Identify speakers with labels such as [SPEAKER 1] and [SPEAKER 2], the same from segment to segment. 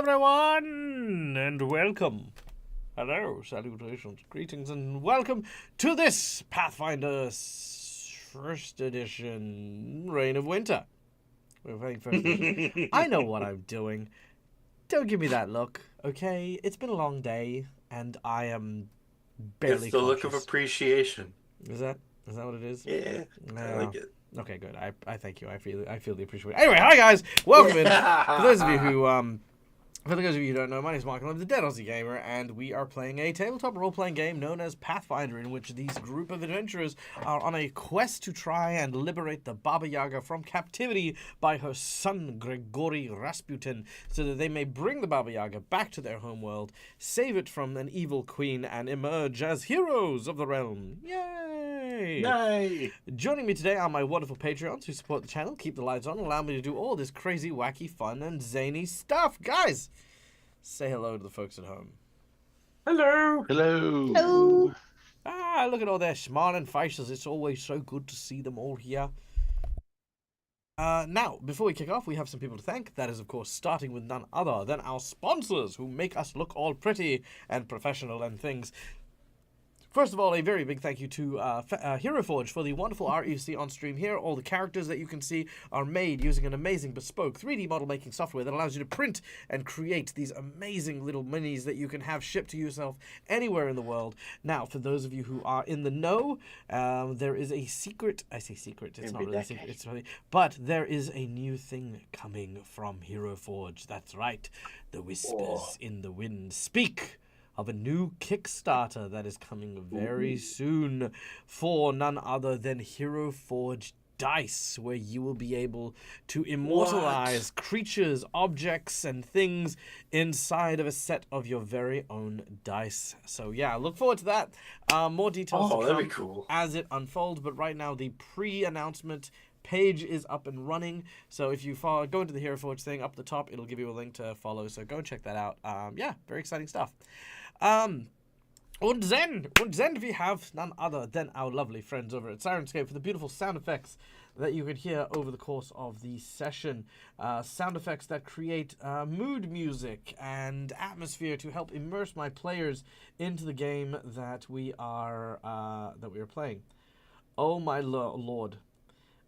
[SPEAKER 1] everyone, and welcome. Hello, salutations, greetings, and welcome to this Pathfinder First Edition Reign of Winter. We're playing First Edition. I know what I'm doing. Don't give me that look, okay? It's been a long day, and I am barely
[SPEAKER 2] It's the look
[SPEAKER 1] conscious.
[SPEAKER 2] of appreciation.
[SPEAKER 1] Is that what it is?
[SPEAKER 2] Yeah, I like it.
[SPEAKER 1] Okay, good. I thank you. I feel the appreciation. Anyway, hi guys, welcome in. For those of you who don't know, my name is Michael. I'm the Dead Aussie Gamer, and we are playing a tabletop role-playing game known as Pathfinder, in which these group of adventurers are on a quest to try and liberate the Baba Yaga from captivity by her son Grigory Rasputin, so that they may bring the Baba Yaga back to their homeworld, save it from an evil queen, and emerge as heroes of the realm. Yay!
[SPEAKER 2] Yay!
[SPEAKER 1] Joining me today are my wonderful Patreons who support the channel, keep the lights on, and allow me to do all this crazy, wacky, fun, and zany stuff. Guys, say hello to the folks at home.
[SPEAKER 2] Hello!
[SPEAKER 3] Hello.
[SPEAKER 4] Hello.
[SPEAKER 1] Ah, look at all their smiling faces. It's always so good to see them all here. Now, before we kick off, we have some people to thank. That is, of course, starting with none other than our sponsors, who make us look all pretty and professional and things. First of all, a very big thank you to Hero Forge for the wonderful art you see on stream here. All the characters that you can see are made using an amazing bespoke 3D model making software that allows you to print and create these amazing little minis that you can have shipped to yourself anywhere in the world. Now, for those of you who are in the know, there is a secret. I say secret, it's not really a secret, it's really, but there is a new thing coming from Hero Forge. That's right. The whispers in the wind speak of a new Kickstarter that is coming very soon for none other than Hero Forge Dice, where you will be able to immortalize creatures, objects, and things inside of a set of your very own dice. So yeah, look forward to that. More details to
[SPEAKER 2] that'd
[SPEAKER 1] come
[SPEAKER 2] be cool.
[SPEAKER 1] as it unfolds, but right now the pre-announcement page is up and running, so if you go into the Hero Forge thing up the top, it'll give you a link to follow, so go and check that out. Yeah, very exciting stuff. And then we have none other than our lovely friends over at Sirenscape for the beautiful sound effects that you can hear over the course of the session. Sound effects that create mood music and atmosphere to help immerse my players into the game that we are playing. Oh my lord.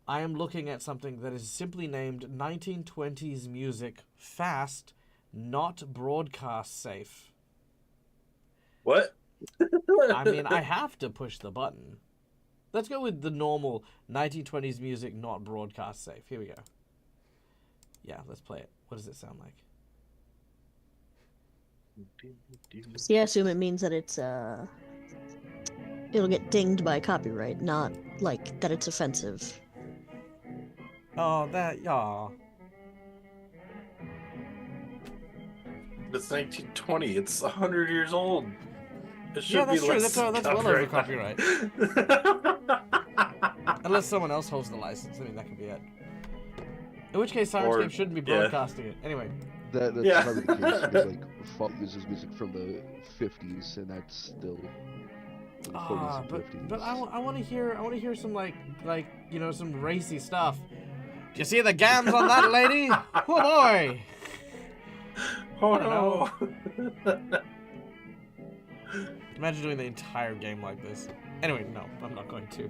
[SPEAKER 1] I am looking at something that is simply named 1920s music fast, not broadcast safe.
[SPEAKER 2] What?
[SPEAKER 1] I mean, I have to push the button. Let's go with the normal 1920s music, not broadcast safe. Here we go. Yeah, let's play it. What does it sound like?
[SPEAKER 4] See, I assume it means that it's it'll get dinged by copyright, not like that it's offensive.
[SPEAKER 1] Oh, yeah.
[SPEAKER 2] It's 1920. It's 100 years old. It should
[SPEAKER 1] Yeah, that's
[SPEAKER 2] be
[SPEAKER 1] true.
[SPEAKER 2] less
[SPEAKER 1] That's well over
[SPEAKER 2] copyright.
[SPEAKER 1] Unless someone else holds the license. I mean, that could be it. In which case, Sirenscape shouldn't be broadcasting it. Anyway.
[SPEAKER 3] That's probably the case, because like folk uses music from the 50s, and that's still the 40s and 50s.
[SPEAKER 1] But I want to hear some like some racy stuff. Do you see the gams on that lady? Oh boy!
[SPEAKER 2] Oh no!
[SPEAKER 1] Imagine doing the entire game like this. Anyway, no, I'm not going to.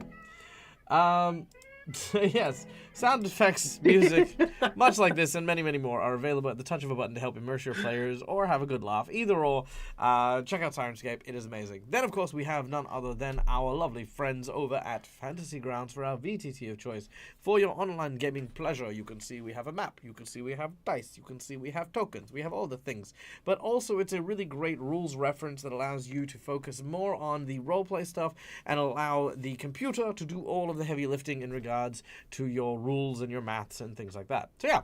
[SPEAKER 1] Yes, sound effects, music, much like this and many, many more are available at the touch of a button to help immerse your players or have a good laugh. Either or, check out Sirenscape. It is amazing. Then, of course, we have none other than our lovely friends over at Fantasy Grounds for our VTT of choice. For your online gaming pleasure, you can see we have a map. You can see we have dice. You can see we have tokens. We have all the things. But also, it's a really great rules reference that allows you to focus more on the roleplay stuff and allow the computer to do all of the heavy lifting in regards to your rules and your maths and things like that. So yeah,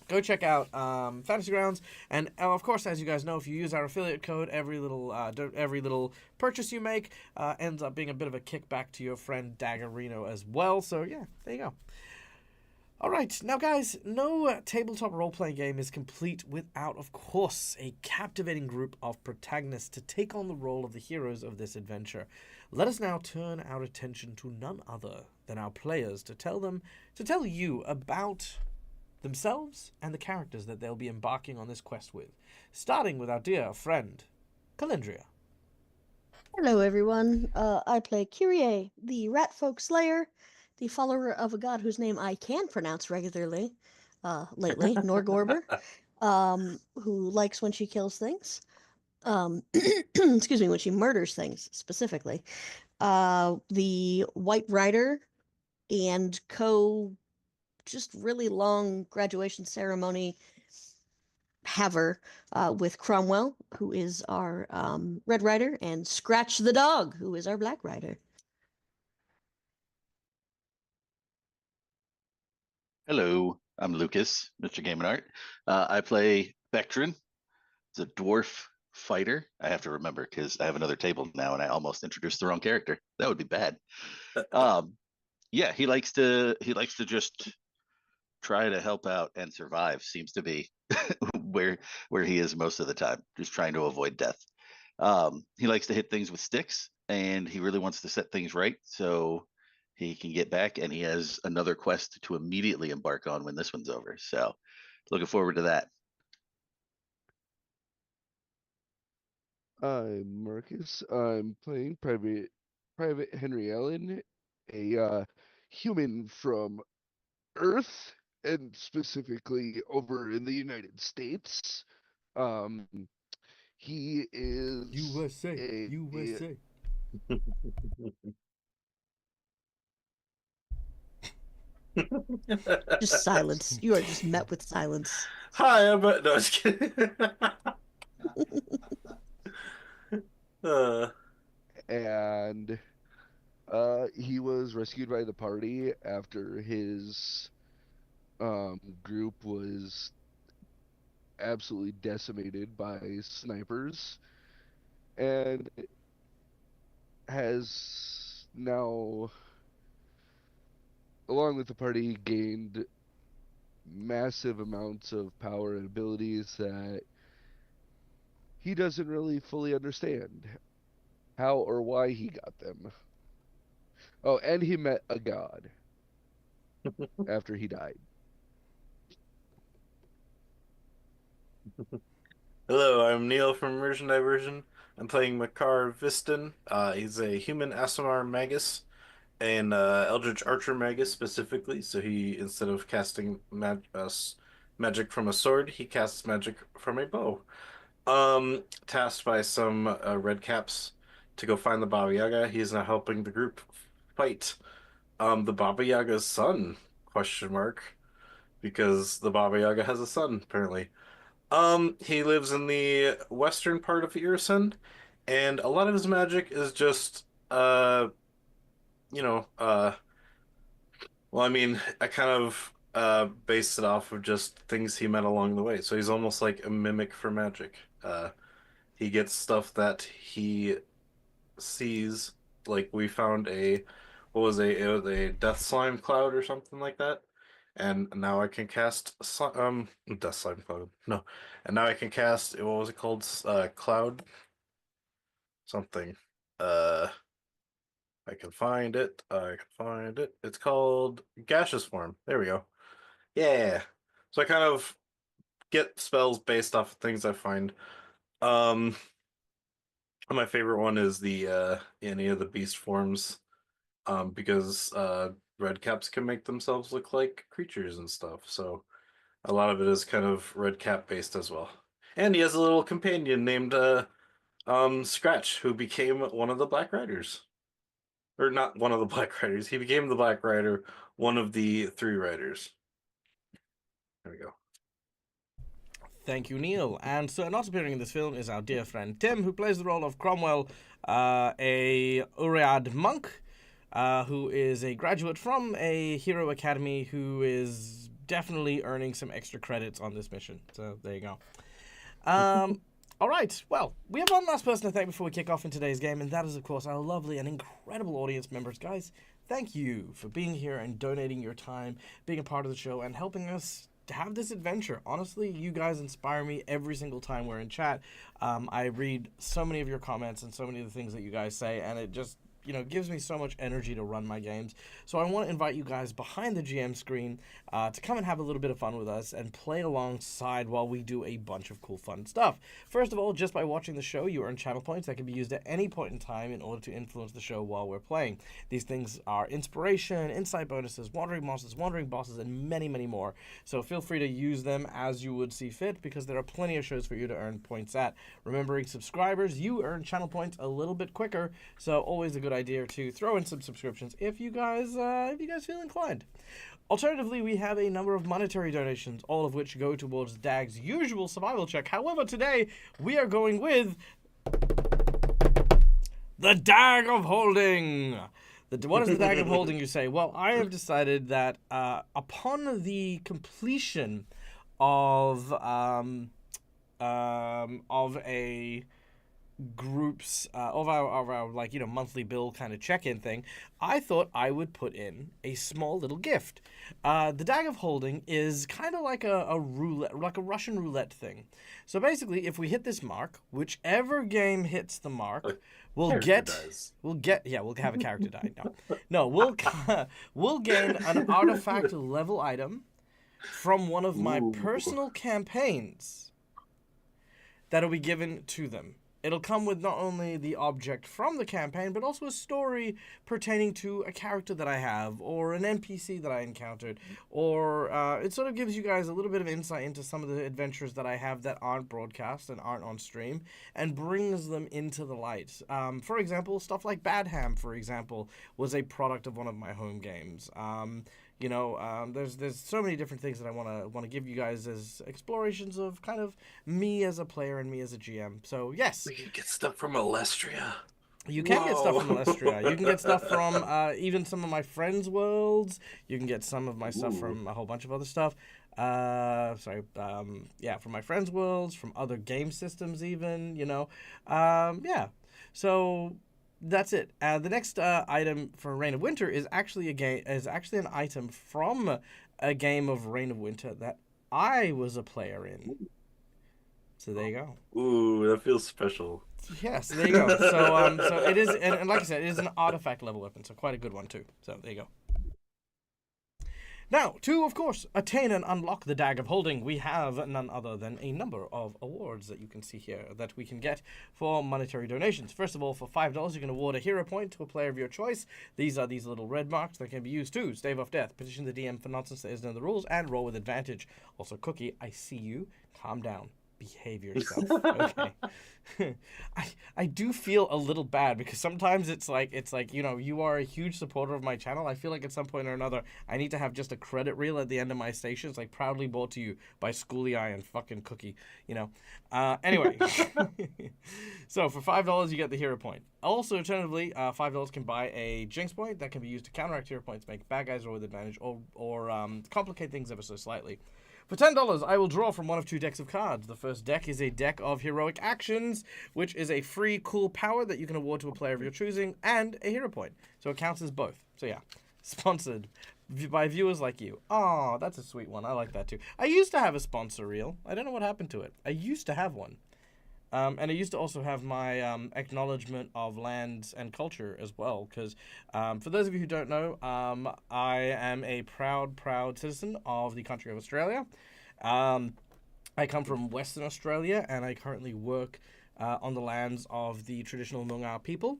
[SPEAKER 1] go check out Fantasy Grounds, and of course, as you guys know, if you use our affiliate code, every little purchase you make ends up being a bit of a kickback to your friend Daggerino as well. So yeah, there you go. All right, now guys, no tabletop role-playing game is complete without, of course, a captivating group of protagonists to take on the role of the heroes of this adventure. Let us now turn our attention to none other than our players to tell you about themselves and the characters that they'll be embarking on this quest with, starting with our dear friend, Calendria.
[SPEAKER 4] Hello, everyone. I play Kyrie, the rat folk slayer, the follower of a god whose name I can pronounce regularly, lately, Norgorber, who likes when she kills things. Excuse me, when she murders things, specifically. The White Rider and just really long graduation ceremony haver with Cromwell, who is our Red Rider, and Scratch the Dog, who is our Black Rider.
[SPEAKER 5] Hello, I'm Lucas, Mr. Game and Art. I play Vectrin. It's a dwarf fighter. I have to remember because I have another table now, and I almost introduced the wrong character. That would be bad. Yeah, he likes to just try to help out and survive. Seems to be where he is most of the time, just trying to avoid death. He likes to hit things with sticks, and he really wants to set things right so he can get back. And he has another quest to immediately embark on when this one's over. So, looking forward to that.
[SPEAKER 3] I'm Marcus. I'm playing Private Henry Allen, a human from Earth, and specifically over in the United States. Um, he is
[SPEAKER 1] USA,
[SPEAKER 3] a
[SPEAKER 1] USA.
[SPEAKER 4] Just silence. You are just met with silence.
[SPEAKER 2] Hi, I'm no, just kidding. uh,
[SPEAKER 3] and he was rescued by the party after his group was absolutely decimated by snipers, and has now, along with the party, gained massive amounts of power and abilities that he doesn't really fully understand how or why he got them. Oh, and he met a god after he died.
[SPEAKER 2] Hello, I'm Neil from Immersion Diversion. I'm playing Makar Viston. He's a human Asimar Magus and Eldritch Archer Magus specifically. So he, instead of casting magic from a sword, he casts magic from a bow. Tasked by some red caps to go find the Baba Yaga. He's now helping the group fight the Baba Yaga's son? Question mark. Because the Baba Yaga has a son, apparently. He lives in the western part of Irisen, and a lot of his magic is just, you know, well, I mean, I kind of based it off of just things he met along the way. So he's almost like a mimic for magic. He gets stuff that he sees. Like we found it was a death slime cloud or something like that. And now I can cast death slime cloud. No. And now I can cast what was it called? Cloud something. Uh I can find it. I can find it. It's called gaseous form. There we go. Yeah. So I kind of get spells based off of things I find. Um my favorite one is the any of the beast forms. Because red caps can make themselves look like creatures and stuff. So a lot of it is kind of red cap based as well. And he has a little companion named Scratch, who became one of the Black Riders. Or not one of the Black Riders. He became the Black Rider, one of the three riders. There we go.
[SPEAKER 1] Thank you, Neil. And so, not appearing in this film is our dear friend Tim, who plays the role of Cromwell, a Uriad monk, who is a graduate from a hero academy who is definitely earning some extra credits on this mission. So, there you go. All right, well, we have one last person to thank before we kick off in today's game, and that is, of course, our lovely and incredible audience members. Guys, thank you for being here and donating your time, being a part of the show, and helping us to have this adventure. Honestly, you guys inspire me every single time we're in chat. I read so many of your comments and so many of the things that you guys say, and gives me so much energy to run my games. So I want to invite you guys behind the GM screen to come and have a little bit of fun with us and play alongside while we do a bunch of cool, fun stuff. First of all, just by watching the show, you earn channel points that can be used at any point in time in order to influence the show while we're playing. These things are inspiration, insight bonuses, wandering monsters, wandering bosses, and many, many more. So feel free to use them as you would see fit, because there are plenty of shows for you to earn points at. Remembering subscribers, you earn channel points a little bit quicker, so always a good idea to throw in some subscriptions if you guys feel inclined. Alternatively, we have a number of monetary donations, all of which go towards Dag's usual survival check. However, today we are going with the Dag of Holding. What is the Dag of Holding, you say? Well, I have decided that upon the completion of a group's of our monthly bill kind of check-in thing, I thought I would put in a small little gift. The Dag of Holding is kind of like a roulette, like a Russian roulette thing. So basically, if we hit this mark, whichever game hits the mark, we'll have a character die. No, we'll gain an artifact level item from one of my personal campaigns that'll be given to them. It'll come with not only the object from the campaign, but also a story pertaining to a character that I have, or an NPC that I encountered, or it sort of gives you guys a little bit of insight into some of the adventures that I have that aren't broadcast and aren't on stream, and brings them into the light. For example, stuff like Bad Ham, for example, was a product of one of my home games. There's so many different things that I want to give you guys as explorations of kind of me as a player and me as a GM. So yes,
[SPEAKER 2] we can get stuff from Alestria.
[SPEAKER 1] You can get stuff from Alestria. You can get stuff from even some of my friends' worlds. You can get some of my stuff from a whole bunch of other stuff. From my friends' worlds, from other game systems, even. So that's it. The next item for Reign of Winter is actually an item from a game of Reign of Winter that I was a player in. So there you go.
[SPEAKER 2] Ooh, that feels special.
[SPEAKER 1] Yes, there you go. So it is, and like I said, it is an artifact level weapon, so quite a good one too. So there you go. Now, to, of course, attain and unlock the Dag of Holding, we have none other than a number of awards that you can see here that we can get for monetary donations. First of all, for $5, you can award a hero point to a player of your choice. These are these little red marks that can be used to stave off death, petition the DM for nonsense that isn't in the rules, and roll with advantage. Also, Cookie, I see you. Calm down. Behave yourself. Okay. I do feel a little bad because sometimes it's like you are a huge supporter of my channel. I feel like at some point or another I need to have just a credit reel at the end of my stations, like proudly brought to you by Schooly Eye and fucking Cookie, anyway. So for $5 you get the hero point. Also, alternatively, $5 can buy a Jinx point that can be used to counteract hero points, make bad guys roll with advantage, or complicate things ever so slightly. For $10, I will draw from one of two decks of cards. The first deck is a deck of Heroic Actions, which is a free, cool power that you can award to a player of your choosing, and a hero point. So it counts as both. So yeah, sponsored by viewers like you. Oh, that's a sweet one. I like that too. I used to have a sponsor reel. I don't know what happened to it. I used to have one. And I used to also have my acknowledgement of lands and culture as well, because for those of you who don't know, I am a proud citizen of the country of Australia. I come from Western Australia, and I currently work on the lands of the traditional Noongar people.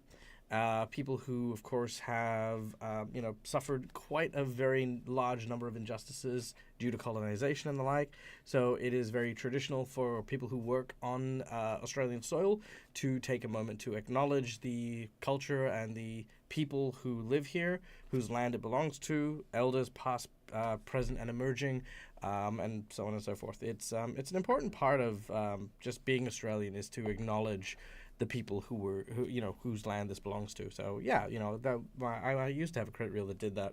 [SPEAKER 1] People who, of course, have suffered quite a very large number of injustices due to colonization and the like. So it is very traditional for people who work on Australian soil to take a moment to acknowledge the culture and the people who live here, whose land it belongs to, elders past, present, and emerging, and so on and so forth. It's an important part of just being Australian, is to acknowledge the people whose land this belongs to. So yeah, I used to have a credit reel that did that,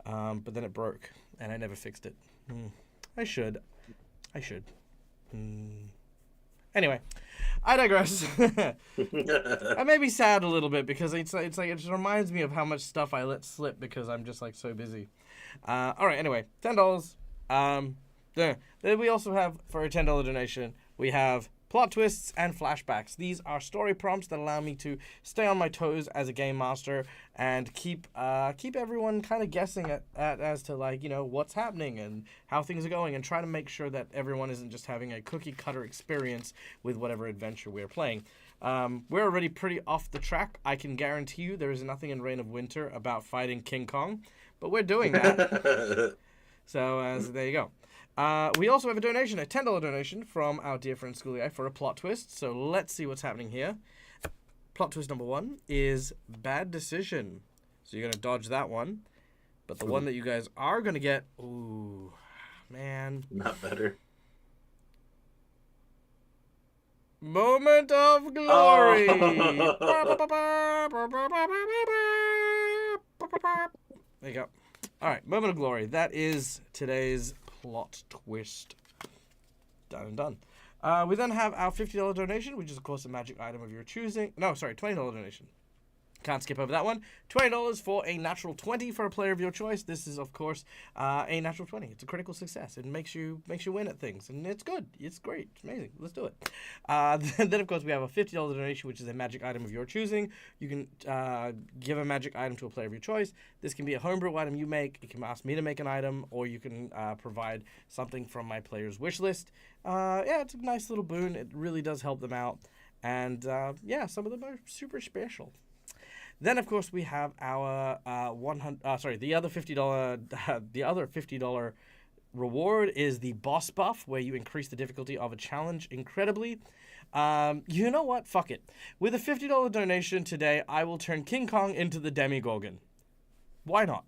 [SPEAKER 1] but then it broke and I never fixed it. I should. Anyway, I digress. I may be sad a little bit because it's like it just reminds me of how much stuff I let slip because I'm just like so busy. All right. Anyway, $10. Then we also have, for a $10 donation, we have plot twists, and flashbacks. These are story prompts that allow me to stay on my toes as a game master and keep everyone kind of guessing at as to, like, you know, what's happening and how things are going, and try to make sure that everyone isn't just having a cookie cutter experience with whatever adventure we're playing. We're already pretty off the track. I can guarantee you there is nothing in Reign of Winter about fighting King Kong, but we're doing that. So there you go. We also have a donation, a $10 donation from our dear friend Schoolie for a plot twist. So let's see what's happening here. Plot twist number 1 is bad decision. So you're going to dodge that one. But the one that you guys are going to get... Ooh, man.
[SPEAKER 2] Not better.
[SPEAKER 1] Moment of glory. There you go. All right, moment of glory. That is today's plot twist. Done and done. We then have our $50 donation, which is, of course, a magic item of your choosing. No, sorry, $20 donation. Can't skip over that one. $20 for a natural 20 for a player of your choice. This is, of course, a natural 20. It's a critical success. It makes you win at things, and it's good. It's great. It's amazing. Let's do it. Then, of course, we have a $50 donation, which is a magic item of your choosing. You can give a magic item to a player of your choice. This can be a homebrew item you make. You can ask me to make an item, or you can provide something from my player's wish list. Yeah, it's a nice little boon. It really does help them out, and yeah, some of them are super special. Then, of course, we have our the other $50 reward is the boss buff, where you increase the difficulty of a challenge incredibly. You know what? Fuck it. With a $50 donation today, I will turn King Kong into the Demigorgon. Why not?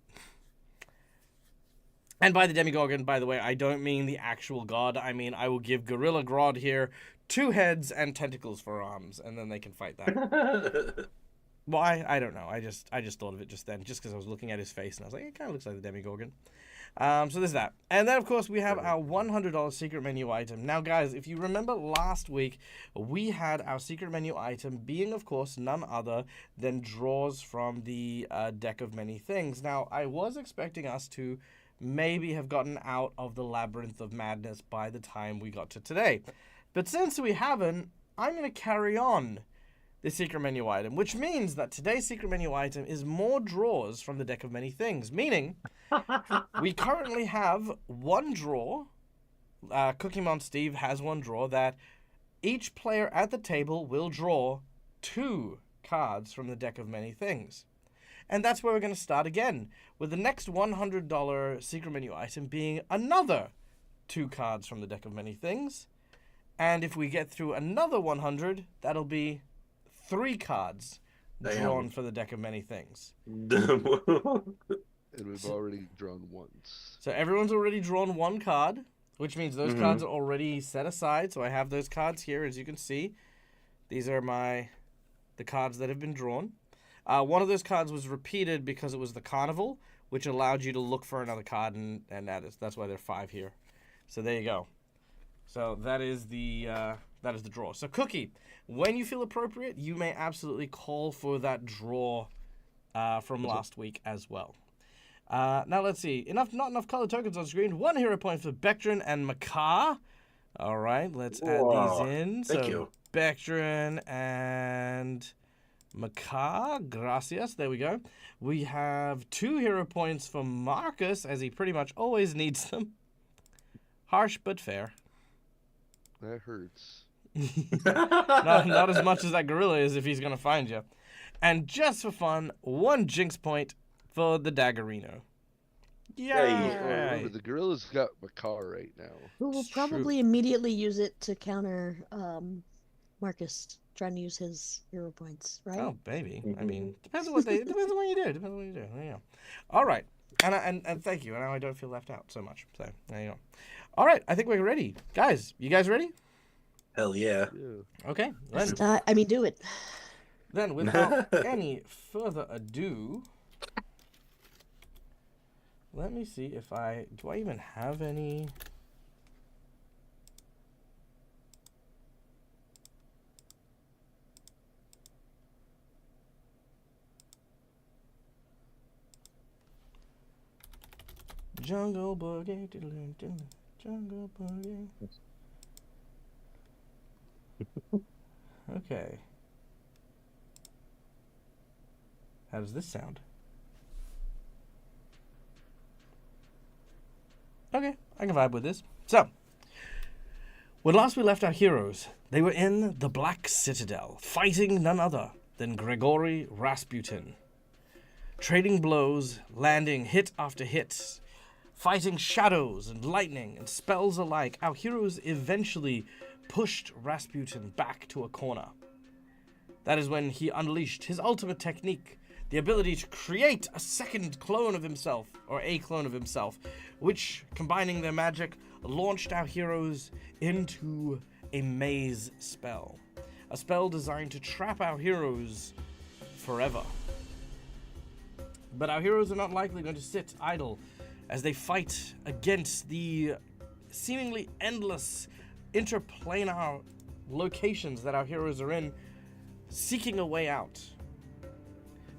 [SPEAKER 1] And by the Demigorgon, by the way, I don't mean the actual god. I mean, I will give Gorilla Grodd here 2 heads and tentacles for arms, and then they can fight that. Well, I don't know. I just thought of it just then, just because I was looking at his face, and I was like, it kind of looks like the Demigorgon. So there's that. And then, of course, we have our $100 secret menu item. Now, guys, if you remember last week, we had our secret menu item being, of course, none other than draws from the deck of many things. Now, I was expecting us to maybe have gotten out of the labyrinth of madness by the time we got to today. But since we haven't, I'm going to carry on the secret menu item, which means that today's secret menu item is more draws from the deck of many things, meaning we currently have one draw. Cookie Mon Steve has one draw that each player at the table will draw 2 cards from the deck of many things. And that's where we're going to start again, with the next $100 secret menu item being another 2 cards from the deck of many things. And if we get through another 100, that'll be 3 cards drawn for the deck of many things.
[SPEAKER 3] And we've already drawn once.
[SPEAKER 1] So everyone's already drawn 1 card, which means those cards are already set aside. So I have those cards here, as you can see. These are the cards that have been drawn. One of those cards was repeated because it was the Carnival, which allowed you to look for another card, and that's why there are 5 here. So there you go. So that is the draw. So Cookie, when you feel appropriate, you may absolutely call for that draw from last week as well. Now let's see. Not enough color tokens on screen. 1 hero point for Bectrin and Makar. All right, let's add these in.
[SPEAKER 2] Thank you.
[SPEAKER 1] Bectrin and Makar. Gracias. There we go. We have 2 hero points for Marcus, as he pretty much always needs them. Harsh but fair.
[SPEAKER 3] That hurts.
[SPEAKER 1] not as much as that gorilla is if he's going to find you. And just for fun, 1 jinx point for the Daggerino. Yay!
[SPEAKER 3] Remember, the gorilla's got Makar right now.
[SPEAKER 4] Who will probably immediately use it to counter Marcus trying to use his hero points, right?
[SPEAKER 1] Oh, baby. I mean, depends on what you do. Depends on what you do. There you go. All right. And thank you. And now I don't feel left out so much. So there you go. All right. I think we're ready. Guys, you guys ready?
[SPEAKER 2] Hell yeah.
[SPEAKER 1] Okay.
[SPEAKER 4] Do it.
[SPEAKER 1] Then, without any further ado, let me see if do I even have any? Jungle Boogie, Jungle Boogie. Okay. How does this sound? Okay, I can vibe with this. So, when last we left our heroes, they were in the Black Citadel, fighting none other than Grigory Rasputin. Trading blows, landing hit after hit, fighting shadows and lightning and spells alike, our heroes eventually pushed Rasputin back to a corner. That is when he unleashed his ultimate technique, the ability to create a second clone of himself, or a clone of himself, which, combining their magic, launched our heroes into a maze spell. A spell designed to trap our heroes forever. But our heroes are not likely going to sit idle as they fight against the seemingly endless interplanar locations that our heroes are in, seeking a way out.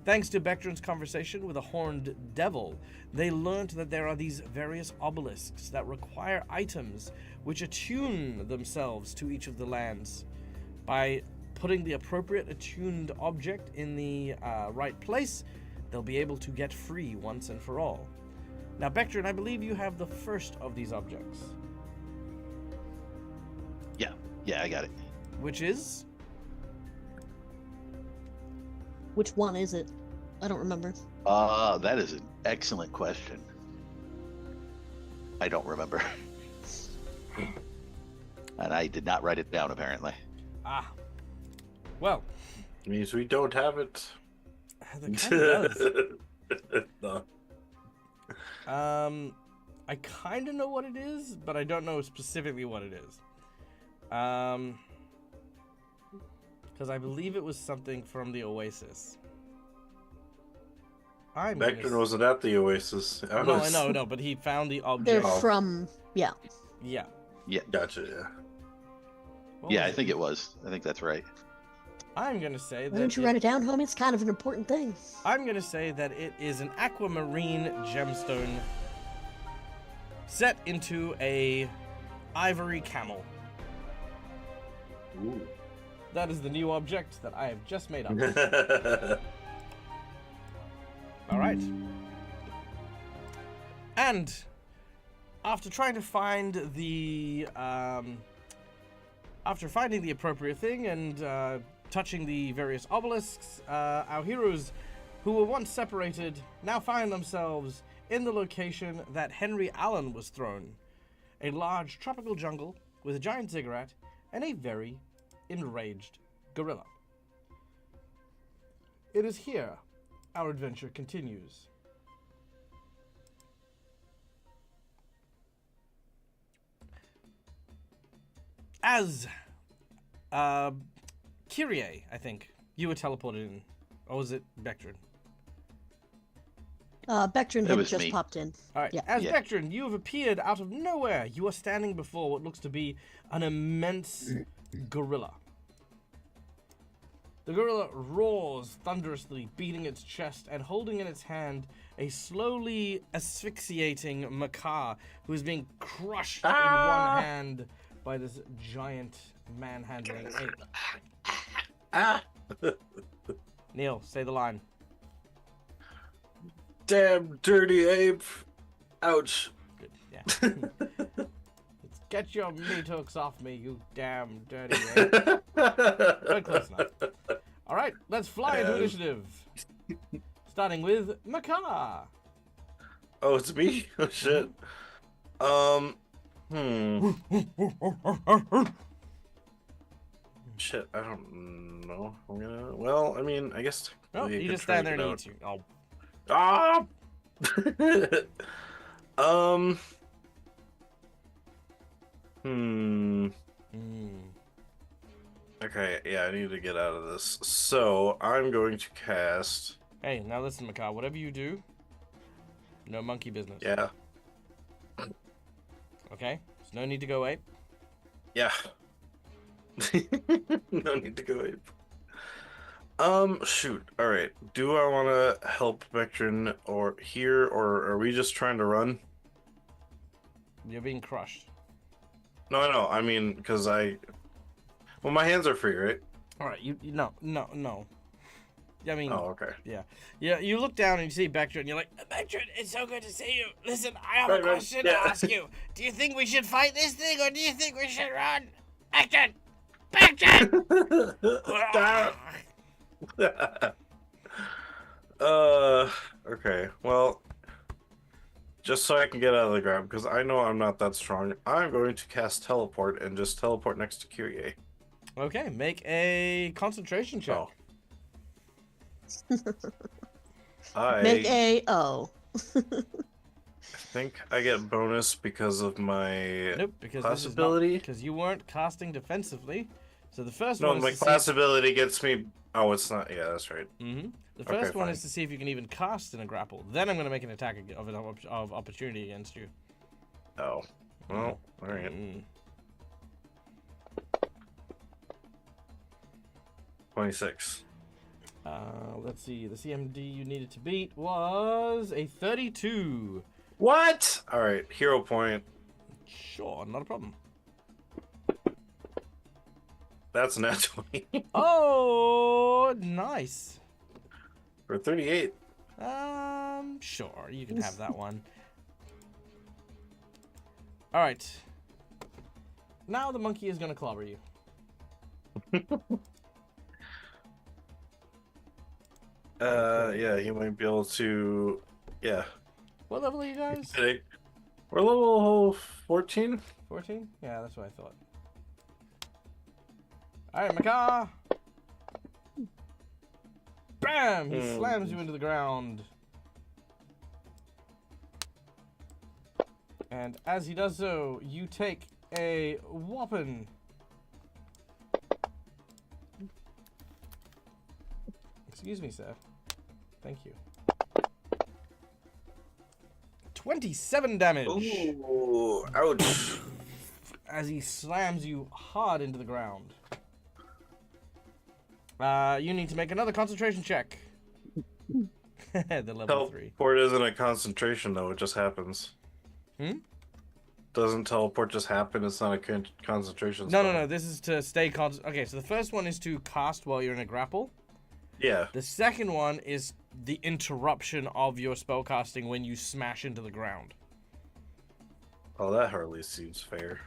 [SPEAKER 1] Thanks to Bectrin's conversation with a horned devil, they learned that there are these various obelisks that require items which attune themselves to each of the lands. By putting the appropriate attuned object in the right place, they'll be able to get free once and for all. Now, Bectrin, I believe you have the first of these objects.
[SPEAKER 5] Yeah, I got it.
[SPEAKER 1] Which is?
[SPEAKER 4] Which one is it? I don't remember.
[SPEAKER 5] That is an excellent question. I don't remember. And I did not write it down, apparently.
[SPEAKER 1] Ah. Well.
[SPEAKER 2] Means we don't have it.
[SPEAKER 1] That kind of does.
[SPEAKER 2] No.
[SPEAKER 1] I kind of know what it is, but I don't know specifically what it is. Because I believe it was something from the Oasis.
[SPEAKER 2] Becton wasn't at the Oasis.
[SPEAKER 1] I know, but he found the object.
[SPEAKER 4] They're from, yeah.
[SPEAKER 1] Yeah.
[SPEAKER 2] Gotcha, yeah.
[SPEAKER 1] What
[SPEAKER 5] Yeah,
[SPEAKER 1] was
[SPEAKER 5] I
[SPEAKER 1] it?
[SPEAKER 5] think it was. I think that's right.
[SPEAKER 1] I'm gonna say that.
[SPEAKER 4] Why don't you write it down, homie? It's kind of an important thing.
[SPEAKER 1] I'm gonna say that it is an aquamarine gemstone set into a ivory camel.
[SPEAKER 2] Ooh.
[SPEAKER 1] That is the new object that I have just made up. All right. And after trying to find the after finding the appropriate thing and touching the various obelisks, our heroes, who were once separated, now find themselves in the location that Henry Allen was thrown. A large tropical jungle with a giant ziggurat and a very enraged gorilla. It is here our adventure continues. As Kyrie, I think, you were teleported in. Or was it Bectrin?
[SPEAKER 4] Bectrin
[SPEAKER 5] It
[SPEAKER 4] had
[SPEAKER 5] was
[SPEAKER 4] just
[SPEAKER 5] me.
[SPEAKER 4] popped in.
[SPEAKER 1] All right.
[SPEAKER 4] Yeah.
[SPEAKER 1] As
[SPEAKER 5] Yeah.
[SPEAKER 1] Bectrin, you have appeared out of nowhere. You are standing before what looks to be an immense gorilla. The gorilla roars thunderously, beating its chest and holding in its hand a slowly asphyxiating macaw who is being crushed in one hand by this giant manhandling ape.
[SPEAKER 2] Ah!
[SPEAKER 1] Neil, say the line.
[SPEAKER 2] Damn dirty ape! Ouch.
[SPEAKER 1] Good. Yeah. Let's get your meat hooks off me, you damn dirty ape. Very close enough. All right, let's fly into initiative. Starting with Macaw.
[SPEAKER 2] Oh, it's me? Oh, shit. Shit, I don't know. Well, I mean, I guess.
[SPEAKER 1] No,
[SPEAKER 2] technically I
[SPEAKER 1] you
[SPEAKER 2] could
[SPEAKER 1] just stand
[SPEAKER 2] try
[SPEAKER 1] there
[SPEAKER 2] to
[SPEAKER 1] and
[SPEAKER 2] get
[SPEAKER 1] eat you. Oh,
[SPEAKER 2] Ah! Okay, yeah, I need to get out of this. So, I'm going to cast.
[SPEAKER 1] Hey, now listen, Macaw. Whatever you do, no monkey business.
[SPEAKER 2] Yeah.
[SPEAKER 1] Okay? There's no need to go ape.
[SPEAKER 2] Yeah. No need to go ape. Shoot. Alright. Do I want to help Vectrin or here, or are we just trying to run?
[SPEAKER 1] You're being crushed.
[SPEAKER 2] No, I know. I mean, because Well, my hands are free, right?
[SPEAKER 1] All right, you no. I mean,
[SPEAKER 2] Oh, okay.
[SPEAKER 1] yeah. You look down and you see Bectrin, and you're like, Bectrin, it's so good to see you. Listen, I have a
[SPEAKER 2] Right,
[SPEAKER 1] question to
[SPEAKER 2] yeah.
[SPEAKER 1] ask you. Do you think we should fight this thing, or do you think we should run? Bectrin! Bectrin!
[SPEAKER 2] Okay. Well, just so I can get out of the grab, because I know I'm not that strong, I'm going to cast teleport and just teleport next to Kyrie.
[SPEAKER 1] Okay, make a concentration check.
[SPEAKER 2] Oh.
[SPEAKER 4] Make
[SPEAKER 2] I think I get bonus because of my
[SPEAKER 1] Nope, because
[SPEAKER 2] class
[SPEAKER 1] this is
[SPEAKER 2] ability.
[SPEAKER 1] because you weren't casting defensively. So the first
[SPEAKER 2] No,
[SPEAKER 1] one is
[SPEAKER 2] my
[SPEAKER 1] to
[SPEAKER 2] class
[SPEAKER 1] see.
[SPEAKER 2] ability gets me. Oh, it's not. Yeah, that's right.
[SPEAKER 1] The
[SPEAKER 2] Okay,
[SPEAKER 1] first one
[SPEAKER 2] fine.
[SPEAKER 1] is to see if you can even cast in a grapple. Then I'm going to make an attack of opportunity against you.
[SPEAKER 2] Oh, well, all right. 26.
[SPEAKER 1] Let's see. The CMD you needed to beat was a 32.
[SPEAKER 2] What? All right, hero point.
[SPEAKER 1] Sure, not a problem.
[SPEAKER 2] That's a nat 20
[SPEAKER 1] Oh, nice.
[SPEAKER 2] for 38.
[SPEAKER 1] Sure, you can have that one. All right. Now the monkey is gonna clobber you.
[SPEAKER 2] Yeah, he might be able to. Yeah.
[SPEAKER 1] What level are you guys?
[SPEAKER 2] We're level 14.
[SPEAKER 1] 14? Yeah, that's what I thought. All right, Macaw. Bam! He slams you into the ground. And as he does so, you take a whopping. Excuse me, sir. Thank you. 27 damage.
[SPEAKER 2] Ooh, ouch.
[SPEAKER 1] As he slams you hard into the ground. You need to make another concentration check. The level 3.
[SPEAKER 2] Teleport isn't a concentration, though. It just happens. Doesn't teleport just happen? It's not a concentration spell.
[SPEAKER 1] No. This is to stay Okay, so the first one is to cast while you're in a grapple.
[SPEAKER 2] Yeah.
[SPEAKER 1] The second one is the interruption of your spellcasting when you smash into the ground.
[SPEAKER 2] Oh, that hardly seems fair.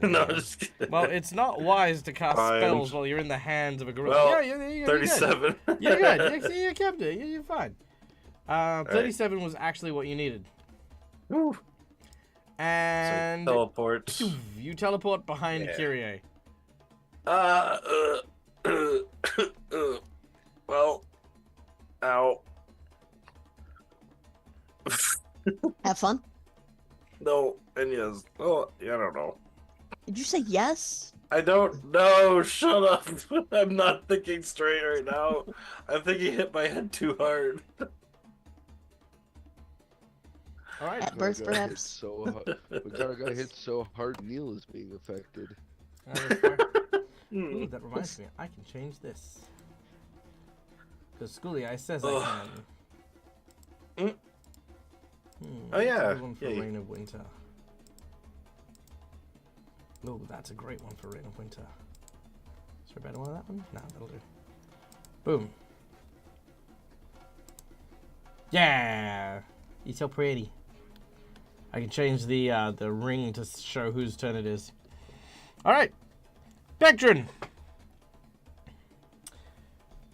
[SPEAKER 2] No, just kidding.
[SPEAKER 1] Well, it's not wise to cast
[SPEAKER 2] Fine.
[SPEAKER 1] spells while you're in the hands of a gorilla.
[SPEAKER 2] Well,
[SPEAKER 1] you're
[SPEAKER 2] 37.
[SPEAKER 1] Good. You're good. You kept it. You're fine. 37 was actually what you needed.
[SPEAKER 2] Woo.
[SPEAKER 1] And
[SPEAKER 2] So teleport.
[SPEAKER 1] you teleport behind
[SPEAKER 2] Yeah.
[SPEAKER 1] Kyrie.
[SPEAKER 2] Well, ow.
[SPEAKER 4] Have fun.
[SPEAKER 2] No, and yes. Oh, yeah, I don't know.
[SPEAKER 4] Did you say yes?
[SPEAKER 2] I don't know. Shut up. I'm not thinking straight right now. I think he hit my head too hard.
[SPEAKER 1] All right.
[SPEAKER 4] At birth,
[SPEAKER 3] Makara got hit
[SPEAKER 4] perhaps?
[SPEAKER 3] so hard. Makara got hit so hard, Neil is being affected.
[SPEAKER 1] Ooh, that reminds me. I can change this. Because Schoolie Eye says I can.
[SPEAKER 2] Oh, yeah.
[SPEAKER 1] What's a good one for
[SPEAKER 2] Yeah,
[SPEAKER 1] Reign of Winter. Oh, that's a great one for Reign of Winter. Is there a better one than that one? No, that'll do. Boom. Yeah! He's so pretty. I can change the ring to show whose turn it is. Alright. Bectrin!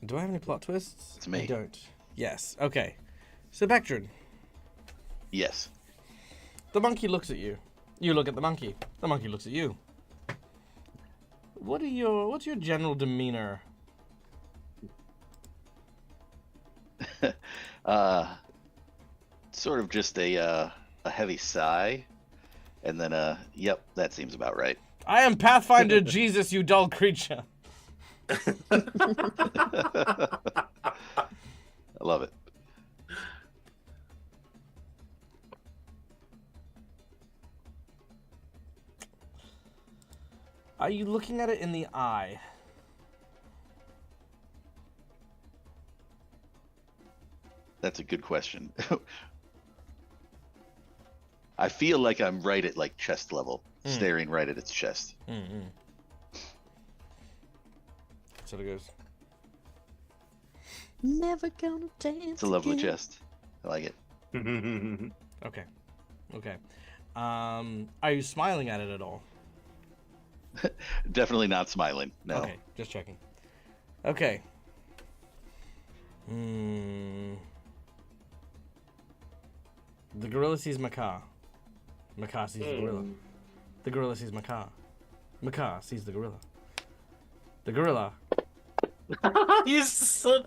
[SPEAKER 1] Do I have any plot twists?
[SPEAKER 5] It's me.
[SPEAKER 1] I don't. Yes. Okay. So Bectrin,
[SPEAKER 5] Yes.
[SPEAKER 1] the monkey looks at you. You look at the monkey. The monkey looks at you. What's your general demeanor?
[SPEAKER 5] Sort of just a heavy sigh, and then yep, that seems about right.
[SPEAKER 1] I am Pathfinder Jesus, you dull creature.
[SPEAKER 5] I love it.
[SPEAKER 1] Are you looking at it in the eye?
[SPEAKER 5] That's a good question. I feel like I'm right at like chest level, staring right at its chest.
[SPEAKER 1] So it goes.
[SPEAKER 4] Never gonna dance.
[SPEAKER 5] It's a lovely
[SPEAKER 4] again.
[SPEAKER 5] chest. I like it.
[SPEAKER 1] Okay. Okay. Are you smiling at it at all?
[SPEAKER 5] Definitely not smiling. No.
[SPEAKER 1] Okay, just checking. Okay. The gorilla sees Macaw. Macaw sees the gorilla. The gorilla sees Macaw. Macaw sees the gorilla. The gorilla
[SPEAKER 2] He's so...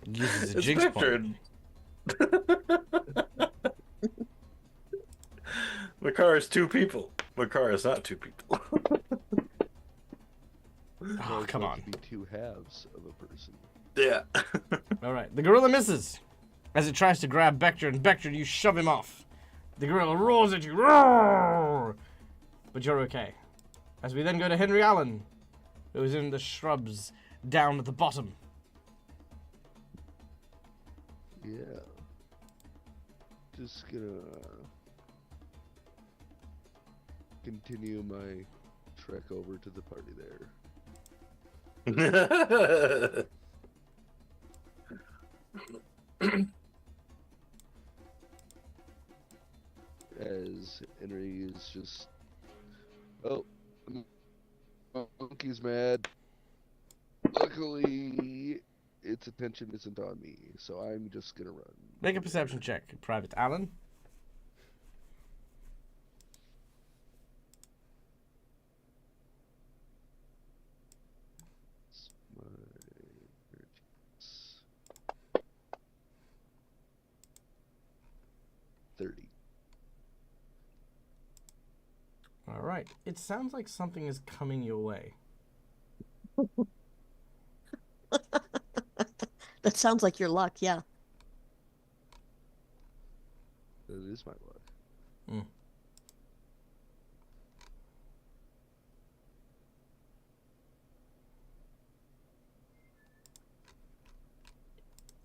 [SPEAKER 1] uses a
[SPEAKER 2] It's
[SPEAKER 1] jinx
[SPEAKER 2] Victor.
[SPEAKER 1] point.
[SPEAKER 2] Makar is two people. Makar is not two people.
[SPEAKER 1] Oh,
[SPEAKER 3] It's
[SPEAKER 1] come
[SPEAKER 3] like
[SPEAKER 1] on.
[SPEAKER 3] to be two halves of a person.
[SPEAKER 2] Yeah.
[SPEAKER 1] All right. The gorilla misses as it tries to grab Bector, and Bector, you shove him off. The gorilla roars at you. Roar! But you're okay. As we then go to Henry Allen, who is in the shrubs down at the bottom.
[SPEAKER 3] Yeah. Just gonna continue my trek over to the party there. As Henry is just, oh, monkey's mad. Luckily, its attention isn't on me, so I'm just gonna run.
[SPEAKER 1] Make a perception check, Private Allen.
[SPEAKER 3] My 30.
[SPEAKER 1] All right. It sounds like something is coming your way.
[SPEAKER 4] That sounds like your luck, yeah.
[SPEAKER 3] That is my luck.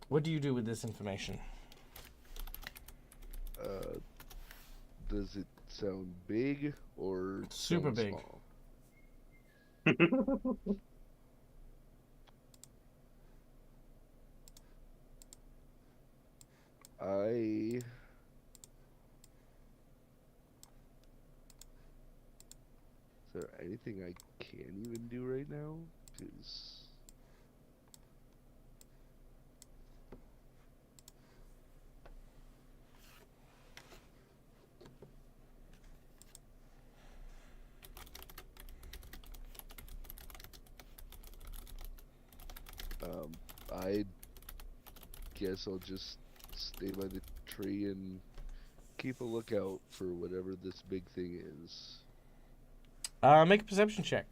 [SPEAKER 1] What do you do with this information?
[SPEAKER 3] Does it sound big or
[SPEAKER 1] Super
[SPEAKER 3] sound
[SPEAKER 1] big.
[SPEAKER 3] small? Is there anything I can even do right now? 'Cause I guess I'll just stay by the tree and keep a lookout for whatever this big thing is.
[SPEAKER 1] Make a perception check.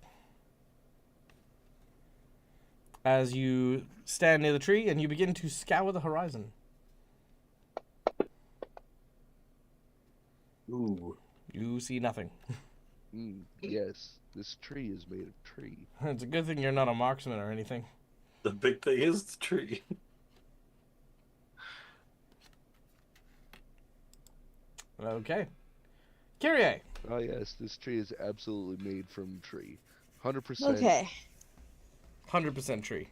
[SPEAKER 1] As you stand near the tree and you begin to scour the horizon.
[SPEAKER 2] Ooh.
[SPEAKER 1] You see nothing.
[SPEAKER 3] Yes, this tree is made of tree.
[SPEAKER 1] It's a good thing you're not a marksman or anything.
[SPEAKER 2] The big thing is the tree.
[SPEAKER 1] Okay. Kyrie.
[SPEAKER 3] Oh yes, this tree is absolutely made from tree. 100%.
[SPEAKER 4] Okay.
[SPEAKER 1] 100% tree.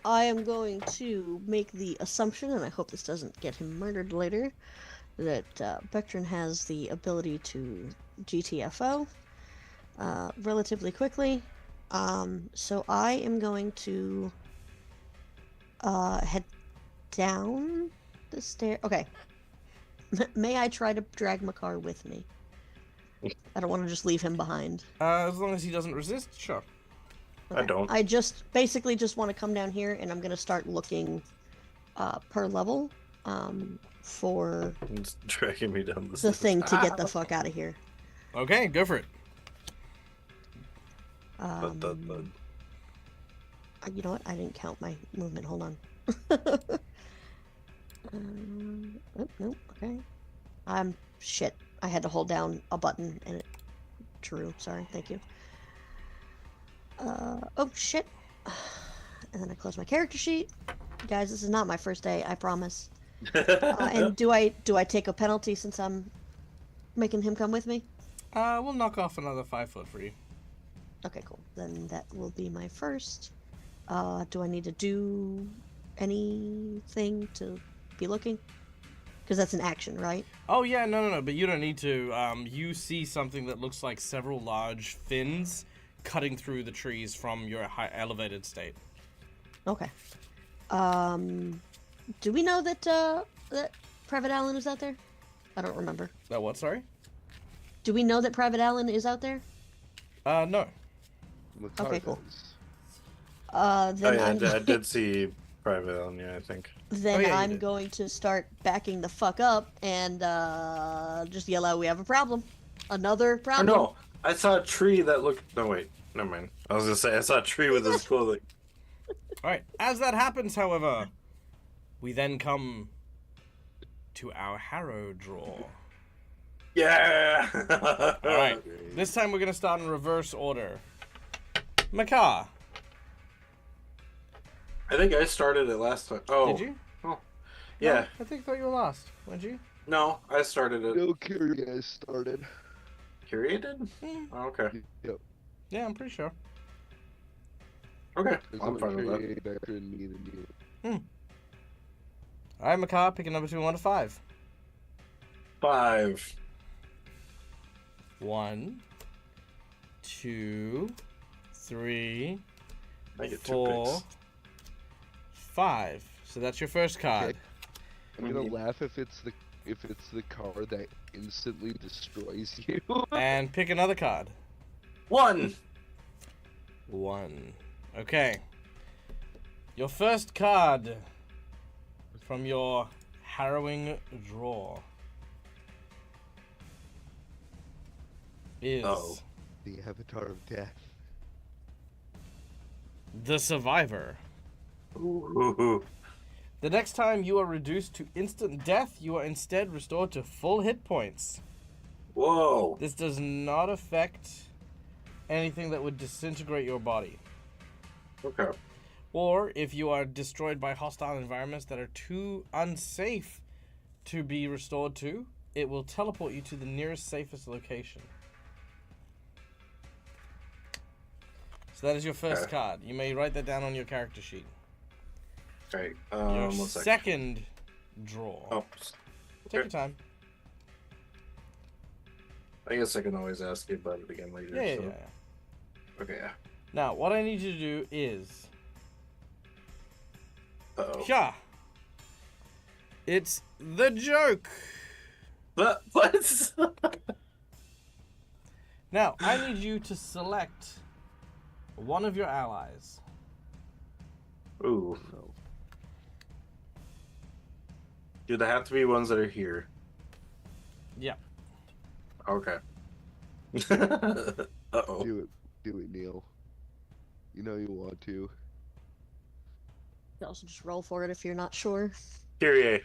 [SPEAKER 4] I am going to make the assumption, and I hope this doesn't get him murdered later, that Bectrin has the ability to GTFO relatively quickly. So I am going to head down the stair. Okay. May I try to drag Makar with me? I don't want to just leave him behind.
[SPEAKER 1] As long as he doesn't resist, sure.
[SPEAKER 2] I don't.
[SPEAKER 4] I basically just want to come down here, and I'm going to start looking per level for
[SPEAKER 2] It's dragging me down
[SPEAKER 4] the thing to get the fuck out of here.
[SPEAKER 1] Okay, go for it.
[SPEAKER 4] You know what? I didn't count my movement. Hold on. Oh, nope. Okay. Shit. I had to hold down a button and it drew. Sorry. Thank you. Oh shit. And then I close my character sheet. Guys, this is not my first day. I promise. And do I take a penalty since I'm making him come with me?
[SPEAKER 1] We'll knock off another 5 foot for you.
[SPEAKER 4] Okay, cool. Then that will be my first. Do I need to do anything to be looking? Because that's an action, right?
[SPEAKER 1] Oh yeah, no. But you don't need to. You see something that looks like several large fins cutting through the trees from your high elevated state.
[SPEAKER 4] Okay. Do we know that that Private Allen is out there? I don't remember.
[SPEAKER 1] That what? Sorry.
[SPEAKER 4] Do we know that Private Allen is out there?
[SPEAKER 1] No.
[SPEAKER 3] Makar
[SPEAKER 4] Okay, cool.
[SPEAKER 3] does.
[SPEAKER 4] Then
[SPEAKER 2] I did see Private on you, I think.
[SPEAKER 4] Then
[SPEAKER 1] Oh, yeah, you
[SPEAKER 4] I'm
[SPEAKER 1] did.
[SPEAKER 4] going to start backing the fuck up and just yell out, "We have a problem! Another
[SPEAKER 2] Oh
[SPEAKER 4] problem!"
[SPEAKER 2] no, I saw a tree that looked. No wait, never mind. I was gonna say I saw a tree with his clothing.
[SPEAKER 1] All right. As that happens, however, we then come to our Harrow draw.
[SPEAKER 2] Yeah.
[SPEAKER 1] All right. This time we're gonna start in reverse order. Makar,
[SPEAKER 2] I think I started it last time. Oh,
[SPEAKER 1] did you?
[SPEAKER 2] Oh, yeah.
[SPEAKER 1] No, I thought you were last. Weren't you?
[SPEAKER 2] No, I started it.
[SPEAKER 3] No, Kyrie guys started.
[SPEAKER 2] Curated?
[SPEAKER 1] Hmm.
[SPEAKER 2] Oh, okay.
[SPEAKER 3] Yep.
[SPEAKER 1] Yeah, I'm pretty sure.
[SPEAKER 2] Okay,
[SPEAKER 3] There's
[SPEAKER 2] I'm
[SPEAKER 3] only
[SPEAKER 2] fine with that.
[SPEAKER 3] Kyrie, Veteran, me, and you.
[SPEAKER 1] All right, Makar, pick a number between 1 to 5.
[SPEAKER 2] 5.
[SPEAKER 1] 1, 2, 3,
[SPEAKER 2] I get 2
[SPEAKER 1] 4,
[SPEAKER 2] picks.
[SPEAKER 1] 5. So that's your first card.
[SPEAKER 3] I'm gonna
[SPEAKER 2] Mhm.
[SPEAKER 3] laugh if it's the card that instantly destroys you.
[SPEAKER 1] And pick another card.
[SPEAKER 2] 1.
[SPEAKER 1] 1. Okay. Your first card from your harrowing draw is
[SPEAKER 2] Uh-oh.
[SPEAKER 3] The Avatar of Death.
[SPEAKER 1] the Survivor.
[SPEAKER 2] Ooh.
[SPEAKER 1] The next time you are reduced to instant death, you are instead restored to full hit points.
[SPEAKER 2] Whoa.
[SPEAKER 1] This does not affect anything that would disintegrate your body.
[SPEAKER 2] Okay.
[SPEAKER 1] Or if you are destroyed by hostile environments that are too unsafe to be restored to, it will teleport you to the nearest safest location. So that is your first
[SPEAKER 2] Okay.
[SPEAKER 1] card. You may write that down on your character sheet.
[SPEAKER 2] Okay.
[SPEAKER 1] Your
[SPEAKER 2] 1 second.
[SPEAKER 1] second draw.
[SPEAKER 2] Oh.
[SPEAKER 1] Take your
[SPEAKER 2] Okay.
[SPEAKER 1] time.
[SPEAKER 2] I guess I can always ask you about it again later.
[SPEAKER 1] Yeah.
[SPEAKER 2] so. Okay, yeah.
[SPEAKER 1] Now, what I need you to do is...
[SPEAKER 2] Uh-oh.
[SPEAKER 1] Yeah. It's the joke.
[SPEAKER 2] What?
[SPEAKER 1] Now, I need you to select one of your allies.
[SPEAKER 2] Ooh.
[SPEAKER 3] No.
[SPEAKER 2] Do they have to be ones that are here?
[SPEAKER 1] Yeah.
[SPEAKER 2] Okay. Uh-oh.
[SPEAKER 3] Do it, Neil. You know you want to.
[SPEAKER 4] You can also just roll for it if you're not sure.
[SPEAKER 2] Kyrie.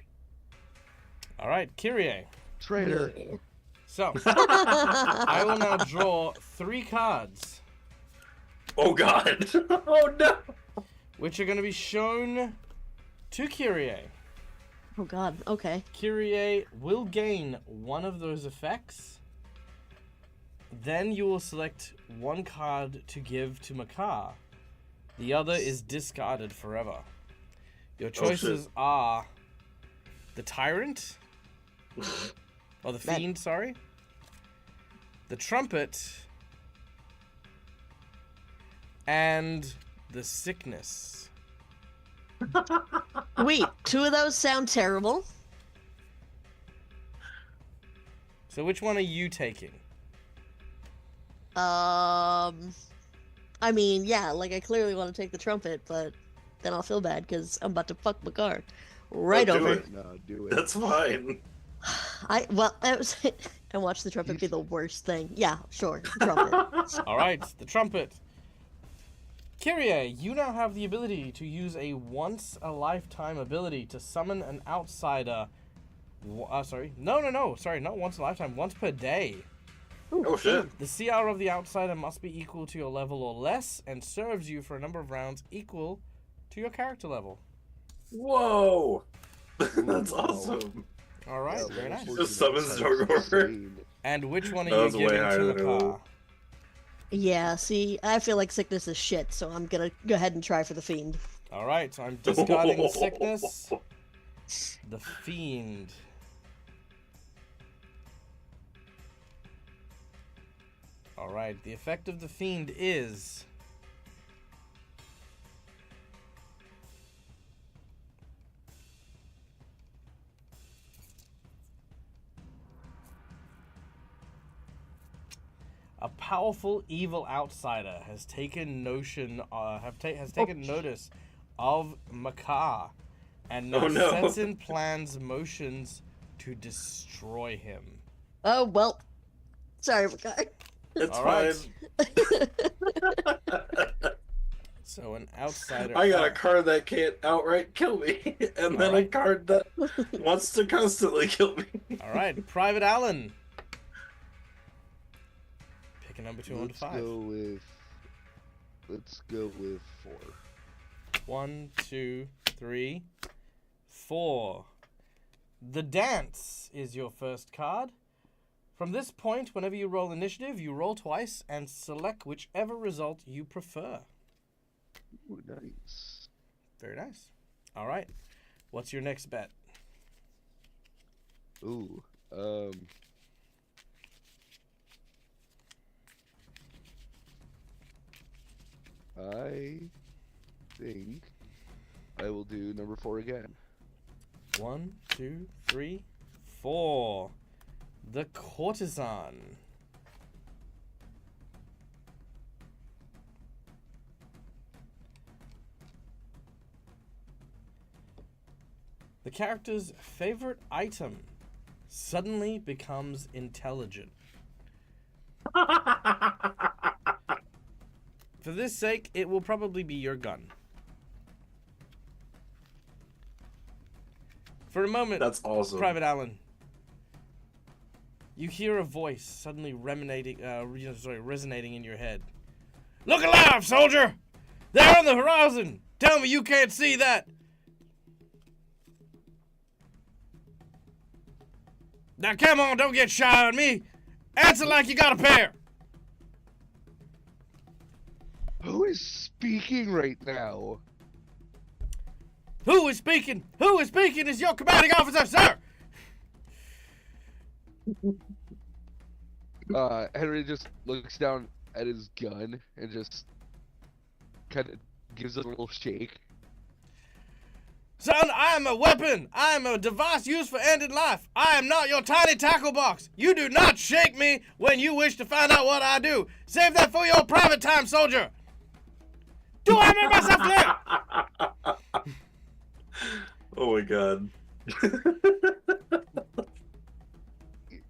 [SPEAKER 1] All right, Kyrie.
[SPEAKER 3] Traitor.
[SPEAKER 1] So, I will now draw 3 cards,
[SPEAKER 2] Oh god. Oh no.
[SPEAKER 1] which are going to be shown to Kyrie.
[SPEAKER 4] Oh god, okay.
[SPEAKER 1] Kyrie will gain one of those effects. Then you will select one card to give to Makar. The other is discarded forever. Your choices are the Tyrant, or the
[SPEAKER 4] That-
[SPEAKER 1] Fiend, sorry, the Trumpet, and the Sickness.
[SPEAKER 4] Wait, 2 of those sound terrible.
[SPEAKER 1] So which one are you taking?
[SPEAKER 4] I mean, yeah, like I clearly want to take the trumpet, but then I'll feel bad because I'm about to fuck my car right
[SPEAKER 2] Don't do
[SPEAKER 4] over.
[SPEAKER 2] it.
[SPEAKER 3] No, do it.
[SPEAKER 2] That's fine.
[SPEAKER 4] And watch the trumpet be the worst thing. Yeah, sure, trumpet.
[SPEAKER 1] All right, the Trumpet. Kyrie, you now have the ability to use a once-a-lifetime ability to summon an outsider. Sorry, not once a lifetime, once per day.
[SPEAKER 2] Oh shit.
[SPEAKER 1] The CR of the outsider must be equal to your level or less, and serves you for a number of rounds equal to your character level.
[SPEAKER 2] Whoa. That's
[SPEAKER 3] Wow.
[SPEAKER 2] awesome.
[SPEAKER 1] All right,
[SPEAKER 3] Yeah,
[SPEAKER 1] very
[SPEAKER 3] level
[SPEAKER 1] nice.
[SPEAKER 2] Just summons
[SPEAKER 3] 14
[SPEAKER 2] Dark Order.
[SPEAKER 3] insane.
[SPEAKER 1] And which one are
[SPEAKER 2] That
[SPEAKER 1] you
[SPEAKER 2] was way
[SPEAKER 1] giving
[SPEAKER 2] higher
[SPEAKER 1] to
[SPEAKER 2] than I
[SPEAKER 1] Makar?
[SPEAKER 2] rolled.
[SPEAKER 4] Yeah, see, I feel like sickness is shit, so I'm gonna go ahead and try for the fiend.
[SPEAKER 1] All right, so I'm discarding sickness. The fiend. All right, the effect of the fiend is a powerful evil outsider has taken notice of Makar and now
[SPEAKER 2] Oh, no.
[SPEAKER 1] sets in plans motions to destroy him.
[SPEAKER 4] Oh, well. Sorry, guy.
[SPEAKER 2] It's
[SPEAKER 1] All right.
[SPEAKER 2] fine.
[SPEAKER 1] So an outsider.
[SPEAKER 2] I got a card that can't outright kill me, and then a
[SPEAKER 1] Alright.
[SPEAKER 2] card that wants to constantly kill me.
[SPEAKER 1] All right, Private Allen. Pick a number 2 on to
[SPEAKER 3] Let's
[SPEAKER 1] 5.
[SPEAKER 3] go with 4.
[SPEAKER 1] 1, 2, 3, 4. The Dance is your first card. From this point, whenever you roll initiative, you roll twice and select whichever result you prefer.
[SPEAKER 3] Ooh, nice.
[SPEAKER 1] Very nice. All right. What's your next bet?
[SPEAKER 3] Ooh, I think I will do number 4 again.
[SPEAKER 1] 1, 2, 3, 4. The Courtesan. The character's favorite item suddenly becomes intelligent. For this sake, it will probably be your gun. For a moment,
[SPEAKER 2] That's awesome.
[SPEAKER 1] Private Allen, you hear a voice suddenly resonating in your head. Look alive, soldier! They're on the horizon! Tell me you can't see that! Now come on, don't get shy on me! Answer like you got a pair!
[SPEAKER 3] Who is speaking right now?
[SPEAKER 1] Who is speaking? Who is speaking is your commanding officer, sir!
[SPEAKER 3] Henry just looks down at his gun and just kind of gives it a little shake.
[SPEAKER 1] Son, I am a weapon. I am a device used for ending life. I am not your tiny tackle box. You do not shake me when you wish to find out what I do. Save that for your private time, soldier. Do I make myself clear?
[SPEAKER 2] Oh my god.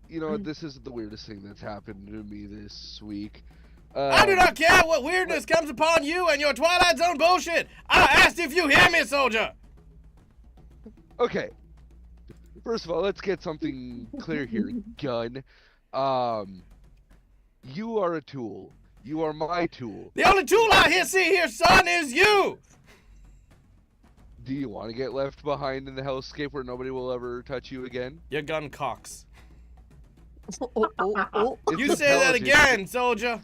[SPEAKER 3] You know what? This isn't the weirdest thing that's happened to me this week.
[SPEAKER 1] I do not care what weirdness comes upon you and your Twilight Zone bullshit. I asked if you hear me, soldier.
[SPEAKER 3] Okay. First of all, let's get something clear here, gun. You are a tool. You are my tool.
[SPEAKER 1] The only tool I see here, son, is you.
[SPEAKER 3] Do you want to get left behind in the hellscape where nobody will ever touch you again?
[SPEAKER 1] Your gun cocks.
[SPEAKER 4] Oh.
[SPEAKER 3] It's
[SPEAKER 1] You say that
[SPEAKER 3] intelligent.
[SPEAKER 1] again, soldier.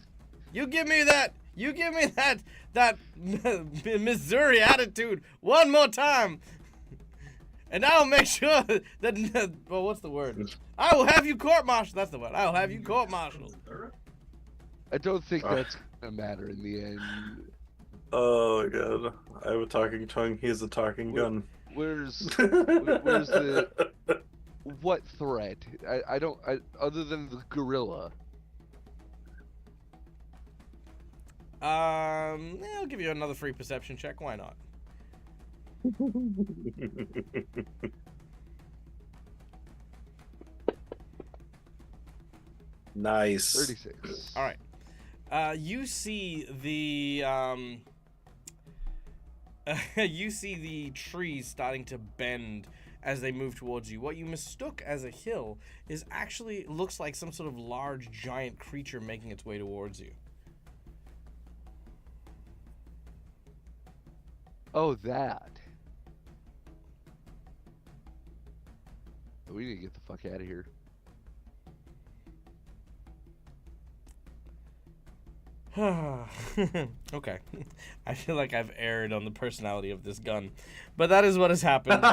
[SPEAKER 1] You give me that that Missouri attitude one more time. And I'll make sure that, well, what's the word? I will have you court-martialed. That's the word. I will have you court-martialed.
[SPEAKER 3] I don't think that's gonna matter in the end.
[SPEAKER 2] Oh my god. I have a talking tongue, he has a talking gun.
[SPEAKER 3] Where's the what threat? I don't other than the gorilla.
[SPEAKER 1] I'll give you another free perception check. Why not?
[SPEAKER 2] Nice.
[SPEAKER 3] 36.
[SPEAKER 1] All right. You see the you see the trees starting to bend as they move towards you. What you mistook as a hill is actually looks like some sort of large giant creature making its way towards you.
[SPEAKER 3] Oh, that. We need to get the fuck out of here.
[SPEAKER 1] Okay. I feel like I've erred on the personality of this gun. But that is what has happened.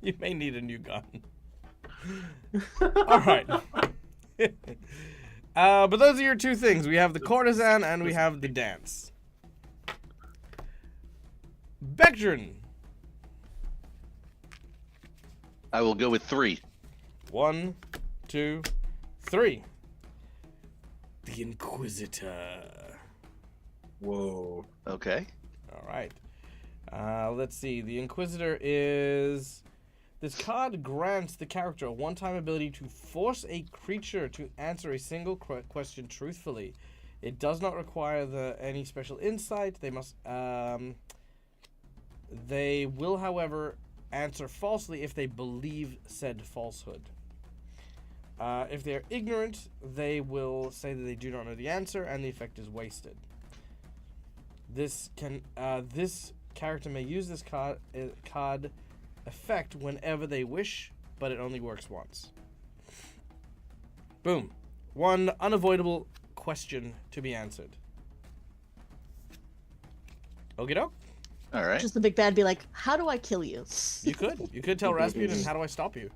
[SPEAKER 1] You may need a new gun. Alright. But those are your two things. We have the courtesan and we have the dance. Bectrin.
[SPEAKER 5] I will go with 3.
[SPEAKER 1] 1, 2, 3. The Inquisitor.
[SPEAKER 2] Whoa.
[SPEAKER 5] Okay.
[SPEAKER 1] All right. Let's see. The Inquisitor is... This card grants the character a one-time ability to force a creature to answer a single question truthfully. It does not require any special insight. They must... They will, however, answer falsely if they believe said falsehood. If they are ignorant, they will say that they do not know the answer, and the effect is wasted. This character may use this card effect whenever they wish, but it only works once. Boom. One unavoidable question to be answered. Okie doke.
[SPEAKER 5] All right.
[SPEAKER 4] Just the big bad be like, how do I kill you?
[SPEAKER 1] You could tell Rasputin, how do I stop you?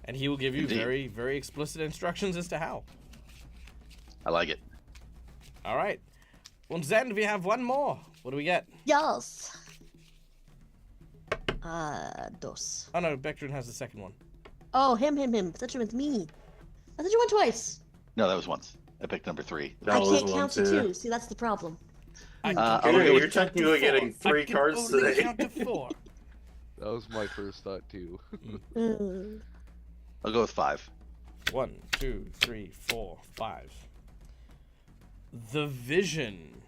[SPEAKER 1] And he will give you
[SPEAKER 5] Indeed.
[SPEAKER 1] very, very explicit instructions as to how.
[SPEAKER 5] I like it.
[SPEAKER 1] All right. Und then we have one more. What do we get?
[SPEAKER 4] Yes. Dos.
[SPEAKER 1] Oh no, Bectrin has the second one.
[SPEAKER 4] Oh, him. I thought you meant me. I thought you went twice.
[SPEAKER 5] No, that was once. I picked number 3.
[SPEAKER 2] That
[SPEAKER 4] I
[SPEAKER 2] was
[SPEAKER 4] can't
[SPEAKER 2] one,
[SPEAKER 4] count to
[SPEAKER 2] too.
[SPEAKER 4] 2. See, that's the problem.
[SPEAKER 1] I
[SPEAKER 5] I'm
[SPEAKER 1] can
[SPEAKER 5] gonna go
[SPEAKER 1] only
[SPEAKER 5] with-
[SPEAKER 2] You're
[SPEAKER 1] count to
[SPEAKER 2] technically
[SPEAKER 1] 4.
[SPEAKER 2] getting 3
[SPEAKER 1] I can
[SPEAKER 2] cards
[SPEAKER 1] only
[SPEAKER 2] today.
[SPEAKER 1] count to 4.
[SPEAKER 3] That was my first thought too.
[SPEAKER 5] I'll go with 5.
[SPEAKER 1] 1, 2, 3, 4, 5. The Vision.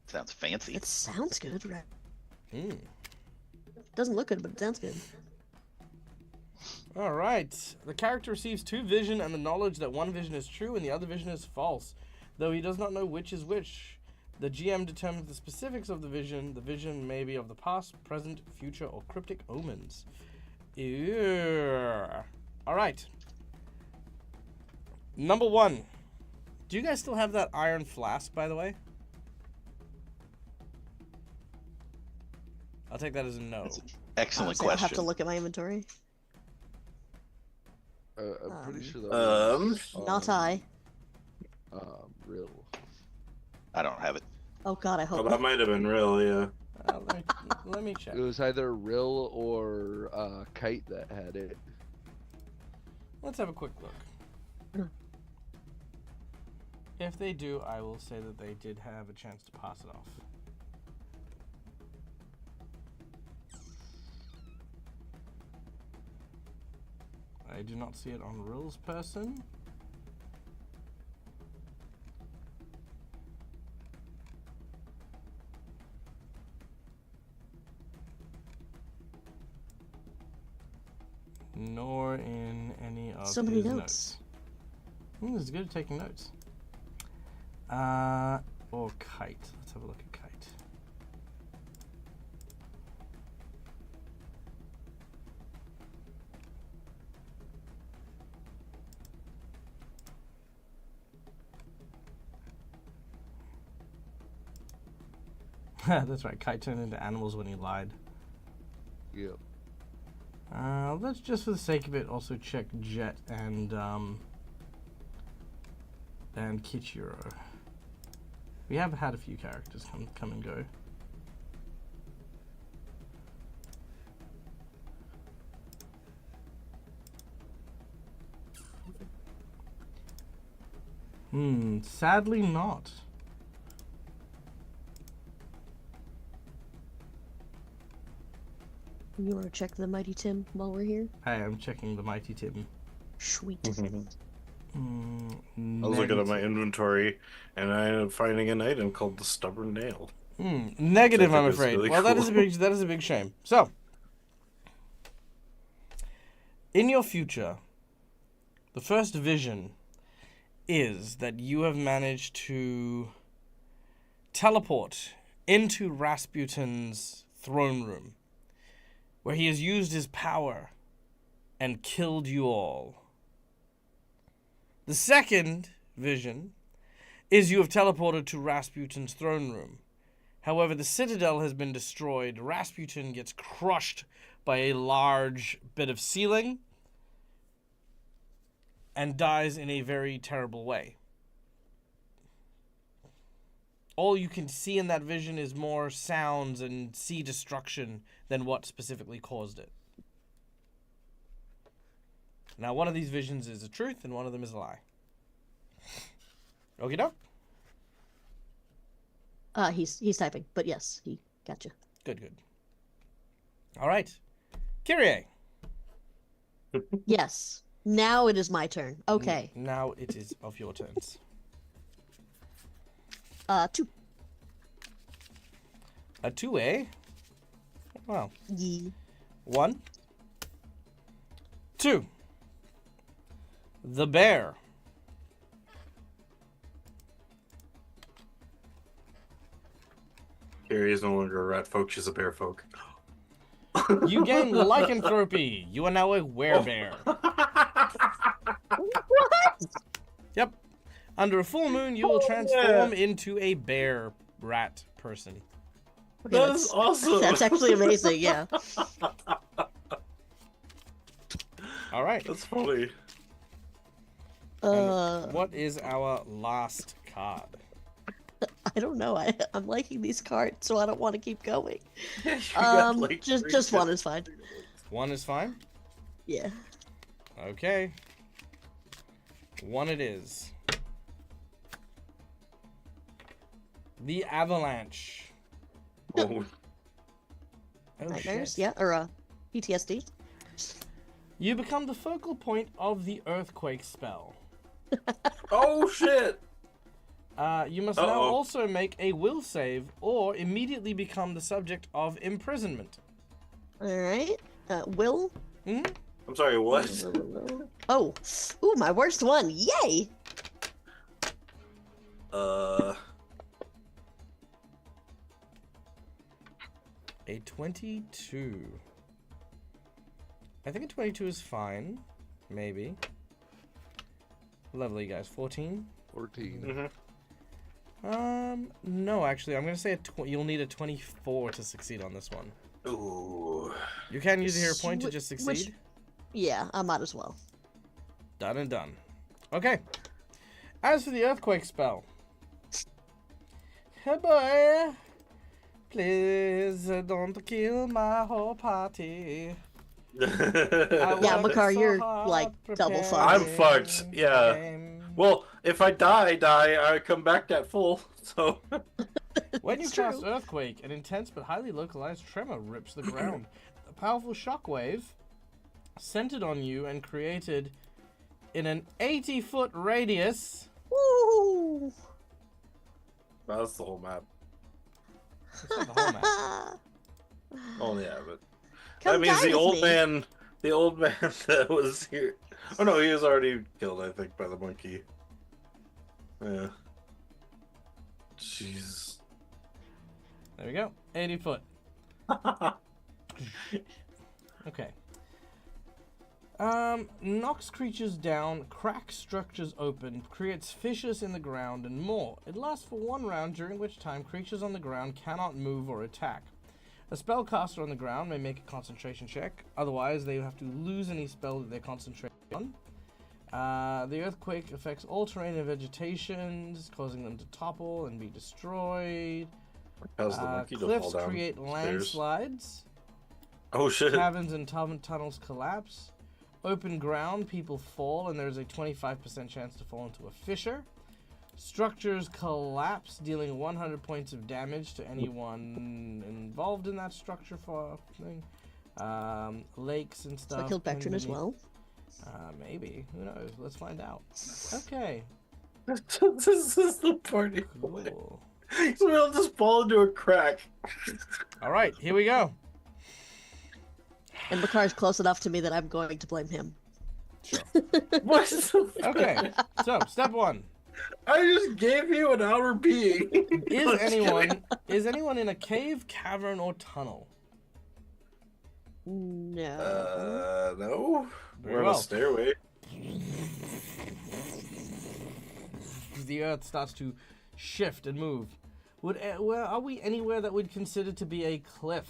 [SPEAKER 5] Sounds fancy.
[SPEAKER 4] It sounds good, right?
[SPEAKER 1] Mm.
[SPEAKER 4] Doesn't look good, but it sounds good.
[SPEAKER 1] All right. The character receives 2 vision and the knowledge that one vision is true and the other vision is false, though he does not know which is which. The GM determines the specifics of the vision. The vision may be of the past, present, future, or cryptic omens. Ew. All right. Number 1. Do you guys still have that iron flask, by the way? I'll take that as a no.
[SPEAKER 5] That's an excellent
[SPEAKER 4] Honestly, I'll have to
[SPEAKER 5] question.
[SPEAKER 4] look at my inventory.
[SPEAKER 3] I'm pretty sure that was
[SPEAKER 4] Not I.
[SPEAKER 3] real.
[SPEAKER 5] I don't have it.
[SPEAKER 4] Oh god, I
[SPEAKER 2] Oh,
[SPEAKER 4] hope
[SPEAKER 2] that might have been real, yeah.
[SPEAKER 1] Let me check.
[SPEAKER 3] It was either Rill or Kite that had it.
[SPEAKER 1] Let's have a quick look.
[SPEAKER 4] Mm.
[SPEAKER 1] If they do, I will say that they did have a chance to pass it off. I do not see it on Rill's person. Nor in any of
[SPEAKER 4] So many
[SPEAKER 1] his
[SPEAKER 4] notes.
[SPEAKER 1] This is good at taking notes. Or Kite. Let's have a look at Kite. That's right. Kite turned into animals when he lied.
[SPEAKER 3] Yep.
[SPEAKER 1] Let's just for the sake of it also check Jet and Kichiro. We have had a few characters come and go. Sadly not.
[SPEAKER 4] You want to check the Mighty Tim while we're here?
[SPEAKER 1] I am checking the Mighty Tim.
[SPEAKER 4] Sweet.
[SPEAKER 2] I was looking at my inventory, and I ended up finding an item called the Stubborn Nail.
[SPEAKER 1] Negative,
[SPEAKER 2] Which I
[SPEAKER 1] I'm
[SPEAKER 2] think is
[SPEAKER 1] afraid.
[SPEAKER 2] really
[SPEAKER 1] Well, that is
[SPEAKER 2] cool.
[SPEAKER 1] that is a big shame. So, in your future, the first vision is that you have managed to teleport into Rasputin's throne room, where he has used his power and killed you all. The second vision is you have teleported to Rasputin's throne room. However, the citadel has been destroyed. Rasputin gets crushed by a large bit of ceiling and dies in a very terrible way. All you can see in that vision is more sounds and see destruction than what specifically caused it. Now, one of these visions is a truth, and one of them is a lie. Okie doke.
[SPEAKER 4] He's typing, but yes, he gotcha.
[SPEAKER 1] Good, good. All right. Kyrie.
[SPEAKER 4] Yes. Now it is my turn. Okay.
[SPEAKER 1] Now it is of your turns.
[SPEAKER 4] 2.
[SPEAKER 1] A 2A. Wow.
[SPEAKER 4] Yee.
[SPEAKER 1] 1. 2. The bear.
[SPEAKER 2] Carrie is no longer a rat folk, she's a bear folk.
[SPEAKER 1] You gain lycanthropy. You are now a werebear.
[SPEAKER 4] What?
[SPEAKER 1] Yep. Under a full moon, you will transform into a bear rat person.
[SPEAKER 4] Okay,
[SPEAKER 2] That's awesome.
[SPEAKER 4] That's actually amazing, yeah.
[SPEAKER 1] All right.
[SPEAKER 2] That's funny.
[SPEAKER 1] And what is our last card?
[SPEAKER 4] I don't know. I'm liking these cards, so I don't want to keep going.
[SPEAKER 2] You got, like,
[SPEAKER 4] Just one is fine.
[SPEAKER 1] 1 is fine?
[SPEAKER 4] Yeah.
[SPEAKER 1] Okay. 1 it is. The Avalanche.
[SPEAKER 2] Oh,
[SPEAKER 1] Oh,
[SPEAKER 4] Nightmares,
[SPEAKER 1] shit.
[SPEAKER 4] yeah, or PTSD.
[SPEAKER 1] You become the focal point of the Earthquake spell.
[SPEAKER 2] oh shit!
[SPEAKER 1] You must now
[SPEAKER 2] Uh-oh.
[SPEAKER 1] also make a will save or immediately become the subject of imprisonment.
[SPEAKER 4] All right. Will.
[SPEAKER 1] Hmm?
[SPEAKER 2] I'm sorry, what?
[SPEAKER 4] Oh. Ooh, my worst one. Yay!
[SPEAKER 1] A 22. I think a 22 is fine. Maybe. Lovely, guys. 14?
[SPEAKER 3] 14.
[SPEAKER 1] No, actually, I'm going to say you'll need a 24 to succeed on this one.
[SPEAKER 2] Ooh.
[SPEAKER 1] You can use a hero point to just
[SPEAKER 4] Which-
[SPEAKER 1] succeed.
[SPEAKER 4] Yeah, I might as well.
[SPEAKER 1] Done and done. Okay. As for the Earthquake spell. Hey boy, please don't kill my whole party. I
[SPEAKER 4] Yeah,
[SPEAKER 1] worked
[SPEAKER 4] Makar,
[SPEAKER 1] so
[SPEAKER 4] you're,
[SPEAKER 1] hard
[SPEAKER 4] like, double
[SPEAKER 1] preparing
[SPEAKER 2] I'm fucked, yeah.
[SPEAKER 1] the game.
[SPEAKER 2] Well, if I die, I come back at full, so...
[SPEAKER 1] When you
[SPEAKER 4] It's
[SPEAKER 1] cast
[SPEAKER 4] true.
[SPEAKER 1] Earthquake, an intense but highly localized tremor rips the ground. A powerful shockwave centered on you and created in an 80-foot radius.
[SPEAKER 4] Woo!
[SPEAKER 2] That's the whole map.
[SPEAKER 1] That's not the whole map.
[SPEAKER 2] Oh, yeah, but...
[SPEAKER 4] Come
[SPEAKER 2] that means
[SPEAKER 4] die
[SPEAKER 2] the
[SPEAKER 4] with
[SPEAKER 2] old
[SPEAKER 4] me.
[SPEAKER 2] man... The old man that was here... Oh, no, he was already killed, I think, by the monkey. Yeah. Jeez.
[SPEAKER 1] There we go. 80 foot. Okay. Knocks creatures down, cracks structures open, creates fissures in the ground, and more. It lasts for 1 round, during which time creatures on the ground cannot move or attack. A spellcaster on the ground may make a concentration check. Otherwise, they have to lose any spell that they concentrate on. The earthquake affects all terrain and vegetations, causing them to topple and be destroyed.
[SPEAKER 2] How's the monkey to fall
[SPEAKER 1] Cliffs
[SPEAKER 2] down?
[SPEAKER 1] create
[SPEAKER 2] stairs?
[SPEAKER 1] landslides.
[SPEAKER 2] Oh, shit.
[SPEAKER 1] Caverns and tunnels collapse. Open ground, people fall, and there's a 25% chance to fall into a fissure. Structures collapse, dealing 100 points of damage to anyone involved in that structure for thing. Lakes and stuff.
[SPEAKER 4] So I killed
[SPEAKER 1] can
[SPEAKER 4] Vectrin as
[SPEAKER 1] be-
[SPEAKER 4] well.
[SPEAKER 1] Maybe. Who knows? Let's find out. Okay.
[SPEAKER 2] This is the party.
[SPEAKER 1] Cool.
[SPEAKER 2] So we all just fall into a crack.
[SPEAKER 1] All right, here we go.
[SPEAKER 4] And Makar's close enough to me that I'm going to blame him.
[SPEAKER 1] Sure.
[SPEAKER 2] What the fuck?
[SPEAKER 1] Okay. So, step 1.
[SPEAKER 2] I just gave you an outer being.
[SPEAKER 1] Is
[SPEAKER 2] Just
[SPEAKER 1] anyone in a cave, cavern, or tunnel?
[SPEAKER 4] No.
[SPEAKER 2] No.
[SPEAKER 1] Very
[SPEAKER 2] We're on
[SPEAKER 1] well.
[SPEAKER 2] a stairway.
[SPEAKER 1] the earth starts to shift and move. Are we anywhere that we'd consider to be a cliff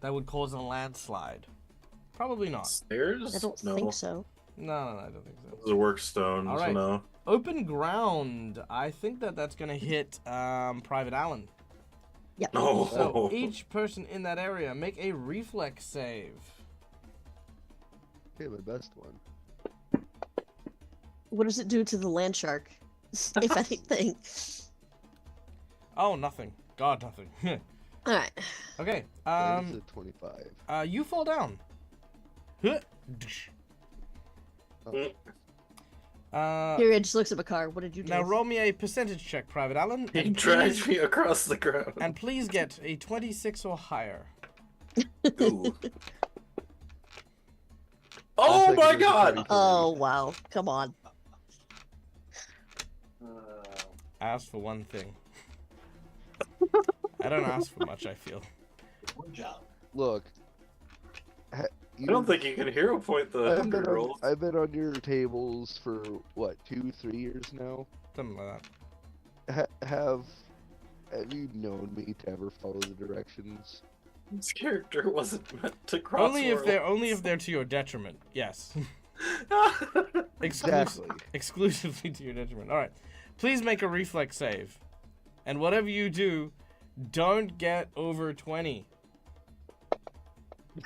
[SPEAKER 1] that would cause a landslide? Probably not.
[SPEAKER 2] Stairs?
[SPEAKER 4] I don't
[SPEAKER 2] No.
[SPEAKER 4] think so.
[SPEAKER 1] No, I don't think so.
[SPEAKER 2] Those are work stones.
[SPEAKER 1] All right.
[SPEAKER 2] No.
[SPEAKER 1] Open ground. I think that's going to hit Private Allen.
[SPEAKER 4] Yep.
[SPEAKER 2] No.
[SPEAKER 1] So each person in that area make a reflex save.
[SPEAKER 3] Okay, my best one.
[SPEAKER 4] What does it do to the land shark, if anything?
[SPEAKER 1] Oh, nothing. God, nothing.
[SPEAKER 4] All right.
[SPEAKER 1] Okay.
[SPEAKER 3] That is a 25.
[SPEAKER 1] You fall down. Huh.
[SPEAKER 4] Here, just looks at Makar. What did you do?
[SPEAKER 1] Now roll me a percentage check, Private Allen.
[SPEAKER 2] He
[SPEAKER 1] and
[SPEAKER 2] dragged
[SPEAKER 1] please-
[SPEAKER 2] me across the ground.
[SPEAKER 1] And please get a 26 or higher.
[SPEAKER 2] Ooh. Oh my god!
[SPEAKER 4] Oh wow! Come on.
[SPEAKER 1] Ask for one thing. I don't ask for much, I feel.
[SPEAKER 5] Good job.
[SPEAKER 3] Look.
[SPEAKER 2] I don't think you can hero point the hunger rolls.
[SPEAKER 3] I've been on your tables for, what, 2-3 years now?
[SPEAKER 1] Something like that.
[SPEAKER 3] Have you known me to ever follow the directions?
[SPEAKER 2] This character wasn't meant to cross
[SPEAKER 1] Only if they're to your detriment. Yes.
[SPEAKER 3] Exactly.
[SPEAKER 1] Exclusively to your detriment. All right. Please make a reflex save. And whatever you do, don't get over 20.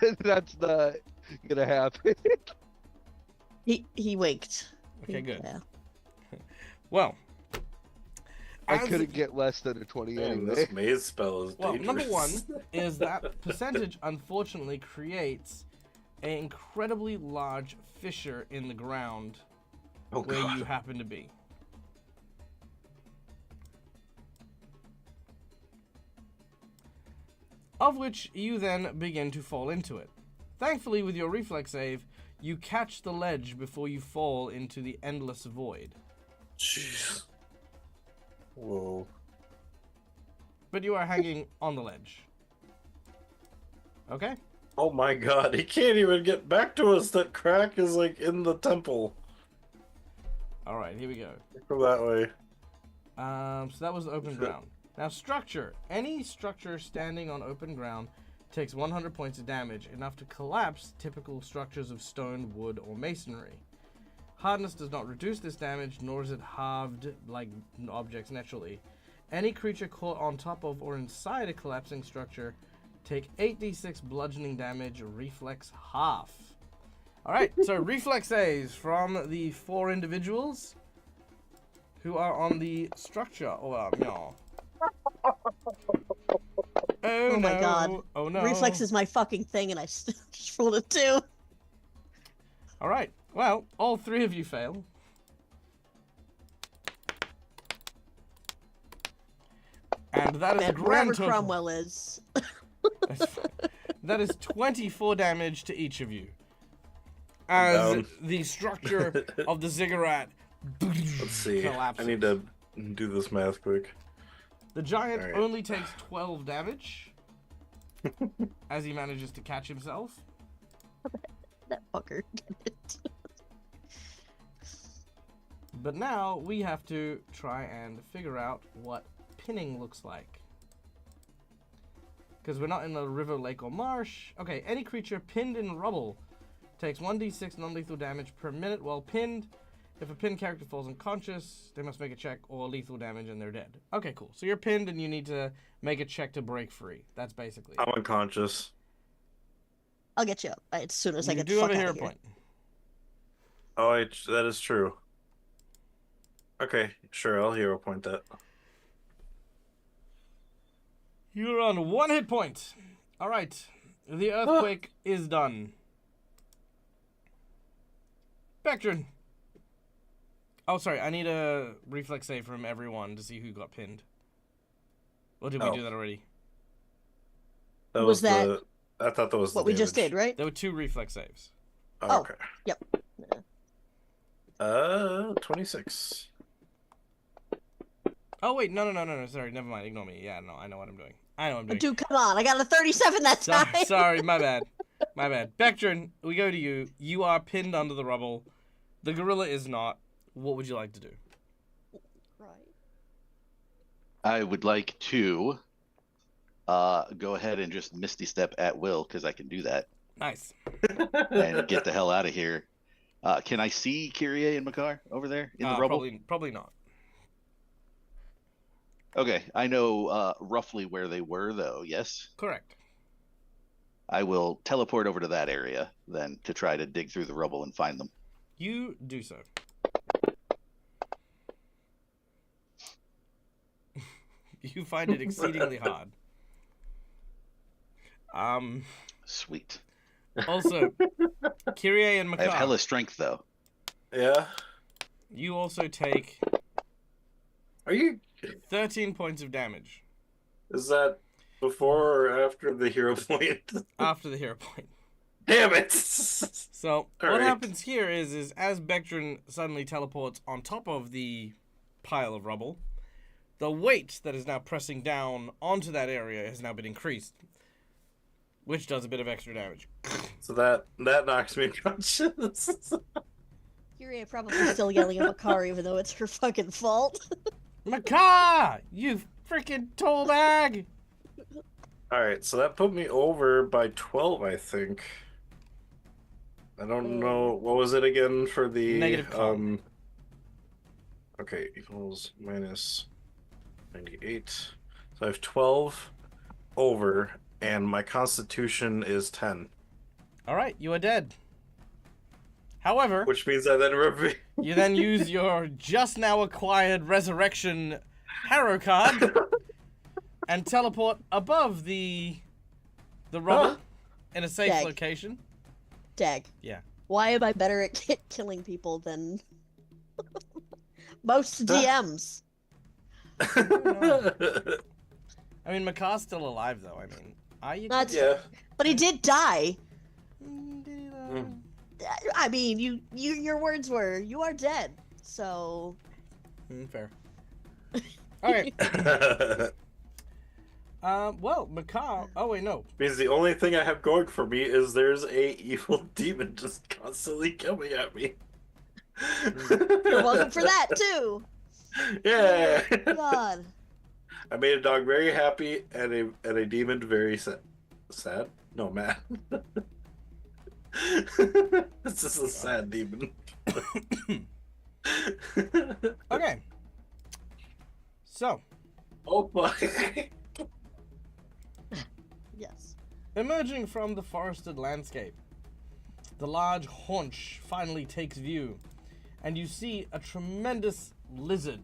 [SPEAKER 3] That's not gonna happen.
[SPEAKER 4] He winked.
[SPEAKER 1] Okay, good.
[SPEAKER 4] Yeah.
[SPEAKER 1] Well,
[SPEAKER 3] I
[SPEAKER 1] as-
[SPEAKER 3] couldn't get less than a 20
[SPEAKER 2] Man,
[SPEAKER 3] anyway.
[SPEAKER 2] this maze spell is
[SPEAKER 1] Well,
[SPEAKER 2] dangerous.
[SPEAKER 1] number one is that percentage unfortunately creates an incredibly large fissure in the ground
[SPEAKER 2] Oh
[SPEAKER 1] where
[SPEAKER 2] god.
[SPEAKER 1] you happen to be. Of which you then begin to fall into it. Thankfully, with your reflex save, you catch the ledge before you fall into the endless void.
[SPEAKER 2] Jeez. Whoa.
[SPEAKER 1] But you are hanging on the ledge. Okay?
[SPEAKER 2] Oh my god, he can't even get back to us. That crack is like in the temple.
[SPEAKER 1] Alright, here we go.
[SPEAKER 2] Go that way.
[SPEAKER 1] So that was the open ground. Now structure. Any structure standing on open ground takes 100 points of damage, enough to collapse typical structures of stone, wood, or masonry. Hardness does not reduce this damage, nor is it halved like objects naturally. Any creature caught on top of or inside a collapsing structure take 8d6 bludgeoning damage, reflex half. Alright, so reflex saves from the 4 individuals who are on the structure. Oh, no.
[SPEAKER 4] Oh my god.
[SPEAKER 1] Oh no.
[SPEAKER 4] Reflex is my fucking thing, and I still just rolled a 2.
[SPEAKER 1] Alright, well, all 3 of you fail. And that is a
[SPEAKER 4] Man,
[SPEAKER 1] grand
[SPEAKER 4] wherever
[SPEAKER 1] total.
[SPEAKER 4] Cromwell is.
[SPEAKER 1] That is 24 damage to each of you. As
[SPEAKER 2] Down.
[SPEAKER 1] the structure of the ziggurat
[SPEAKER 2] Let's see.
[SPEAKER 1] collapses.
[SPEAKER 2] I need to do this math quick.
[SPEAKER 1] The giant
[SPEAKER 2] Alright.
[SPEAKER 1] only takes 12 damage as he manages to catch himself.
[SPEAKER 4] That fucker. Get it.
[SPEAKER 1] But now we have to try and figure out what pinning looks like. Because we're not in a river, lake, or marsh. Okay, any creature pinned in rubble takes 1d6 non-lethal damage per minute while pinned. If a pinned character falls unconscious, they must make a check or lethal damage and they're dead. Okay, cool. So you're pinned and you need to make a check to break free. That's basically
[SPEAKER 2] I'm
[SPEAKER 1] it.
[SPEAKER 2] unconscious.
[SPEAKER 4] I'll get you up as soon as I
[SPEAKER 1] You
[SPEAKER 4] get
[SPEAKER 1] do
[SPEAKER 4] the
[SPEAKER 1] have
[SPEAKER 4] fuck
[SPEAKER 1] a
[SPEAKER 4] out
[SPEAKER 1] hero
[SPEAKER 4] of here.
[SPEAKER 1] point.
[SPEAKER 2] Oh, that is true. Okay, sure, I'll hero point that.
[SPEAKER 1] You're on 1 hit point. All right. The earthquake is done. Bectrin. Oh, sorry. I need a reflex save from everyone to see who got pinned. Or did we
[SPEAKER 2] Oh.
[SPEAKER 1] do that already?
[SPEAKER 2] That
[SPEAKER 4] Was that
[SPEAKER 2] the. I thought that was
[SPEAKER 4] What
[SPEAKER 2] the
[SPEAKER 4] we just did,
[SPEAKER 2] damage.
[SPEAKER 4] right?
[SPEAKER 1] There were 2 reflex saves.
[SPEAKER 4] Oh.
[SPEAKER 2] Okay.
[SPEAKER 4] Yep.
[SPEAKER 2] 26.
[SPEAKER 1] Oh, wait. No. Sorry. Never mind. Ignore me. Yeah, no. I know what I'm doing.
[SPEAKER 4] Dude, come on. I got a 37 that time.
[SPEAKER 1] Sorry. My bad. My bad. Bectrin, we go to you. You are pinned under the rubble. The gorilla is not. What would you like to do?
[SPEAKER 5] I would like to go ahead and just Misty Step at will, because I can do that,
[SPEAKER 1] Nice.
[SPEAKER 5] and get the hell out of here. Can I see Kyrie and Makar over there in the rubble?
[SPEAKER 1] Probably not.
[SPEAKER 5] Okay, I know roughly where they were, though, yes?
[SPEAKER 1] Correct.
[SPEAKER 5] I will teleport over to that area, then, to try to dig through the rubble and find them.
[SPEAKER 1] You do so. You find it exceedingly hard.
[SPEAKER 5] Sweet.
[SPEAKER 1] Also, Kyrie and
[SPEAKER 5] I have
[SPEAKER 1] Makar,
[SPEAKER 5] hella strength, though.
[SPEAKER 2] Yeah.
[SPEAKER 1] you also take
[SPEAKER 2] Are you?
[SPEAKER 1] 13 points of damage
[SPEAKER 2] Is that before or after the hero point?
[SPEAKER 1] after the hero point.
[SPEAKER 2] Damn it!
[SPEAKER 1] So
[SPEAKER 2] All
[SPEAKER 1] what
[SPEAKER 2] right.
[SPEAKER 1] happens here is as Bectrin suddenly teleports on top of the pile of rubble, the weight that is now pressing down onto that area has now been increased, which does a bit of extra damage.
[SPEAKER 2] So that knocks me unconscious.
[SPEAKER 4] Kyrie probably still yelling at Makar even though it's her fucking fault.
[SPEAKER 1] Makar, you freaking tool bag!
[SPEAKER 2] All right, so that put me over by 12, I think. I don't know what was it again for the
[SPEAKER 1] Negative con.
[SPEAKER 2] Okay, equals minus 98. So I have 12 over, and my Constitution is 10,
[SPEAKER 1] All right, you are dead. However,
[SPEAKER 2] which means I then
[SPEAKER 1] you then use your just now acquired resurrection hero card and teleport above the rubble in a safe
[SPEAKER 4] Dag.
[SPEAKER 1] location.
[SPEAKER 4] Dag.
[SPEAKER 1] Yeah.
[SPEAKER 4] Why am I better at killing people than most DMs?
[SPEAKER 1] I mean, Makar's still alive, though. I mean, are you?
[SPEAKER 4] That's-
[SPEAKER 2] Yeah.
[SPEAKER 4] But he did die.
[SPEAKER 1] Did he though?
[SPEAKER 4] I mean, your words were, "You are dead." So.
[SPEAKER 1] Fair. Okay. Well, Makar. Oh wait, no.
[SPEAKER 2] Means the only thing I have going for me is there's a evil demon just constantly coming at me.
[SPEAKER 4] You're welcome for that too.
[SPEAKER 2] Yeah.
[SPEAKER 4] God.
[SPEAKER 2] I made a dog very happy and a demon very sad. Sad? No, mad. This is a sad demon.
[SPEAKER 1] Okay. So,
[SPEAKER 2] Oh my.
[SPEAKER 4] Yes.
[SPEAKER 1] emerging from the forested landscape, the large haunch finally takes view, and you see a tremendous lizard.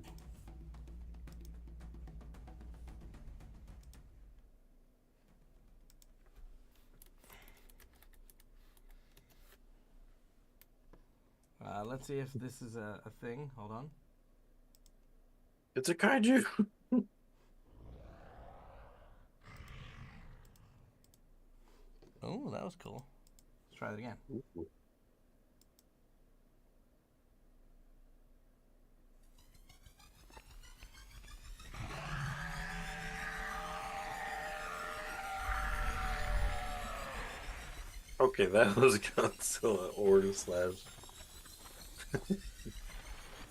[SPEAKER 1] Let's see if this is a thing. Hold on.
[SPEAKER 2] It's a kaiju.
[SPEAKER 1] Oh, that was cool. Let's try that again.
[SPEAKER 2] Okay, that was Godzilla or slash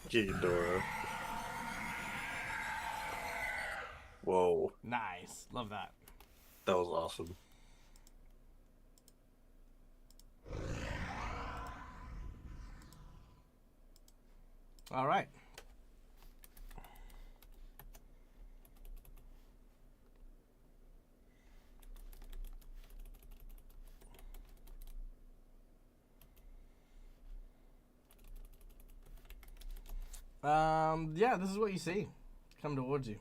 [SPEAKER 2] Ghidorah. Whoa,
[SPEAKER 1] Nice. Love that.
[SPEAKER 2] that was awesome.
[SPEAKER 1] All right. Yeah, this is what you see come towards you.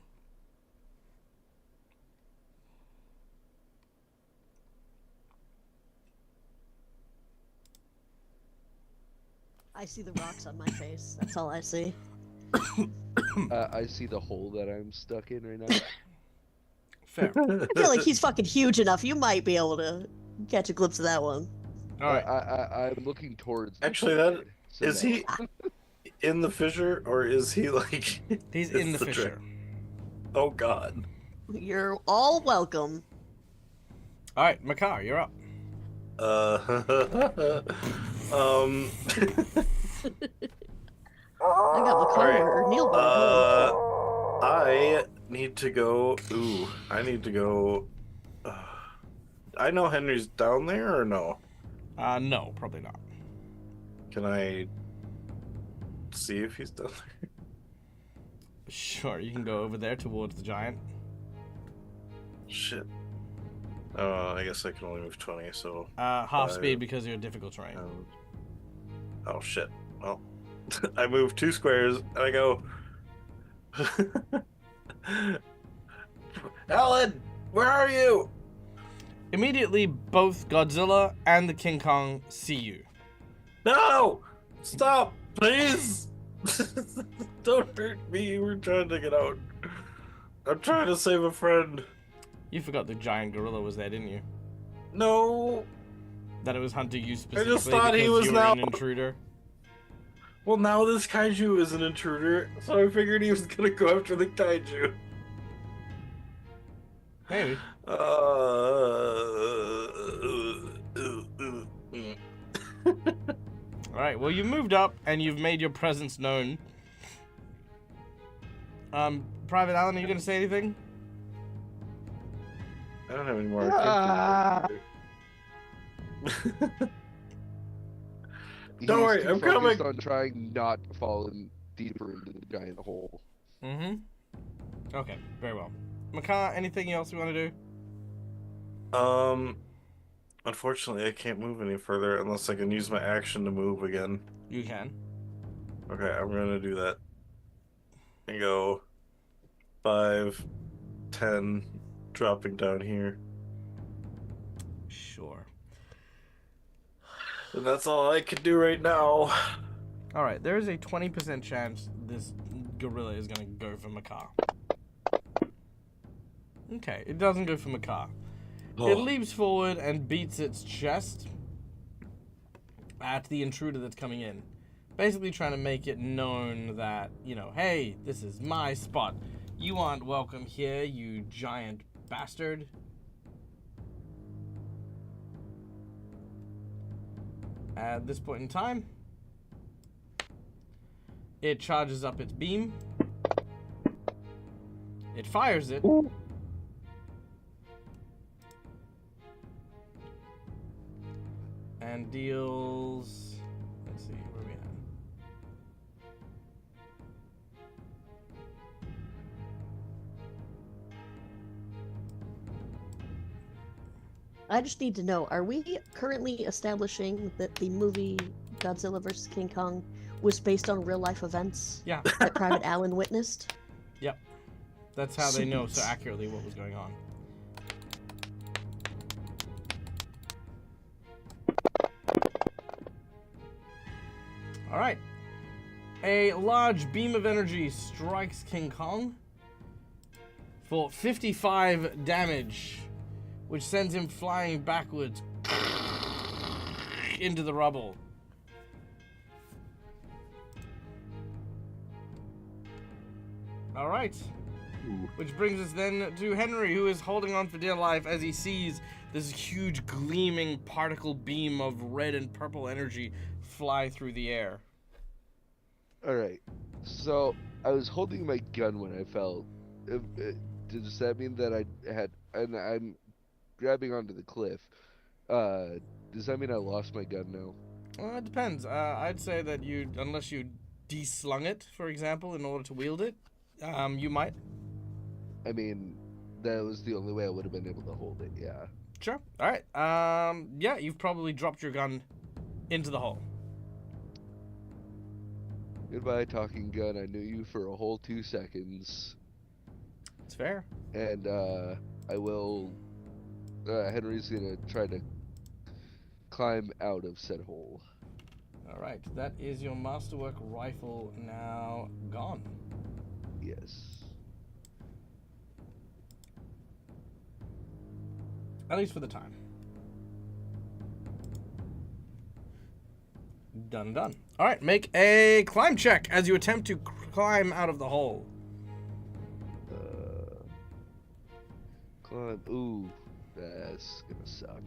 [SPEAKER 4] I see the rocks on my face. That's all I see.
[SPEAKER 3] I see the hole that I'm stuck in right now.
[SPEAKER 1] Fair.
[SPEAKER 4] I feel like he's fucking huge enough. You might be able to catch a glimpse of that one.
[SPEAKER 1] All right.
[SPEAKER 3] I'm looking towards. the
[SPEAKER 2] Actually, that
[SPEAKER 3] void, so
[SPEAKER 2] is
[SPEAKER 3] no.
[SPEAKER 2] he in the fissure or is he like?
[SPEAKER 1] He's in the
[SPEAKER 2] it's
[SPEAKER 1] fissure.
[SPEAKER 2] trap? Oh God.
[SPEAKER 4] You're all welcome.
[SPEAKER 1] All right, Makar, you're up.
[SPEAKER 2] Um.
[SPEAKER 4] I got
[SPEAKER 2] Alright.
[SPEAKER 4] Makar or Neil.
[SPEAKER 2] I need to go. Ooh, I need to go. I know Henry's down there or no?
[SPEAKER 1] No, probably not.
[SPEAKER 2] Can I see if he's down there?
[SPEAKER 1] Sure, you can go over there towards the giant.
[SPEAKER 2] Shit. Oh, I guess I can only move 20, so.
[SPEAKER 1] Half speed because you're a difficult terrain.
[SPEAKER 2] Oh, shit. Well, I move 2 squares and I go. Alan, where are you?
[SPEAKER 1] Immediately, both Godzilla and the King Kong see you.
[SPEAKER 2] No! Stop, please! Don't hurt me. We're trying to get out. I'm trying to save a friend.
[SPEAKER 1] You forgot the giant gorilla was there, didn't you?
[SPEAKER 2] No.
[SPEAKER 1] That it was hunting you specifically
[SPEAKER 2] just thought he
[SPEAKER 1] because
[SPEAKER 2] was
[SPEAKER 1] you were
[SPEAKER 2] now-
[SPEAKER 1] an intruder.
[SPEAKER 2] Well, now this kaiju is an intruder, so I figured he was gonna go after the kaiju.
[SPEAKER 1] Maybe. Alright, well, you've moved up and you've made your presence known. Private Allen, are you going to say anything?
[SPEAKER 2] I don't have any more. Don't worry,
[SPEAKER 3] too
[SPEAKER 2] I'm
[SPEAKER 3] focused
[SPEAKER 2] coming.
[SPEAKER 3] on trying not to fall deeper into the giant hole.
[SPEAKER 1] Mm-hmm. Okay, very well. Makar, anything else you want to do?
[SPEAKER 2] Unfortunately, I can't move any further unless I can use my action to move again.
[SPEAKER 1] You can.
[SPEAKER 2] Okay, I'm gonna do that. And go 5, 10, dropping down here.
[SPEAKER 1] Sure.
[SPEAKER 2] And that's all I can do right now.
[SPEAKER 1] Alright, there is a 20% chance this gorilla is going to go for Makar. Okay, it doesn't go for Makar.
[SPEAKER 2] Oh.
[SPEAKER 1] It leaps forward and beats its chest at the intruder that's coming in. Basically trying to make it known that, you know, hey, this is my spot. You aren't welcome here, you giant bastard. At this point in time, it charges up its beam. It fires it.
[SPEAKER 3] Ooh.
[SPEAKER 1] And deals, let's see, where are we at?
[SPEAKER 4] I just need to know, are we currently establishing that the movie Godzilla vs. King Kong was based on real-life events
[SPEAKER 1] Yeah,
[SPEAKER 4] that Private Allen witnessed?
[SPEAKER 1] yep. That's how they know so
[SPEAKER 4] Sweet.
[SPEAKER 1] accurately what was going on. Alright. A large beam of energy strikes King Kong for 55 damage, which sends him flying backwards into the rubble. Alright. Which brings us then to Henry, who is holding on for dear life as he sees this huge gleaming particle beam of red and purple energy fly through the air.
[SPEAKER 3] Alright, so I was holding my gun when I fell. Does that mean that I had, and I'm grabbing onto the cliff, does that mean I lost my gun now?
[SPEAKER 1] It depends. I'd say that unless you deslung it, for example, in order to wield it, you might.
[SPEAKER 3] I mean, that was the only way I would have been able to hold it, yeah.
[SPEAKER 1] Sure. Alright. Yeah, you've probably dropped your gun into the hole.
[SPEAKER 3] Goodbye, talking gun. I knew you for a whole 2 seconds.
[SPEAKER 1] It's fair.
[SPEAKER 3] And, I will, Henry's gonna try to climb out of said hole.
[SPEAKER 1] Alright, that is your masterwork rifle now gone.
[SPEAKER 3] Yes.
[SPEAKER 1] At least for the time. Done. Alright, make a climb check as you attempt to climb out of the hole.
[SPEAKER 3] Climb. Ooh, that's gonna suck.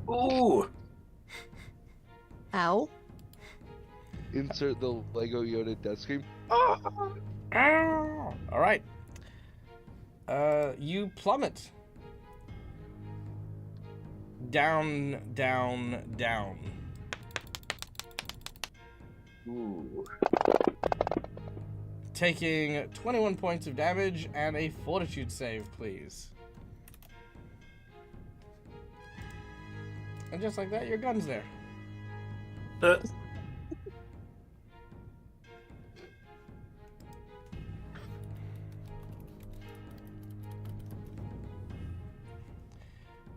[SPEAKER 2] Ooh!
[SPEAKER 4] Ow.
[SPEAKER 3] insert the Lego Yoda death scream.
[SPEAKER 1] All right. You plummet. Down, down, down.
[SPEAKER 2] Ooh.
[SPEAKER 1] Taking 21 points of damage and a fortitude save, please. And just like that, your gun's there.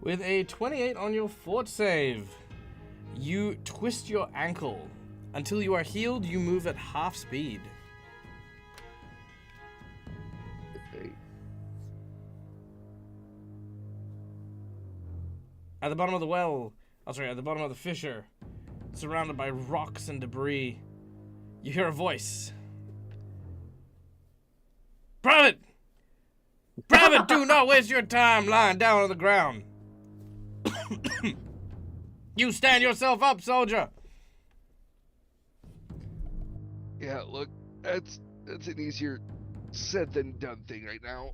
[SPEAKER 1] With a 28 on your fort save, you twist your ankle. Until you are healed, you move at half speed.
[SPEAKER 3] Okay.
[SPEAKER 1] At the bottom of the well, at the bottom of the fissure, surrounded by rocks and debris, you hear a voice. Private! Private, do not waste your time lying down on the ground. You stand yourself up, soldier.
[SPEAKER 3] Yeah, look, that's an easier said than done thing right now.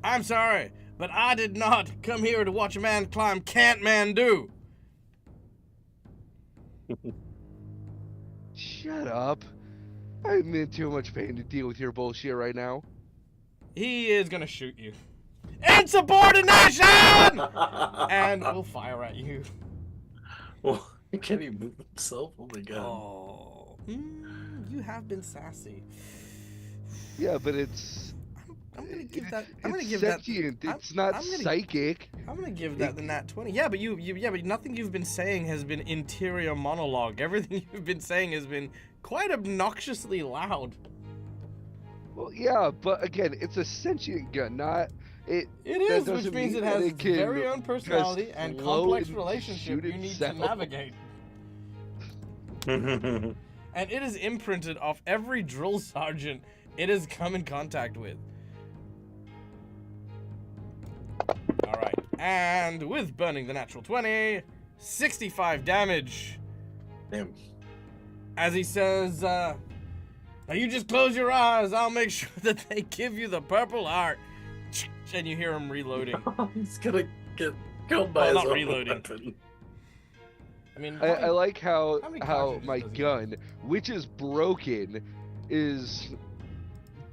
[SPEAKER 1] I'm sorry, but I did not come here to watch a man climb Can't Man Do.
[SPEAKER 3] Shut up. I'm in too much pain to deal with your bullshit right now.
[SPEAKER 1] He is gonna shoot you. Insubordination! And will fire at you.
[SPEAKER 2] Well, can he move himself? Oh my god.
[SPEAKER 1] Oh, you have been sassy.
[SPEAKER 3] Yeah, but it's...
[SPEAKER 1] I'm gonna give that. I'm gonna
[SPEAKER 3] it's
[SPEAKER 1] give
[SPEAKER 3] sentient.
[SPEAKER 1] that.
[SPEAKER 3] It's not
[SPEAKER 1] I'm gonna-
[SPEAKER 3] psychic.
[SPEAKER 1] I'm gonna give that the nat 20. Yeah, but but nothing you've been saying has been interior monologue. Everything you've been saying has been quite obnoxiously loud.
[SPEAKER 3] Well, yeah, but again, it's a sentient gun, not...
[SPEAKER 1] It
[SPEAKER 3] that
[SPEAKER 1] is, which
[SPEAKER 3] doesn't
[SPEAKER 1] means
[SPEAKER 3] mean
[SPEAKER 1] it
[SPEAKER 3] that
[SPEAKER 1] has
[SPEAKER 3] it
[SPEAKER 1] its
[SPEAKER 3] can
[SPEAKER 1] very own personality and
[SPEAKER 3] just
[SPEAKER 1] complex
[SPEAKER 3] float and
[SPEAKER 1] relationship
[SPEAKER 3] shoot
[SPEAKER 1] you need to
[SPEAKER 3] itself.
[SPEAKER 1] navigate. And it is imprinted off every drill sergeant it has come in contact with. Alright, and with burning the natural 20, 65 damage.
[SPEAKER 2] Damn.
[SPEAKER 1] As he says, now you just close your eyes, I'll make sure that they give you the purple heart. And you hear him reloading.
[SPEAKER 2] He's gonna get killed by his
[SPEAKER 1] not
[SPEAKER 2] own
[SPEAKER 1] reloading.
[SPEAKER 2] weapon.
[SPEAKER 1] I mean,
[SPEAKER 3] I like how
[SPEAKER 1] how many
[SPEAKER 3] how
[SPEAKER 1] cartridges
[SPEAKER 3] my
[SPEAKER 1] does he
[SPEAKER 3] gun, which is broken, is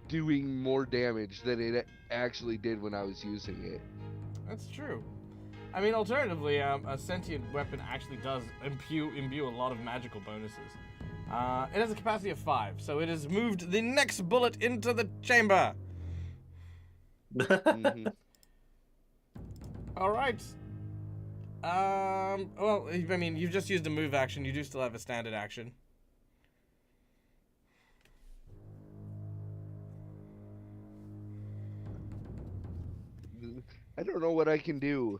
[SPEAKER 3] doing more damage than it actually did when I was using it.
[SPEAKER 1] That's true. I mean, alternatively, a sentient weapon actually does imbue a lot of magical bonuses. It has a capacity of 5, so it has moved the next bullet into the chamber.
[SPEAKER 3] Mhm.
[SPEAKER 1] All right. Well, I mean, you've just used a move action. You do still have a standard action.
[SPEAKER 3] I don't know what I can do.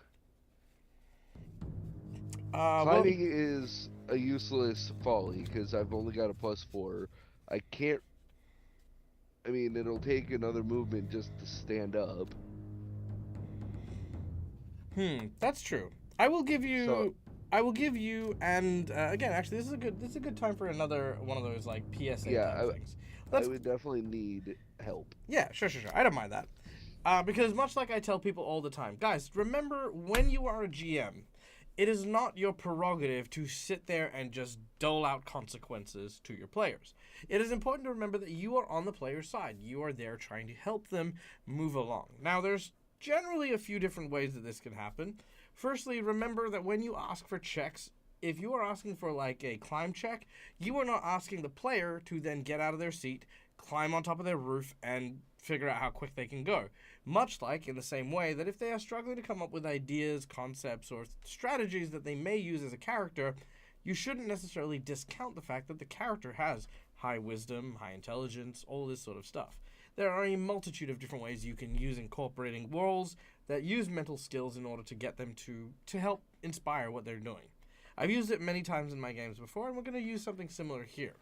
[SPEAKER 1] Well,
[SPEAKER 3] Climbing is a useless folly because I've only got a +4. I can't. I mean, it'll take another movement just to stand up.
[SPEAKER 1] that's true. I will give you.
[SPEAKER 3] So-
[SPEAKER 1] I will give you, and again, actually, this is a good time for another one of those like PSA
[SPEAKER 3] Yeah,
[SPEAKER 1] type things.
[SPEAKER 3] I would definitely need help.
[SPEAKER 1] Yeah, sure. I don't mind that. Because much like I tell people all the time, guys, remember when you are a GM, it is not your prerogative to sit there and just dole out consequences to your players. It is important to remember that you are on the player's side. You are there trying to help them move along. Now, there's generally a few different ways that this can happen. Firstly, remember that when you ask for checks, if you are asking for like a climb check, you are not asking the player to then get out of their seat, climb on top of their roof, and figure out how quick they can go. Much like in the same way that if they are struggling to come up with ideas, concepts, or strategies that they may use as a character, you shouldn't necessarily discount the fact that the character has high wisdom, high intelligence, all this sort of stuff. There are a multitude of different ways you can use incorporating roles that use mental skills in order to get them to help inspire what they're doing. I've used it many times in my games before, and we're going to use something similar here,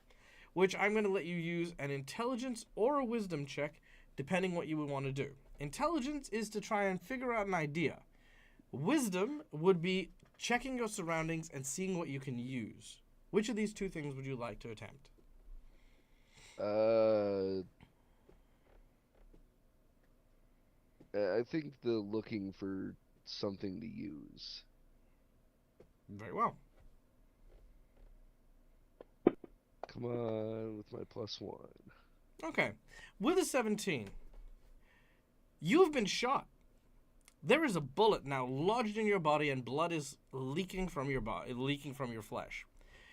[SPEAKER 1] which I'm going to let you use an intelligence or a wisdom check, depending what you would want to do. Intelligence is to try and figure out an idea. Wisdom would be checking your surroundings and seeing what you can use. Which of these two things would you like to attempt?
[SPEAKER 3] I think the looking for something to use.
[SPEAKER 1] Very well.
[SPEAKER 3] Come on with my +1.
[SPEAKER 1] Okay. With a 17, you have been shot. There is a bullet now lodged in your body and blood is leaking from your body, leaking from your flesh.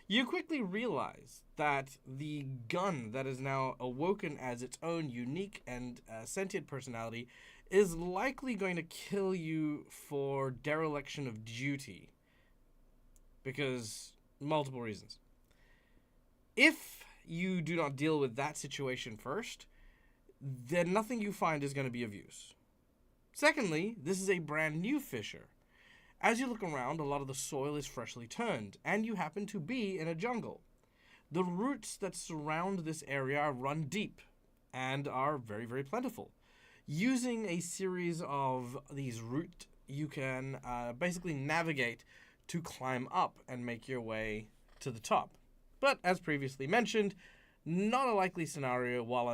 [SPEAKER 1] You quickly realize that the gun that is now awoken as its own unique and sentient personality is likely going to kill you for dereliction of duty. Because multiple reasons. If you do not deal with that situation first, then nothing you find is going to be of use. Secondly, this is a brand new fissure. As you look around, a lot of the soil is freshly turned, and you happen to be in a jungle. The roots that surround this area run deep and are very, very plentiful. Using a series of these roots, you can basically navigate to climb up and make your way to the top. But as previously mentioned, not a likely scenario while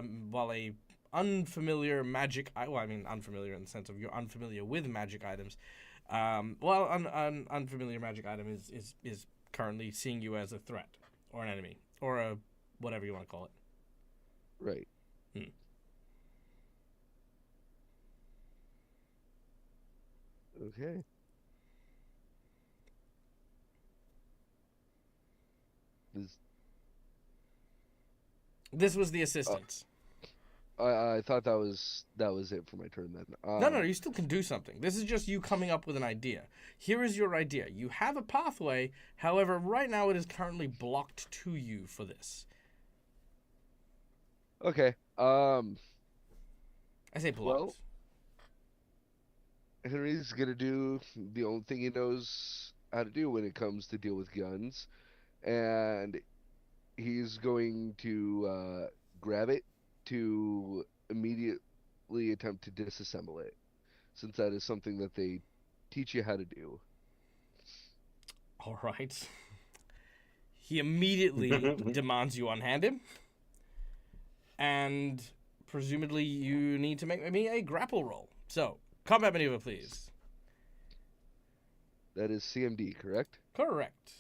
[SPEAKER 1] a unfamiliar magic, unfamiliar in the sense of you're unfamiliar with magic items. Unfamiliar magic item is currently seeing you as a threat or an enemy or a whatever you want to call it.
[SPEAKER 3] Right. Okay.
[SPEAKER 1] This was the assistance.
[SPEAKER 3] I thought that was it for my turn then.
[SPEAKER 1] No, you still can do something. This is just you coming up with an idea. Here is your idea. You have a pathway, however, right now it is currently blocked to you for this.
[SPEAKER 3] Okay.
[SPEAKER 1] I say blocked.
[SPEAKER 3] Well, Henry's gonna do the only thing he knows how to do when it comes to deal with guns, and he's going to grab it to immediately attempt to disassemble it, since that is something that they teach you how to do.
[SPEAKER 1] All right. He immediately demands you unhand him, and presumably you need to make me a grapple roll. So, combat maneuver, please.
[SPEAKER 3] That is CMD, correct?
[SPEAKER 1] Correct.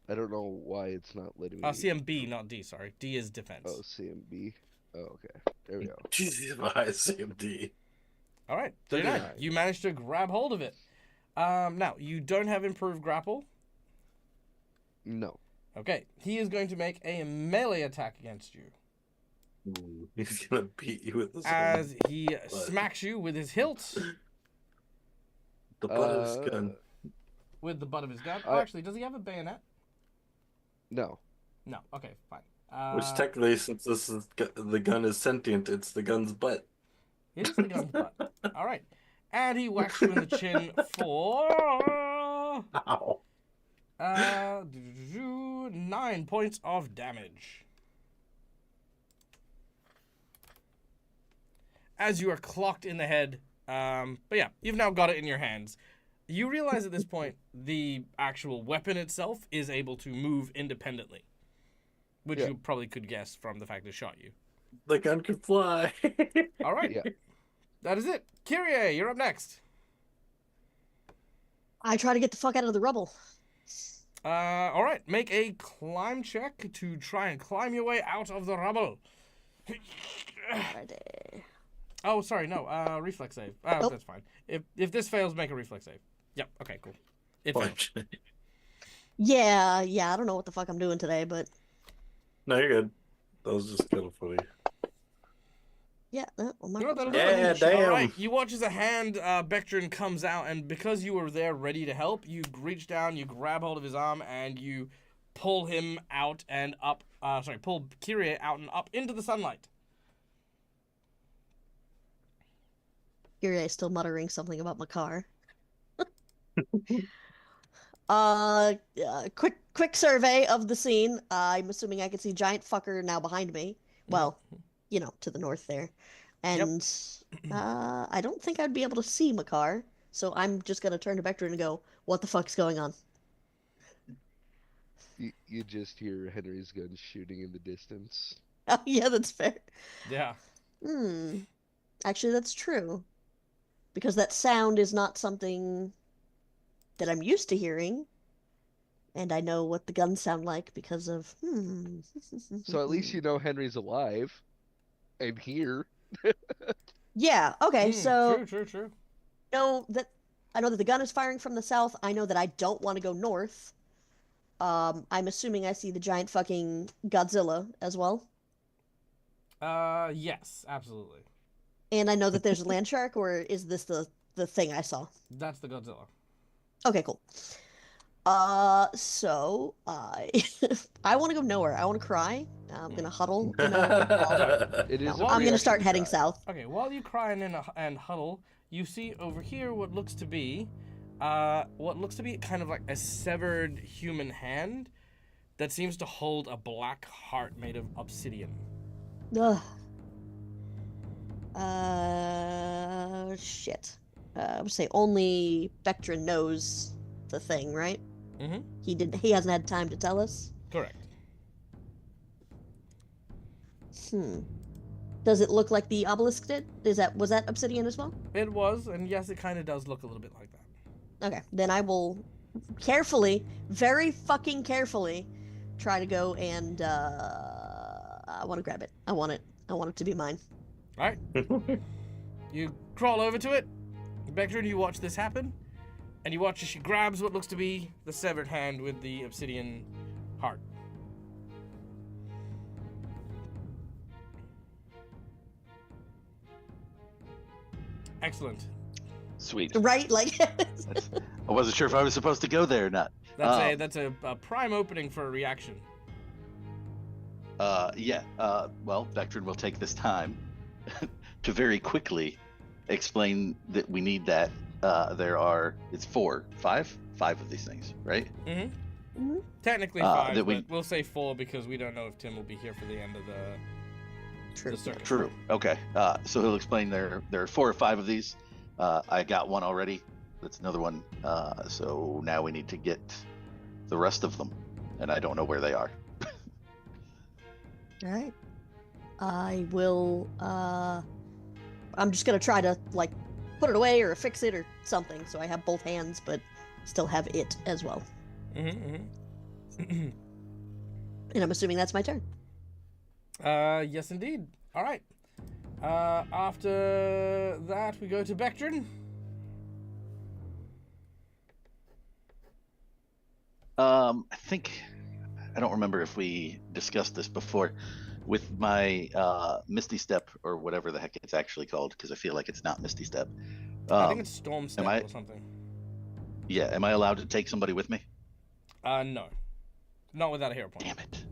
[SPEAKER 3] I don't know why it's not letting me.
[SPEAKER 1] CMB, not D, sorry. D is defense.
[SPEAKER 3] Oh, CMB. Oh, okay. There we go.
[SPEAKER 2] Jesus, my CMD.
[SPEAKER 1] All right, 39. You managed to grab hold of it. Now, you don't have improved grapple?
[SPEAKER 3] No.
[SPEAKER 1] Okay, he is going to make a melee attack against you.
[SPEAKER 2] Ooh, he's gonna beat you with this.
[SPEAKER 1] As he smacks you with his hilt.
[SPEAKER 2] The butt of his gun.
[SPEAKER 1] With the butt of his gun. Oh, actually, does he have a bayonet?
[SPEAKER 3] No.
[SPEAKER 1] No. Okay, fine.
[SPEAKER 2] Which technically, since the gun is sentient, it's the gun's butt.
[SPEAKER 1] It is the gun's butt. All right. And he whacks you in the chin for...
[SPEAKER 2] Ow.
[SPEAKER 1] 9 points of damage. As you are clocked in the head. But yeah, you've now got it in your hands. You realize at this point the actual weapon itself is able to move independently. Which you probably could guess from the fact it shot you.
[SPEAKER 2] The gun could fly.
[SPEAKER 1] All right.
[SPEAKER 3] Yeah.
[SPEAKER 1] That is it. Kyrie, you're up next.
[SPEAKER 4] I try to get the fuck out of the rubble.
[SPEAKER 1] All right. Make a climb check to try and climb your way out of the rubble.
[SPEAKER 4] Ready.
[SPEAKER 1] Oh, sorry, no. Reflex save.
[SPEAKER 4] Nope.
[SPEAKER 1] That's fine. If this fails, make a reflex save. Yep. Okay. Cool. It failed.
[SPEAKER 4] Yeah. I don't know what the fuck I'm doing today, but
[SPEAKER 2] No, you're good. That was just kind of funny.
[SPEAKER 4] yeah.
[SPEAKER 1] You know what that'll do?
[SPEAKER 2] Yeah, damn.
[SPEAKER 1] All right. You watch as a hand, Bectrin comes out, and because you were there ready to help, you reach down, you grab hold of his arm, and you pull him out and up. Pull Kyrie out and up into the sunlight.
[SPEAKER 4] Kyrie is still muttering something about my car. Quick survey of the scene. I'm assuming I can see giant fucker now behind me. Well, to the north there. And I don't think I'd be able to see Makar. So I'm just gonna turn to Vector and go, "What the fuck's going on?"
[SPEAKER 3] You just hear Henry's gun shooting in the distance.
[SPEAKER 4] Oh, yeah, that's fair.
[SPEAKER 1] Yeah.
[SPEAKER 4] Actually, that's true. Because that sound is not something that I'm used to hearing. And I know what the guns sound like because of
[SPEAKER 3] So at least you know Henry's alive and here.
[SPEAKER 4] Yeah, okay, so
[SPEAKER 1] True.
[SPEAKER 4] know that I know that the gun is firing from the south. I know that I don't want to go north. I'm assuming I see the giant fucking Godzilla as well.
[SPEAKER 1] Yes, absolutely.
[SPEAKER 4] And I know that there's a land shark, or is this the thing I saw?
[SPEAKER 1] That's the Godzilla.
[SPEAKER 4] Okay, cool. So I I want to go nowhere. I want to cry. I'm gonna huddle.
[SPEAKER 3] It is a
[SPEAKER 4] I'm gonna
[SPEAKER 3] reaction
[SPEAKER 4] start heading
[SPEAKER 3] shot.
[SPEAKER 4] south.
[SPEAKER 1] Okay, while you cry and huddle, you see over here what looks to be kind of like a severed human hand that seems to hold a black heart made of obsidian.
[SPEAKER 4] Ugh. Shit. I would say only Vectrin knows the thing, right?
[SPEAKER 1] Mm-hmm.
[SPEAKER 4] He hasn't had time to tell us.
[SPEAKER 1] Correct.
[SPEAKER 4] Does it look like the obelisk did? Was that obsidian as well?
[SPEAKER 1] It was, and yes, it kind of does look a little bit like that.
[SPEAKER 4] Okay, then I will carefully, very fucking carefully, try to go and I want to grab it. I want it. I want it to be mine.
[SPEAKER 1] All right. You crawl over to it. Vector, you watch this happen, and you watch as she grabs what looks to be the severed hand with the obsidian heart. Excellent.
[SPEAKER 5] Sweet.
[SPEAKER 4] Right? Like
[SPEAKER 5] I wasn't sure if I was supposed to go there or not.
[SPEAKER 1] That's a prime opening for a reaction.
[SPEAKER 5] Yeah. Well, Vectrin will take this time to very quickly explain that we need that. It's five of these things, right?
[SPEAKER 1] Mm-hmm. Technically 5, but we'll say 4 because we don't know if Tim will be here for the end of the circuit.
[SPEAKER 5] True. Okay. So he'll explain there are 4 or 5 of these. I got one already. That's another one. So now we need to get the rest of them, and I don't know where they are.
[SPEAKER 4] All right. I will. I'm just gonna try to like put it away or fix it or something, so I have both hands, but still have it as well.
[SPEAKER 1] Mm-hmm.
[SPEAKER 4] And I'm assuming that's my turn.
[SPEAKER 1] Yes, indeed. All right. After that, we go to Vectrin.
[SPEAKER 5] I don't remember if we discussed this before. With my Misty Step, or whatever the heck it's actually called, because I feel like it's not Misty Step.
[SPEAKER 1] I think it's Storm Step or something.
[SPEAKER 5] Yeah, am I allowed to take somebody with me?
[SPEAKER 1] No. Not without a hero point.
[SPEAKER 5] Damn it.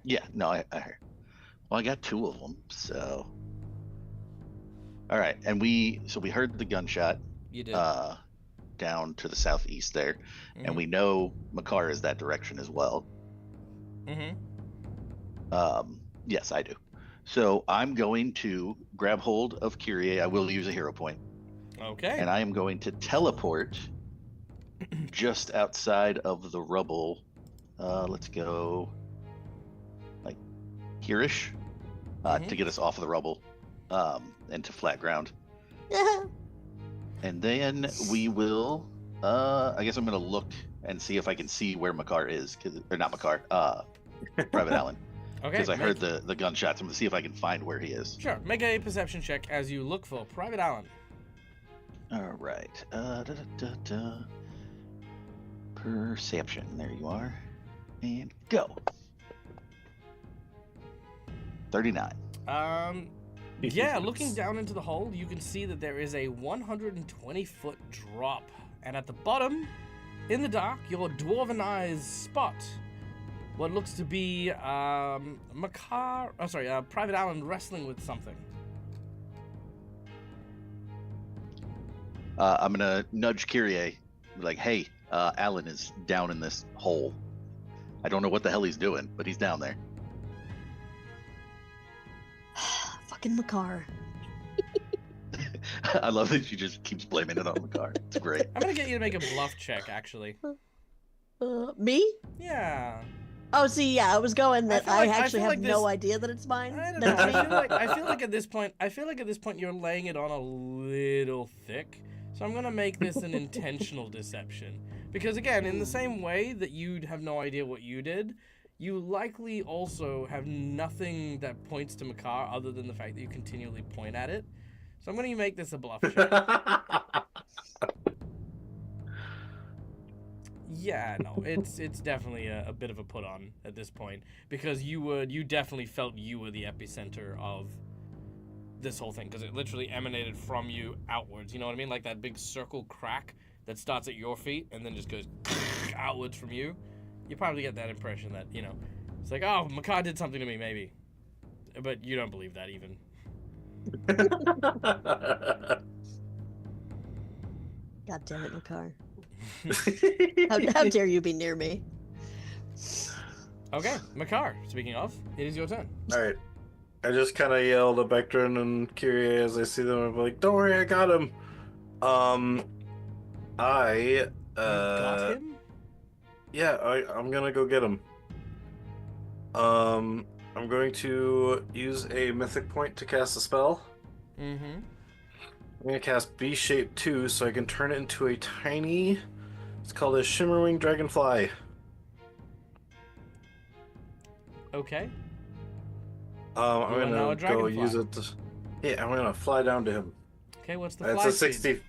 [SPEAKER 5] Yeah, no, I heard. Well, I got 2 of them, so. All right, and we heard the gunshot.
[SPEAKER 1] You did.
[SPEAKER 5] Down to the southeast there, and we know Makar is that direction as well. Yes, I do. So I'm going to grab hold of Kyrie. I will use a hero point.
[SPEAKER 1] Okay.
[SPEAKER 5] And I am going to teleport just outside of the rubble. Let's go like here-ish to get us off of the rubble into flat ground. And then we will, I guess I'm going to look and see if I can see where Makar is. Or not Makar, Private Allen.
[SPEAKER 1] Okay.
[SPEAKER 5] Because I heard the gunshots. I'm going to see if I can find where he is.
[SPEAKER 1] Sure. Make a perception check as you look for Private Allen.
[SPEAKER 5] All right. Perception. There you are. And go. 39.
[SPEAKER 1] Yeah, looking down into the hole, you can see that there is a 120-foot drop. And at the bottom, in the dark, your dwarven eyes spot what looks to be Private Allen wrestling with something.
[SPEAKER 5] I'm gonna nudge Kyrie, like, hey, Allen is down in this hole. I don't know what the hell he's doing, but he's down there.
[SPEAKER 4] Fuck. fucking Makar.
[SPEAKER 5] I love that she just keeps blaming it on the car. It's great.
[SPEAKER 1] I'm gonna get you to make a bluff check, actually.
[SPEAKER 4] Me?
[SPEAKER 1] Yeah.
[SPEAKER 4] Oh, see, yeah, I was going that
[SPEAKER 1] feel
[SPEAKER 4] I
[SPEAKER 1] like- I
[SPEAKER 4] actually
[SPEAKER 1] feel
[SPEAKER 4] have
[SPEAKER 1] like
[SPEAKER 4] no
[SPEAKER 1] this-
[SPEAKER 4] idea that it's mine.
[SPEAKER 1] I don't
[SPEAKER 4] That's
[SPEAKER 1] know.
[SPEAKER 4] me.
[SPEAKER 1] I feel like at this point you're laying it on a little thick. So I'm gonna make this an intentional deception. Because again, in the same way that you'd have no idea what you did, you likely also have nothing that points to Makar other than the fact that you continually point at it. So I'm gonna make this a bluff check. Yeah, no, it's definitely a bit of a put on at this point because you definitely felt you were the epicenter of this whole thing because it literally emanated from you outwards. You know what I mean? Like that big circle crack that starts at your feet and then just goes outwards from you. You probably get that impression that it's like, oh, Makar did something to me, maybe, but you don't believe that even.
[SPEAKER 4] God damn it, Makar. How dare you be near me?
[SPEAKER 1] Okay, Makar. Speaking of, it is your turn.
[SPEAKER 2] All right. I just kind of yelled at Vectron and Kyrie as I see them. I'm like, "Don't worry, I got him." I
[SPEAKER 1] Got him?
[SPEAKER 2] yeah, I'm gonna go get him. I'm going to use a mythic point to cast a spell.
[SPEAKER 1] Mm-hmm.
[SPEAKER 2] I'm gonna cast B-Shape 2 so I can turn it into a tiny. It's called a Shimmerwing Dragonfly.
[SPEAKER 1] Okay.
[SPEAKER 2] I'm
[SPEAKER 1] You are now a
[SPEAKER 2] gonna go
[SPEAKER 1] dragonfly.
[SPEAKER 2] use it. Yeah, I'm gonna fly down to him.
[SPEAKER 1] Okay, what's the
[SPEAKER 2] It's
[SPEAKER 1] fly
[SPEAKER 2] a
[SPEAKER 1] speed?
[SPEAKER 2] 60.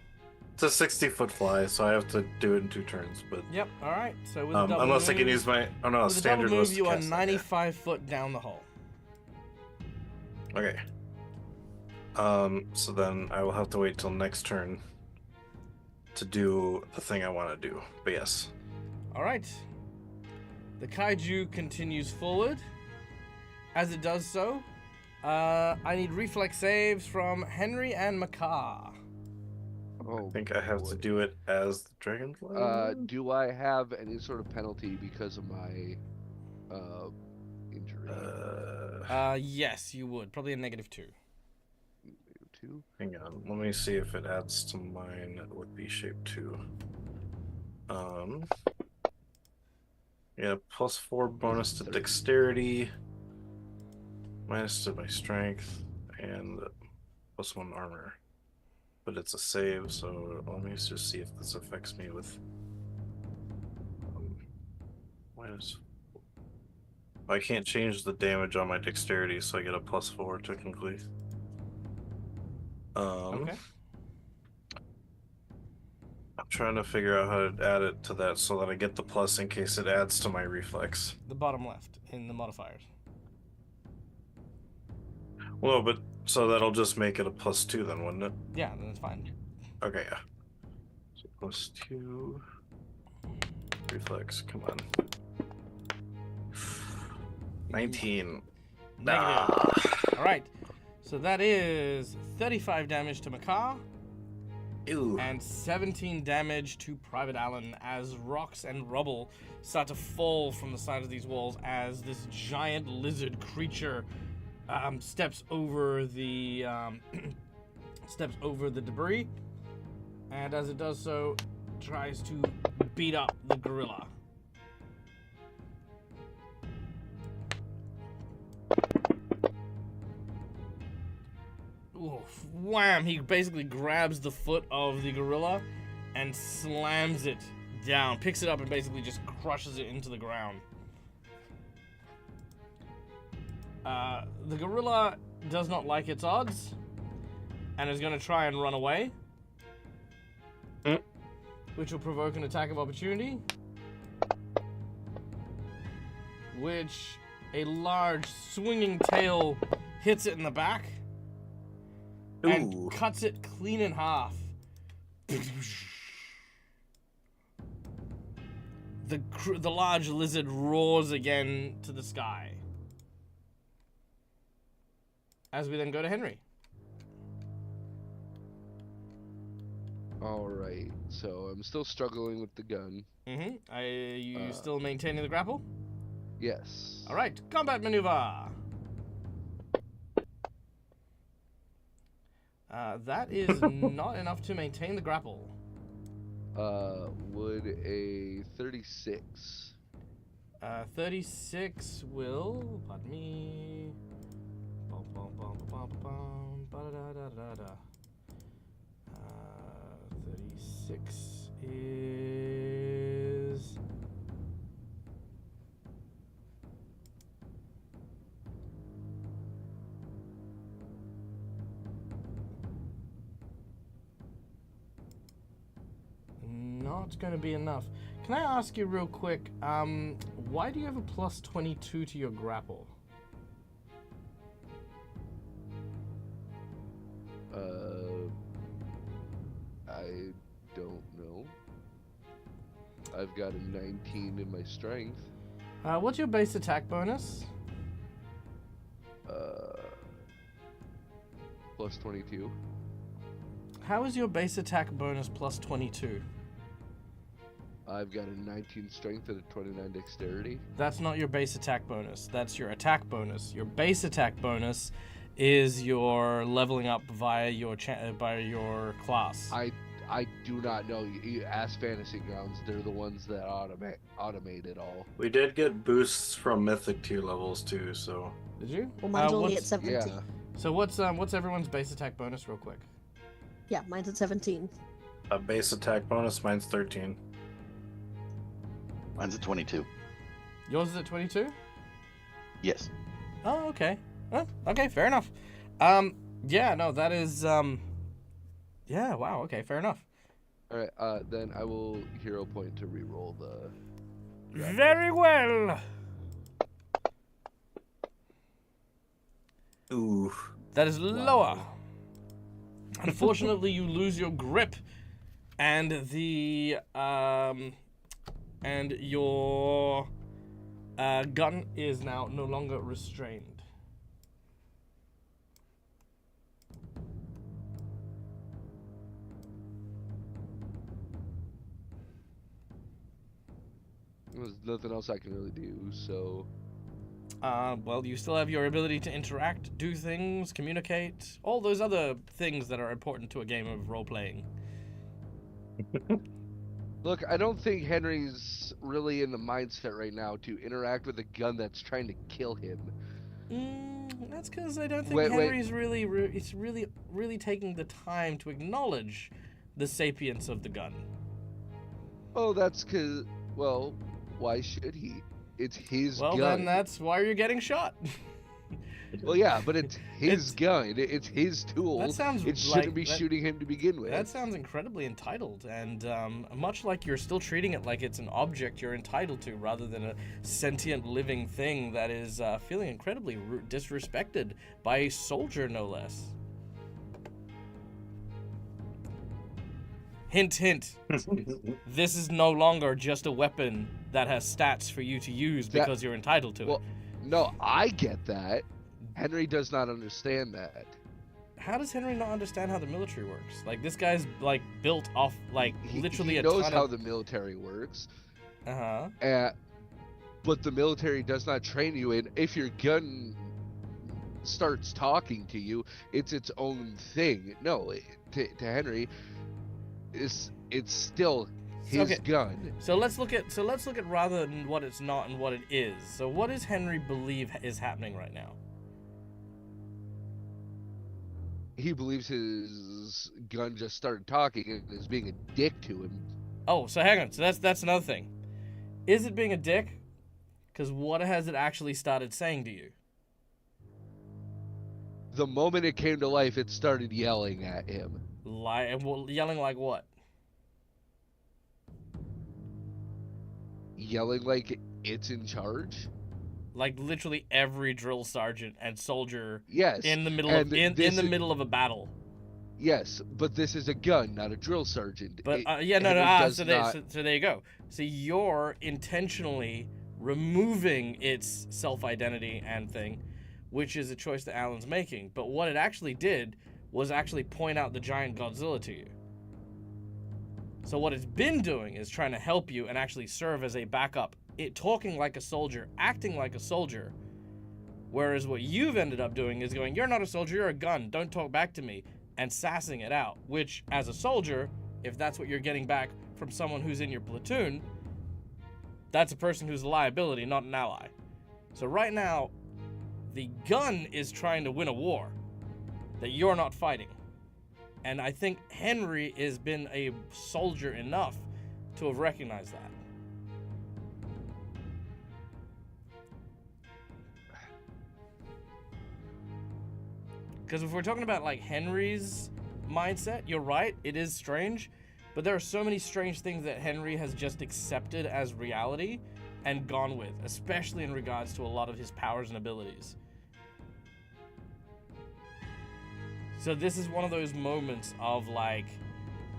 [SPEAKER 2] It's a 60-foot fly, so I have to do it in 2 turns. But
[SPEAKER 1] Yep. All right. So with a double
[SPEAKER 2] unless I
[SPEAKER 1] move,
[SPEAKER 2] can use my
[SPEAKER 1] with a double
[SPEAKER 2] standard
[SPEAKER 1] move,
[SPEAKER 2] list.
[SPEAKER 1] you are
[SPEAKER 2] cast that,
[SPEAKER 1] 95 foot down the hole.
[SPEAKER 2] yeah. Okay. So then I will have to wait till next turn to do the thing I want to do. But yes.
[SPEAKER 1] All right. The kaiju continues forward. As it does so, I need reflex saves from Henry and Makar.
[SPEAKER 3] Oh,
[SPEAKER 2] I think I have to
[SPEAKER 3] boy.
[SPEAKER 2] do it as the dragonfly.
[SPEAKER 3] Do I have any sort of penalty because of my injury?
[SPEAKER 1] Yes, you would. Probably a -2.
[SPEAKER 3] Two?
[SPEAKER 2] Hang on, let me see if it adds to mine with B-Shape 2. Yeah, +4 bonus to dexterity, minus to my strength, and +1 armor. But it's a save, so let me just see if this affects me with minus. I can't change the damage on my dexterity, so I get a +4 technically.
[SPEAKER 1] Okay.
[SPEAKER 2] I'm trying to figure out how to add it to that so that I get the plus in case it adds to my reflex.
[SPEAKER 1] The bottom left in the modifiers.
[SPEAKER 2] Well, but so that'll just make it a +2 then, wouldn't it?
[SPEAKER 1] Yeah, then it's fine.
[SPEAKER 2] Okay, yeah. So +2 reflex. Come on. 19.
[SPEAKER 1] Negative. All right. So that is 35 damage to Makar
[SPEAKER 2] Ew.
[SPEAKER 1] and 17 damage to Private Allen as rocks and rubble start to fall from the side of these walls as this giant lizard creature steps over the debris, and as it does so, tries to beat up the gorilla. Oof, wham! He basically grabs the foot of the gorilla and slams it down, picks it up and basically just crushes it into the ground. The gorilla does not like its odds and is going to try and run away, which will provoke an attack of opportunity, which a large swinging tail hits it in the back and
[SPEAKER 2] Ooh.
[SPEAKER 1] cuts it clean in half. The large lizard roars again to the sky. As we then go to Henry.
[SPEAKER 3] All right. So I'm still struggling with the gun.
[SPEAKER 1] Mm-hmm. Are you still maintaining the grapple?
[SPEAKER 3] Yes.
[SPEAKER 1] All right. Combat maneuver. That is not enough to maintain the grapple.
[SPEAKER 3] Would a 36?
[SPEAKER 1] 36 will. Pardon me. Bum, bum, bum, bum, bum, bum, ba-da-da-da-da-da. 36 is. Not going to be enough. Can I ask you real quick, why do you have a plus 22 to your grapple?
[SPEAKER 3] I don't know. I've got a 19 in my strength.
[SPEAKER 1] What's your base attack bonus?
[SPEAKER 3] Plus 22.
[SPEAKER 1] How is your base attack bonus plus 22?
[SPEAKER 3] I've got a 19 strength and a 29 dexterity.
[SPEAKER 1] That's not your base attack bonus. That's your attack bonus. Your base attack bonus is your leveling up via your class.
[SPEAKER 3] I do not know. You ask Fantasy Grounds; they're the ones that automate it all.
[SPEAKER 2] We did get boosts from mythic tier levels too, so
[SPEAKER 1] Did you?
[SPEAKER 4] Well, mine's only
[SPEAKER 1] what's-
[SPEAKER 4] at 17.
[SPEAKER 3] Yeah.
[SPEAKER 1] So what's everyone's base attack bonus, real quick?
[SPEAKER 4] Yeah, mine's at 17.
[SPEAKER 2] a base attack bonus. Mine's 13.
[SPEAKER 5] Mine's at 22.
[SPEAKER 1] Yours is at 22.
[SPEAKER 5] Yes.
[SPEAKER 1] Oh, okay. Oh, okay, fair enough. Yeah, no, that is yeah, wow, okay, fair enough.
[SPEAKER 3] All right. Then I will hero point to reroll the.
[SPEAKER 1] Very well.
[SPEAKER 2] Ooh.
[SPEAKER 1] That is lower. Unfortunately, you lose your grip, and your gun is now no longer restrained.
[SPEAKER 3] There's nothing else I can really do, so.
[SPEAKER 1] Well, you still have your ability to interact, do things, communicate, all those other things that are important to a game of role-playing.
[SPEAKER 3] Look, I don't think Henry's really in the mindset right now to interact with a gun that's trying to kill him.
[SPEAKER 1] That's because I don't think
[SPEAKER 3] Wait.
[SPEAKER 1] Henry's really taking the time to acknowledge the sapience of the gun.
[SPEAKER 3] Oh, that's because, well, why should he? It's his
[SPEAKER 1] Well,
[SPEAKER 3] gun.
[SPEAKER 1] then that's why you're getting shot.
[SPEAKER 3] Well, yeah, but it's his gun. It's his tool.
[SPEAKER 1] That sounds
[SPEAKER 3] It shouldn't
[SPEAKER 1] like-
[SPEAKER 3] be
[SPEAKER 1] that-
[SPEAKER 3] shooting him to begin with.
[SPEAKER 1] That sounds incredibly entitled, and much like you're still treating it like it's an object you're entitled to, rather than a sentient living thing that is feeling incredibly disrespected by a soldier, no less. Hint, hint. This is no longer just a weapon that has stats for you to use because you're entitled to it.
[SPEAKER 3] No, I get that. Henry does not understand that.
[SPEAKER 1] How does Henry not understand how the military works? Like, this guy's, like, built off, like, literally
[SPEAKER 3] he
[SPEAKER 1] a
[SPEAKER 3] knows
[SPEAKER 1] ton
[SPEAKER 3] how
[SPEAKER 1] of...
[SPEAKER 3] the military works.
[SPEAKER 1] Uh-huh.
[SPEAKER 3] But the military does not train you in. If your gun starts talking to you, it's its own thing. No, to Henry, it's still his gun.
[SPEAKER 1] So let's look at rather than what it's not and what it is. So what does Henry believe is happening right now?
[SPEAKER 3] He believes his gun just started talking and is being a dick to him.
[SPEAKER 1] Oh, so hang on. So that's another thing. Is it being a dick? Because what has it actually started saying to you?
[SPEAKER 3] The moment it came to life, it started yelling at him.
[SPEAKER 1] Yelling like what?
[SPEAKER 3] Yelling like it's in charge?
[SPEAKER 1] Like literally every drill sergeant and soldier
[SPEAKER 3] Yes.
[SPEAKER 1] in the middle
[SPEAKER 3] and
[SPEAKER 1] of in the middle of a battle.
[SPEAKER 3] Yes, but this is a gun, not a drill sergeant.
[SPEAKER 1] But
[SPEAKER 3] Henry does
[SPEAKER 1] so
[SPEAKER 3] not-
[SPEAKER 1] there you go. So you're intentionally removing its self-identity and thing, which is a choice that Alan's making. But what it actually did was actually point out the giant Godzilla to you. So what it's been doing is trying to help you and actually serve as a backup. It talking like a soldier, acting like a soldier. Whereas what you've ended up doing is going, you're not a soldier, you're a gun. Don't talk back to me. and sassing it out, which, as a soldier, if that's what you're getting back from someone who's in your platoon, that's a person who's a liability, not an ally. So right now, the gun is trying to win a war that you're not fighting. And I think Henry has been a soldier enough to have recognized that. Because if we're talking about like Henry's mindset, you're right, it is strange, but there are so many strange things that Henry has just accepted as reality and gone with, especially in regards to a lot of his powers and abilities. So this is one of those moments of like,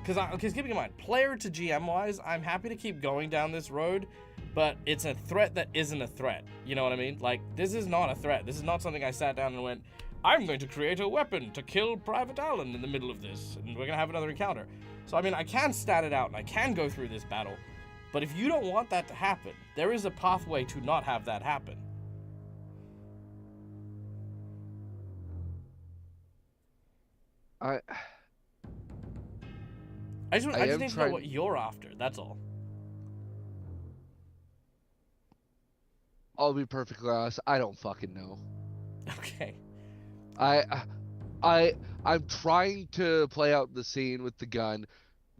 [SPEAKER 1] because keeping in mind, player to GM wise, I'm happy to keep going down this road, but it's a threat that isn't a threat. You know what I mean? Like, this is not a threat. This is not something I sat down and went, I'm going to create a weapon to kill Private Allen in the middle of this, and we're going to have another encounter. So, I mean, I can stat it out, and I can go through this battle, but if you don't want that to happen, there is a pathway to not have that happen.
[SPEAKER 3] I
[SPEAKER 1] just
[SPEAKER 3] I
[SPEAKER 1] need
[SPEAKER 3] am
[SPEAKER 1] to know
[SPEAKER 3] trying-
[SPEAKER 1] what you're after, that's all.
[SPEAKER 3] I'll be perfectly honest. I don't fucking know.
[SPEAKER 1] Okay.
[SPEAKER 3] I'm trying to play out the scene with the gun,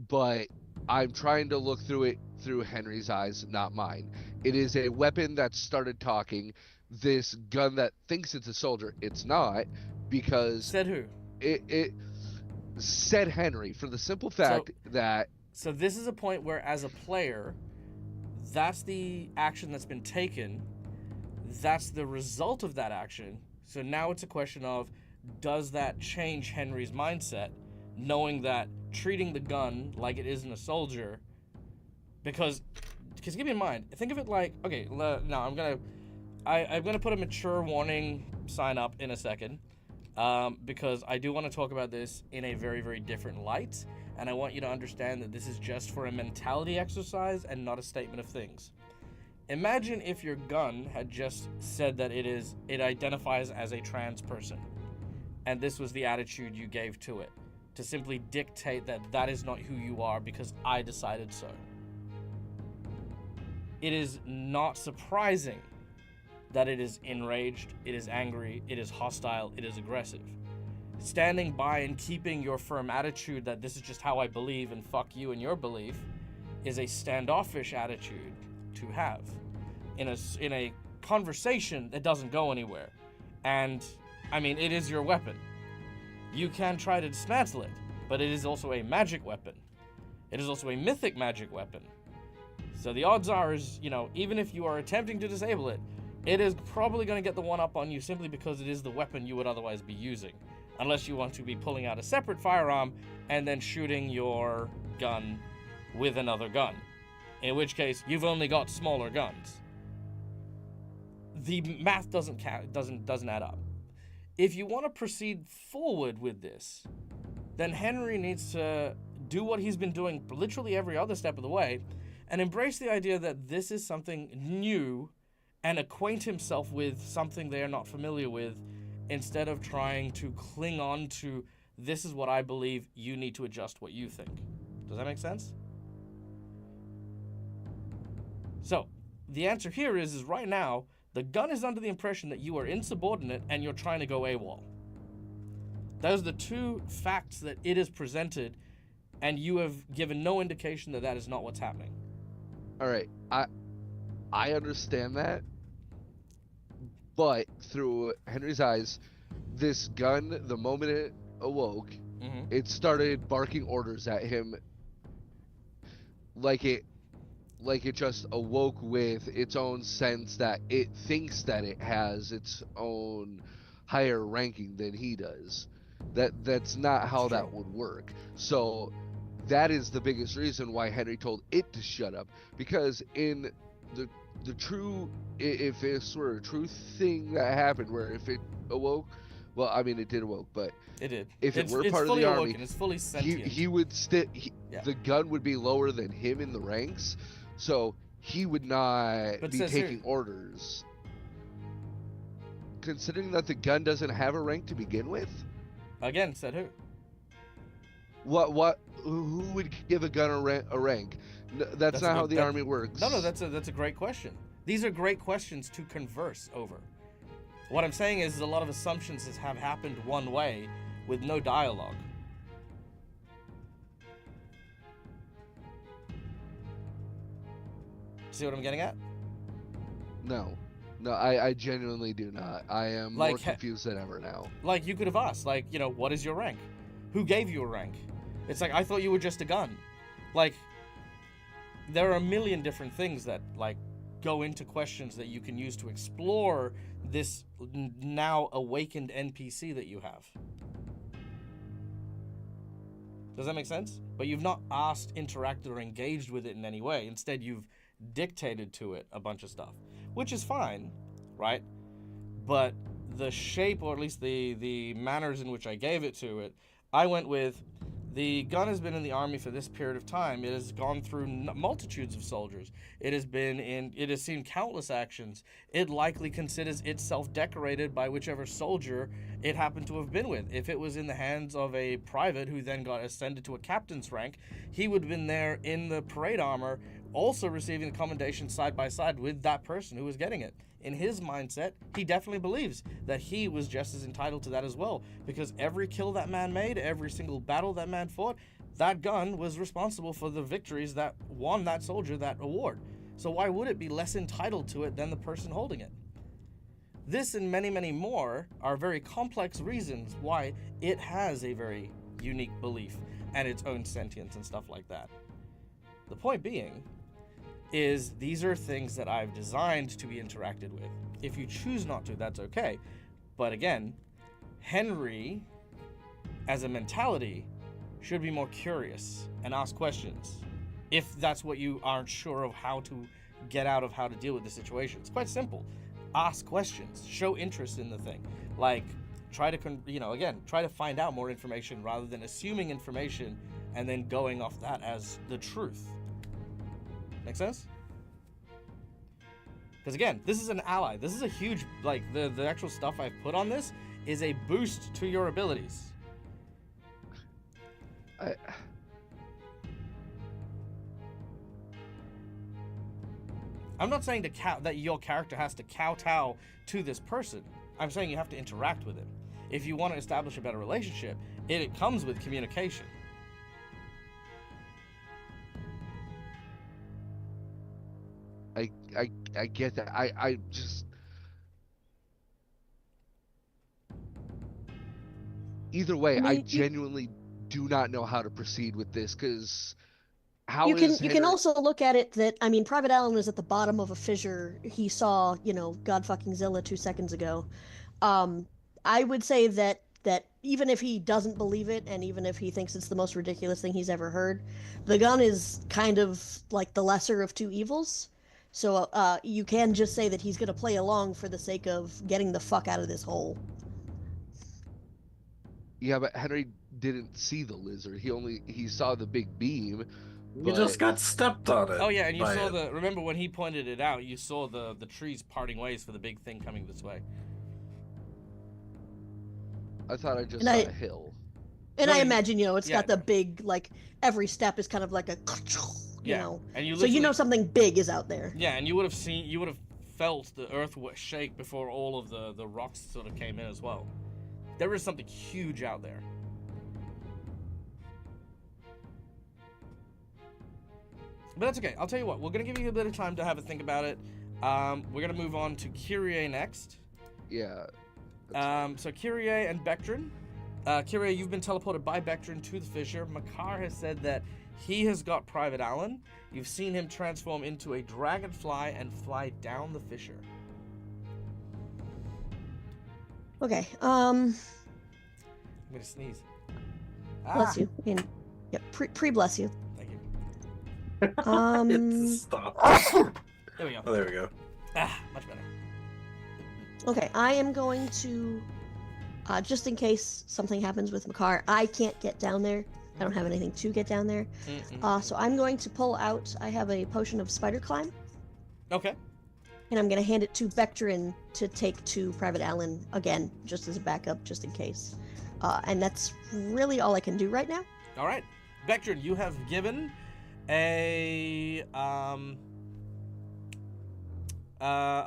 [SPEAKER 3] but I'm trying to look through it through Henry's eyes, not mine. It is a weapon that started talking. This gun that thinks it's a soldier, it's not, because
[SPEAKER 1] Said who?
[SPEAKER 3] it said Henry, for the simple fact that
[SPEAKER 1] So this is a point where, as a player, that's the action that's been taken. That's the result of that action. So now it's a question of, does that change Henry's mindset, knowing that treating the gun like it isn't a soldier, because keep in mind, think of it like, okay, no, I'm gonna put a mature warning sign up in a second, because I do want to talk about this in a very, very different light, and I want you to understand that this is just for a mentality exercise and not a statement of things. Imagine if your gun had just said that it identifies as a trans person, and this was the attitude you gave to it, to simply dictate that that is not who you are because I decided so. It is not surprising that it is enraged, it is angry, it is hostile, it is aggressive. Standing by and keeping your firm attitude that this is just how I believe and fuck you and your belief is a standoffish attitude to have in a conversation that doesn't go anywhere. And I mean, it is your weapon. You can try to dismantle it, but it is also a magic weapon. It is also a mythic magic weapon. So the odds are is, even if you are attempting to disable it, it is probably going to get the one up on you simply because it is the weapon you would otherwise be using. Unless you want to be pulling out a separate firearm and then shooting your gun with another gun. In which case, you've only got smaller guns. The math doesn't add up. If you want to proceed forward with this, then Henry needs to do what he's been doing literally every other step of the way and embrace the idea that this is something new and acquaint himself with something they are not familiar with instead of trying to cling on to, this is what I believe, you need to adjust what you think. Does that make sense? So, the answer here is right now, the gun is under the impression that you are insubordinate and you're trying to go AWOL. Those are the two facts that it is presented, and you have given no indication that that is not what's happening.
[SPEAKER 3] all right, I understand that, but through Henry's eyes, this gun, the moment it awoke, it started barking orders at him like it just awoke with its own sense that it thinks that it has its own higher ranking than he does. That's not how that would work. So that is the biggest reason why Henry told it to shut up, because in the true, if this were a true thing that happened where if it awoke, well, I mean, it did awoke, but
[SPEAKER 1] it did.
[SPEAKER 3] If it were part of the army,
[SPEAKER 1] it's fully sentient.
[SPEAKER 3] he would the gun would be lower than him in the ranks, so he would not be taking orders. Considering that the gun doesn't have a rank to begin with?
[SPEAKER 1] Again, said who?
[SPEAKER 3] What? Who would give a gun a rank? That's not how the army works.
[SPEAKER 1] No, that's a great question. These are great questions to converse over. What I'm saying is a lot of assumptions have happened one way with no dialogue. See what I'm getting at?
[SPEAKER 3] No, I genuinely do not. I am more confused than ever now.
[SPEAKER 1] Like, you could have asked, like, you know, what is your rank? Who gave you a rank? It's like, I thought you were just a gun. Like, there are a million different things that, like, go into questions that you can use to explore this now awakened NPC that you have. Does that make sense? But you've not asked, interacted, or engaged with it in any way. Instead, you've dictated to it a bunch of stuff, which is fine, right? But the shape, or at least the manners in which I gave it to it, I went with, the gun has been in the army for this period of time. It has gone through multitudes of soldiers. It has seen countless actions. It likely considers itself decorated by whichever soldier it happened to have been with. If it was in the hands of a private who then got ascended to a captain's rank, he would have been there in the parade armor, also receiving the commendation side by side with that person who was getting it. In his mindset, he definitely believes that he was just as entitled to that as well, because every kill that man made, every single battle that man fought, that gun was responsible for the victories that won that soldier that award. So why would it be less entitled to it than the person holding it? This and many, many more are very complex reasons why it has a very unique belief and its own sentience and stuff like that. The point being is these are things that I've designed to be interacted with. If you choose not to, that's okay. But again, Henry, as a mentality, should be more curious and ask questions. If that's what you aren't sure of how to get out of how to deal with the situation. It's quite simple. Ask questions. Show interest in the thing. Like, try to find out more information rather than assuming information and then going off that as the truth. Make sense? Because again, this is an ally. This is a huge, like, the actual stuff I've put on this is a boost to your abilities. I'm not saying that your character has to kowtow to this person. I'm saying you have to interact with him. If you want to establish a better relationship, it comes with communication.
[SPEAKER 3] I get that. I just, either way, I genuinely do not know how to proceed with this, because
[SPEAKER 4] you can also look at it that, I mean, Private Allen was at the bottom of a fissure. He saw, you know, God fucking Zilla 2 seconds ago. I would say that even if he doesn't believe it, and even if he thinks it's the most ridiculous thing he's ever heard, the gun is kind of like the lesser of two evils. So you can just say that he's going to play along for the sake of getting the fuck out of this hole.
[SPEAKER 3] Yeah, but Henry didn't see the lizard. He saw the big beam.
[SPEAKER 2] You just got stepped on it.
[SPEAKER 1] Oh yeah, and you saw remember when he pointed it out, you saw the trees parting ways for the big thing coming this way.
[SPEAKER 3] I thought I just saw a hill.
[SPEAKER 4] And I imagine, you know, it's got the big, like, every step is kind of like a, you know. And so you know something big is out there.
[SPEAKER 1] Yeah, and you would have felt the earth shake before all of the rocks sort of came in as well. There is something huge out there. But that's okay. I'll tell you what. We're going to give you a bit of time to have a think about it. We're going to move on to Kyrie next.
[SPEAKER 3] Yeah.
[SPEAKER 1] So Kyrie and Bectrin. Kyrie, you've been teleported by Bectrin to the fissure. Makar has said that he has got Private Allen. You've seen him transform into a dragonfly and fly down the fissure.
[SPEAKER 4] Okay.
[SPEAKER 1] I'm gonna sneeze.
[SPEAKER 4] Bless you. Bless you.
[SPEAKER 1] Thank you.
[SPEAKER 2] Stop.
[SPEAKER 1] There we go.
[SPEAKER 2] Oh, there we go.
[SPEAKER 1] Much better.
[SPEAKER 4] Okay, I am going to, just in case something happens with Makar, I can't get down there. I don't have anything to get down there. So I'm going to pull out, I have a potion of spider climb.
[SPEAKER 1] Okay.
[SPEAKER 4] And I'm going to hand it to Bectrin to take to Private Allen again, just as a backup, just in case. And that's really all I can do right now.
[SPEAKER 1] All right, Vectrin, you have given a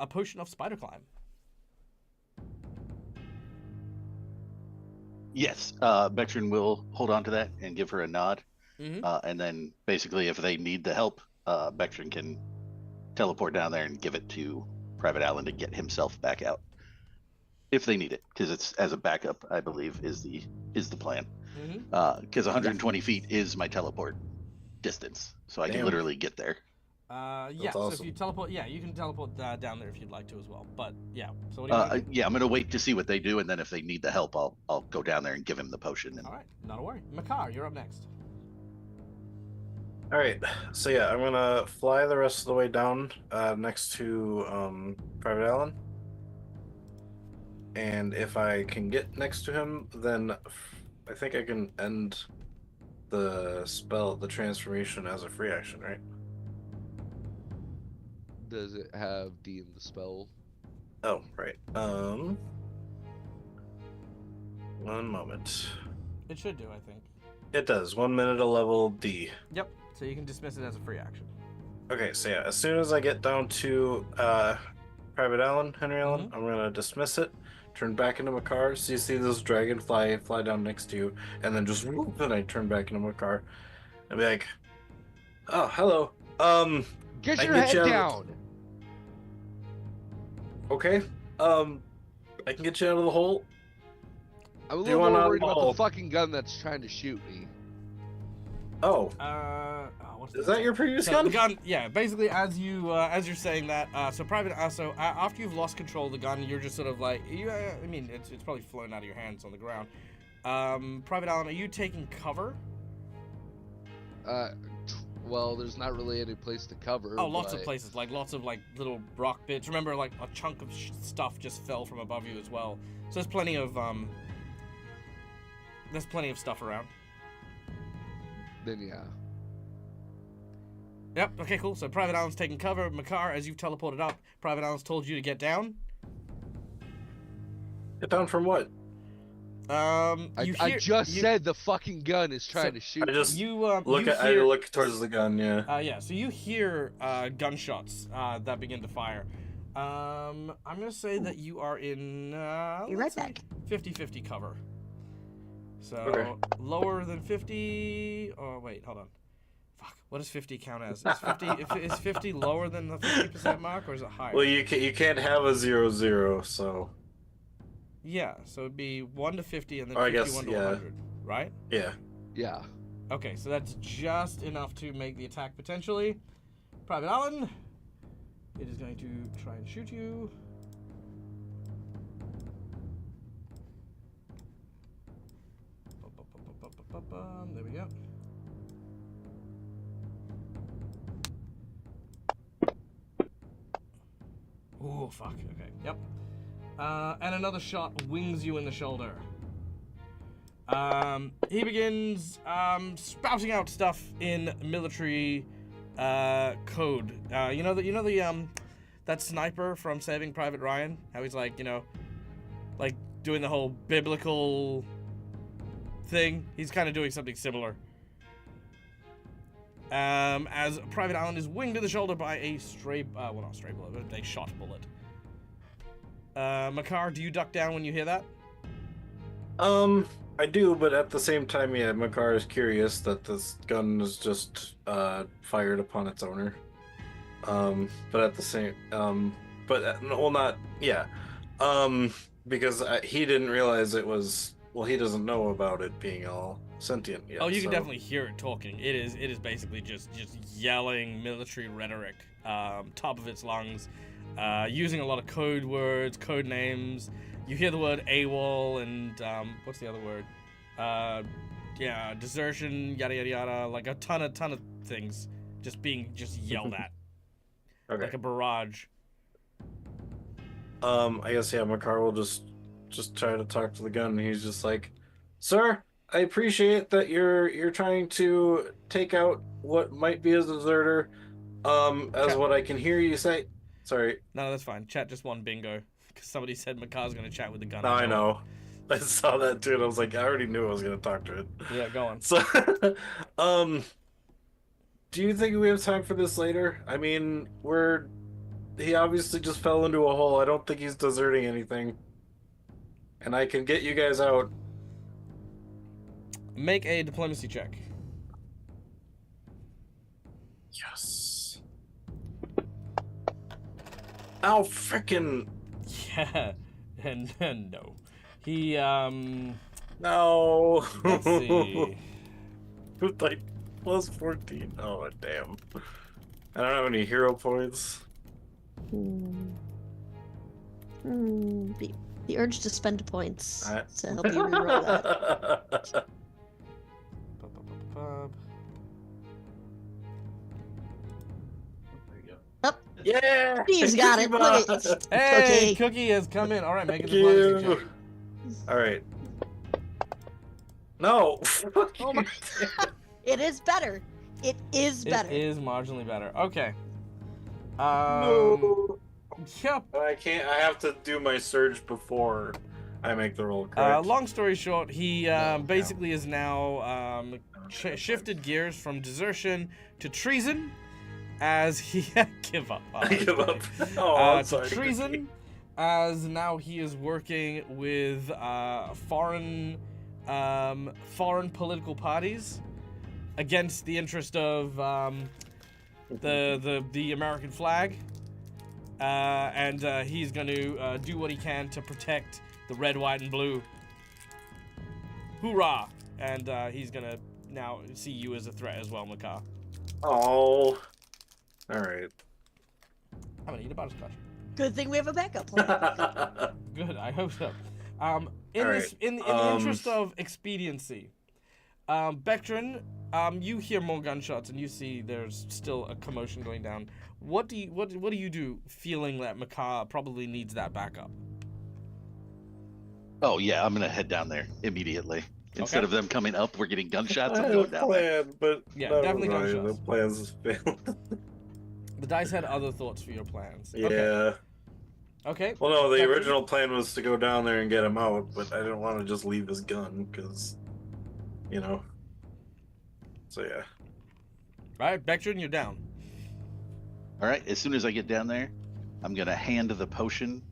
[SPEAKER 1] potion of spider climb.
[SPEAKER 5] Yes, Vectrin will hold on to that and give her a nod.
[SPEAKER 1] Mm-hmm.
[SPEAKER 5] And then basically, if they need the help, Vectrin can teleport down there and give it to Private Allen to get himself back out. If they need it, because it's as a backup, I believe, is the plan.
[SPEAKER 1] Mm-hmm.
[SPEAKER 5] Because 120 feet is my teleport distance, so I can
[SPEAKER 2] Damn.
[SPEAKER 5] literally get there.
[SPEAKER 1] Yeah. So
[SPEAKER 2] awesome.
[SPEAKER 1] if you teleport, you can teleport down there if you'd like to as well. But yeah. So what do you want to do?
[SPEAKER 5] Yeah, I'm gonna wait to see what they do, and then if they need the help, I'll go down there and give him the potion. And...
[SPEAKER 1] All right, not a worry. Makar, you're up next.
[SPEAKER 2] All right, so yeah, I'm gonna fly the rest of the way down next to Private Allen, and if I can get next to him, then I think I can end the spell, the transformation, as a free action, right?
[SPEAKER 3] Does it have D in the spell?
[SPEAKER 2] Oh, right. One moment.
[SPEAKER 1] It should do, I think.
[SPEAKER 2] It does. 1 minute a level D.
[SPEAKER 1] Yep. So you can dismiss it as a free action.
[SPEAKER 2] Okay, so yeah, as soon as I get down to Private Allen, Henry Allen, I'm gonna dismiss it, turn back into my car. So you see this dragonfly fly down next to you, and then just whoop, and I turn back into my car, and be like, "Oh, hello.
[SPEAKER 3] Get
[SPEAKER 2] I
[SPEAKER 3] your
[SPEAKER 2] can
[SPEAKER 3] head
[SPEAKER 2] get you out of
[SPEAKER 3] down!
[SPEAKER 2] Okay. I can get you out of the hole.
[SPEAKER 3] I'm a
[SPEAKER 2] Do you
[SPEAKER 3] little
[SPEAKER 2] want
[SPEAKER 3] more
[SPEAKER 2] out
[SPEAKER 3] worried
[SPEAKER 2] of the
[SPEAKER 3] about
[SPEAKER 2] hole?
[SPEAKER 3] the fucking gun that's trying to shoot me.
[SPEAKER 2] Oh,
[SPEAKER 1] What's
[SPEAKER 2] is that your previous
[SPEAKER 1] So
[SPEAKER 2] gun?
[SPEAKER 1] the gun, yeah. Basically, as you're saying that, after you've lost control of the gun, you're just sort of like, I mean, it's probably flown out of your hands on the ground. Private Allen, are you taking cover?
[SPEAKER 3] Well, there's not really any place to cover.
[SPEAKER 1] Oh, lots of
[SPEAKER 3] but-
[SPEAKER 1] places, like lots of like little rock bits. Remember, like a chunk of stuff just fell from above you as well. So there's plenty of stuff around.
[SPEAKER 3] Then yeah.
[SPEAKER 1] Yep. Okay. Cool. So Private Allen's taking cover. Makar, as you've teleported up, Private Allen's told you to get down.
[SPEAKER 2] Get down from what?
[SPEAKER 3] I just said the fucking gun is trying to shoot.
[SPEAKER 2] I just
[SPEAKER 1] you
[SPEAKER 2] I look towards the gun. Yeah.
[SPEAKER 1] Yeah, so you hear gunshots that begin to fire. I'm gonna say that you are in
[SPEAKER 4] Be right back.
[SPEAKER 1] 50-50 cover. So
[SPEAKER 2] Okay.
[SPEAKER 1] lower than 50. Oh wait, hold on. Fuck. What does 50 count as? Is 50 is 50 lower than the 50% mark, or is it higher?
[SPEAKER 2] Well, you can't have a 0-0, so
[SPEAKER 1] Yeah, so it'd be 1 to 50 and then
[SPEAKER 2] Oh, I
[SPEAKER 1] 51
[SPEAKER 2] guess,
[SPEAKER 1] to
[SPEAKER 2] yeah.
[SPEAKER 1] 100, right?
[SPEAKER 2] yeah.
[SPEAKER 3] Yeah.
[SPEAKER 1] Okay, so that's just enough to make the attack potentially. Private Allen, it is going to try and shoot you. There we go. Ooh, fuck. Okay, yep. And another shot wings you in the shoulder. He begins spouting out stuff in military code. You know the that sniper from Saving Private Ryan? How he's like, like doing the whole biblical thing. He's kind of doing something similar. As Private Allen is winged in the shoulder by a not stray bullet, but a shot bullet. Makar, do you duck down when you hear that?
[SPEAKER 2] I do, but at the same time, yeah, Makar is curious that this gun is just fired upon its owner. But at the same, well, not, yeah, because he didn't realize it was. Well, he doesn't know about it being all sentient yet.
[SPEAKER 1] Oh, you can
[SPEAKER 2] so-
[SPEAKER 1] definitely hear it talking. It is basically just yelling military rhetoric, top of its lungs, using a lot of code words, code names. You hear the word AWOL and what's the other word? Yeah, desertion, yada yada yada, like a ton of things just being yelled at,
[SPEAKER 2] Okay.
[SPEAKER 1] like a barrage.
[SPEAKER 2] I guess yeah, Makar will just try to talk to the gun. And he's just like, "Sir, I appreciate that you're trying to take out what might be a deserter. As
[SPEAKER 1] Chat.
[SPEAKER 2] what I can hear you say." Sorry.
[SPEAKER 1] No, that's fine. Chat just won bingo because somebody said Makar's gonna chat with the gun.
[SPEAKER 2] No, I know. I saw that too, and I was like, I already knew I was gonna talk to it.
[SPEAKER 1] Yeah, go on.
[SPEAKER 2] So, do you think we have time for this later? I mean, he obviously just fell into a hole. I don't think he's deserting anything. And I can get you guys out.
[SPEAKER 1] Make a diplomacy check.
[SPEAKER 2] Yes. Ow, frickin'
[SPEAKER 1] Yeah, and no. He,
[SPEAKER 2] no.
[SPEAKER 1] let's see.
[SPEAKER 2] With like plus 14. Oh, damn. I don't have any hero points.
[SPEAKER 4] The urge to spend points
[SPEAKER 2] I-
[SPEAKER 4] to help you reroll that.
[SPEAKER 2] Yeah!
[SPEAKER 4] Steve's got it. Look at it.
[SPEAKER 1] Hey,
[SPEAKER 4] Okay.
[SPEAKER 1] Cookie has come in. All right, make a
[SPEAKER 2] Thank
[SPEAKER 1] diplomacy
[SPEAKER 2] you.
[SPEAKER 1] check.
[SPEAKER 2] Alright. No!
[SPEAKER 4] Oh my It is better. It is better.
[SPEAKER 1] It is marginally better. Okay.
[SPEAKER 2] No.
[SPEAKER 1] Yep.
[SPEAKER 2] I can't. I have to do my surge before I make the roll, correct?
[SPEAKER 1] Long story short, he basically is now shifted gears from desertion to treason, as he give up.
[SPEAKER 2] I give up. Oh, I'm
[SPEAKER 1] to
[SPEAKER 2] sorry.
[SPEAKER 1] treason, as now he is working with foreign political parties against the interest of the American flag, and he's going to do what he can to protect the red, white, and blue. Hoorah! And he's going to now see you as a threat as well, Makar.
[SPEAKER 2] Oh. Alright.
[SPEAKER 1] I'm going to eat a butterscotch.
[SPEAKER 4] Good thing we have a backup plan.
[SPEAKER 1] Good, I hope so. In
[SPEAKER 2] All
[SPEAKER 1] in the interest of expediency, Bectrin, you hear more gunshots and you see there's still a commotion going down. What do you do, feeling that Makar probably needs that backup?
[SPEAKER 5] Oh yeah, I'm gonna head down there immediately. Instead of them coming up, we're getting gunshots.
[SPEAKER 2] I
[SPEAKER 5] I'm
[SPEAKER 2] had a
[SPEAKER 5] going down there.
[SPEAKER 2] plan, but
[SPEAKER 1] Yeah,
[SPEAKER 2] never
[SPEAKER 1] definitely
[SPEAKER 2] mind.
[SPEAKER 1] gunshots.
[SPEAKER 2] The plans failed.
[SPEAKER 1] The dice had other thoughts for your plans.
[SPEAKER 2] Yeah.
[SPEAKER 1] Okay.
[SPEAKER 2] Well, no, the
[SPEAKER 1] Bectrin?
[SPEAKER 2] original plan was to go down there and get him out, but I didn't want to just leave his gun, because, you know. So, yeah.
[SPEAKER 1] Right, Bectrin, you're down.
[SPEAKER 5] All right. As soon as I get down there, I'm gonna hand the potion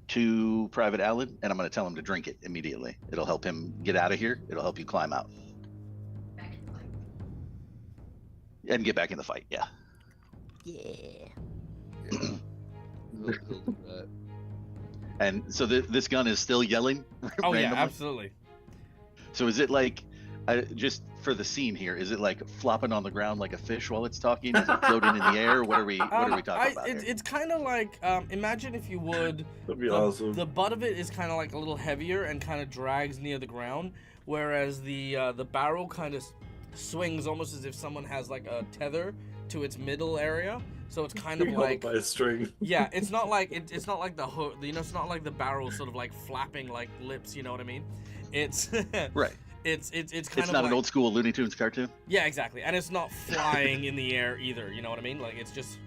[SPEAKER 5] to Private Allen, and I'm gonna tell him to drink it immediately. It'll help him get out of here. It'll help you climb out and get back in the fight. Yeah.
[SPEAKER 4] Yeah.
[SPEAKER 3] He'll do that.
[SPEAKER 5] And so this gun is still yelling.
[SPEAKER 1] Oh yeah,
[SPEAKER 5] randomly?
[SPEAKER 1] absolutely.
[SPEAKER 5] So is it like, just for the scene here, is it like flopping on the ground like a fish while it's talking? Is it floating in the air? What are we talking about here?
[SPEAKER 1] It's kind of like, imagine if you would,
[SPEAKER 2] That'd be awesome.
[SPEAKER 1] the butt of it is kind of like a little heavier and kind of drags near the ground, whereas the barrel kind of swings almost as if someone has like a tether to its middle area. So it's kind of
[SPEAKER 2] Hold
[SPEAKER 1] like,
[SPEAKER 2] by a string.
[SPEAKER 1] yeah, it's not like it's not like the hook, you know, it's not like the barrel sort of like flapping like lips, you know what I mean? It's
[SPEAKER 5] Right.
[SPEAKER 1] It's kind
[SPEAKER 5] It's
[SPEAKER 1] of
[SPEAKER 5] not
[SPEAKER 1] like,
[SPEAKER 5] an old school Looney Tunes cartoon.
[SPEAKER 1] yeah, exactly, and it's not flying in the air either, you know what I mean? Like it's just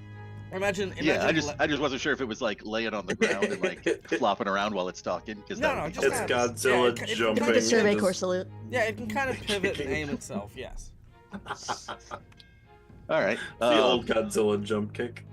[SPEAKER 1] imagine
[SPEAKER 5] Yeah, I just wasn't sure if it was like laying on the ground and like flopping around while it's talking. Because
[SPEAKER 1] No, just
[SPEAKER 2] It's
[SPEAKER 1] have-
[SPEAKER 2] Godzilla
[SPEAKER 1] yeah, it
[SPEAKER 2] jumping.
[SPEAKER 4] Kind of survey
[SPEAKER 2] and
[SPEAKER 4] corps
[SPEAKER 2] just-
[SPEAKER 4] salute.
[SPEAKER 1] yeah, it can kind of pivot and aim itself. Yes.
[SPEAKER 5] all right.
[SPEAKER 2] The old Godzilla jump kick.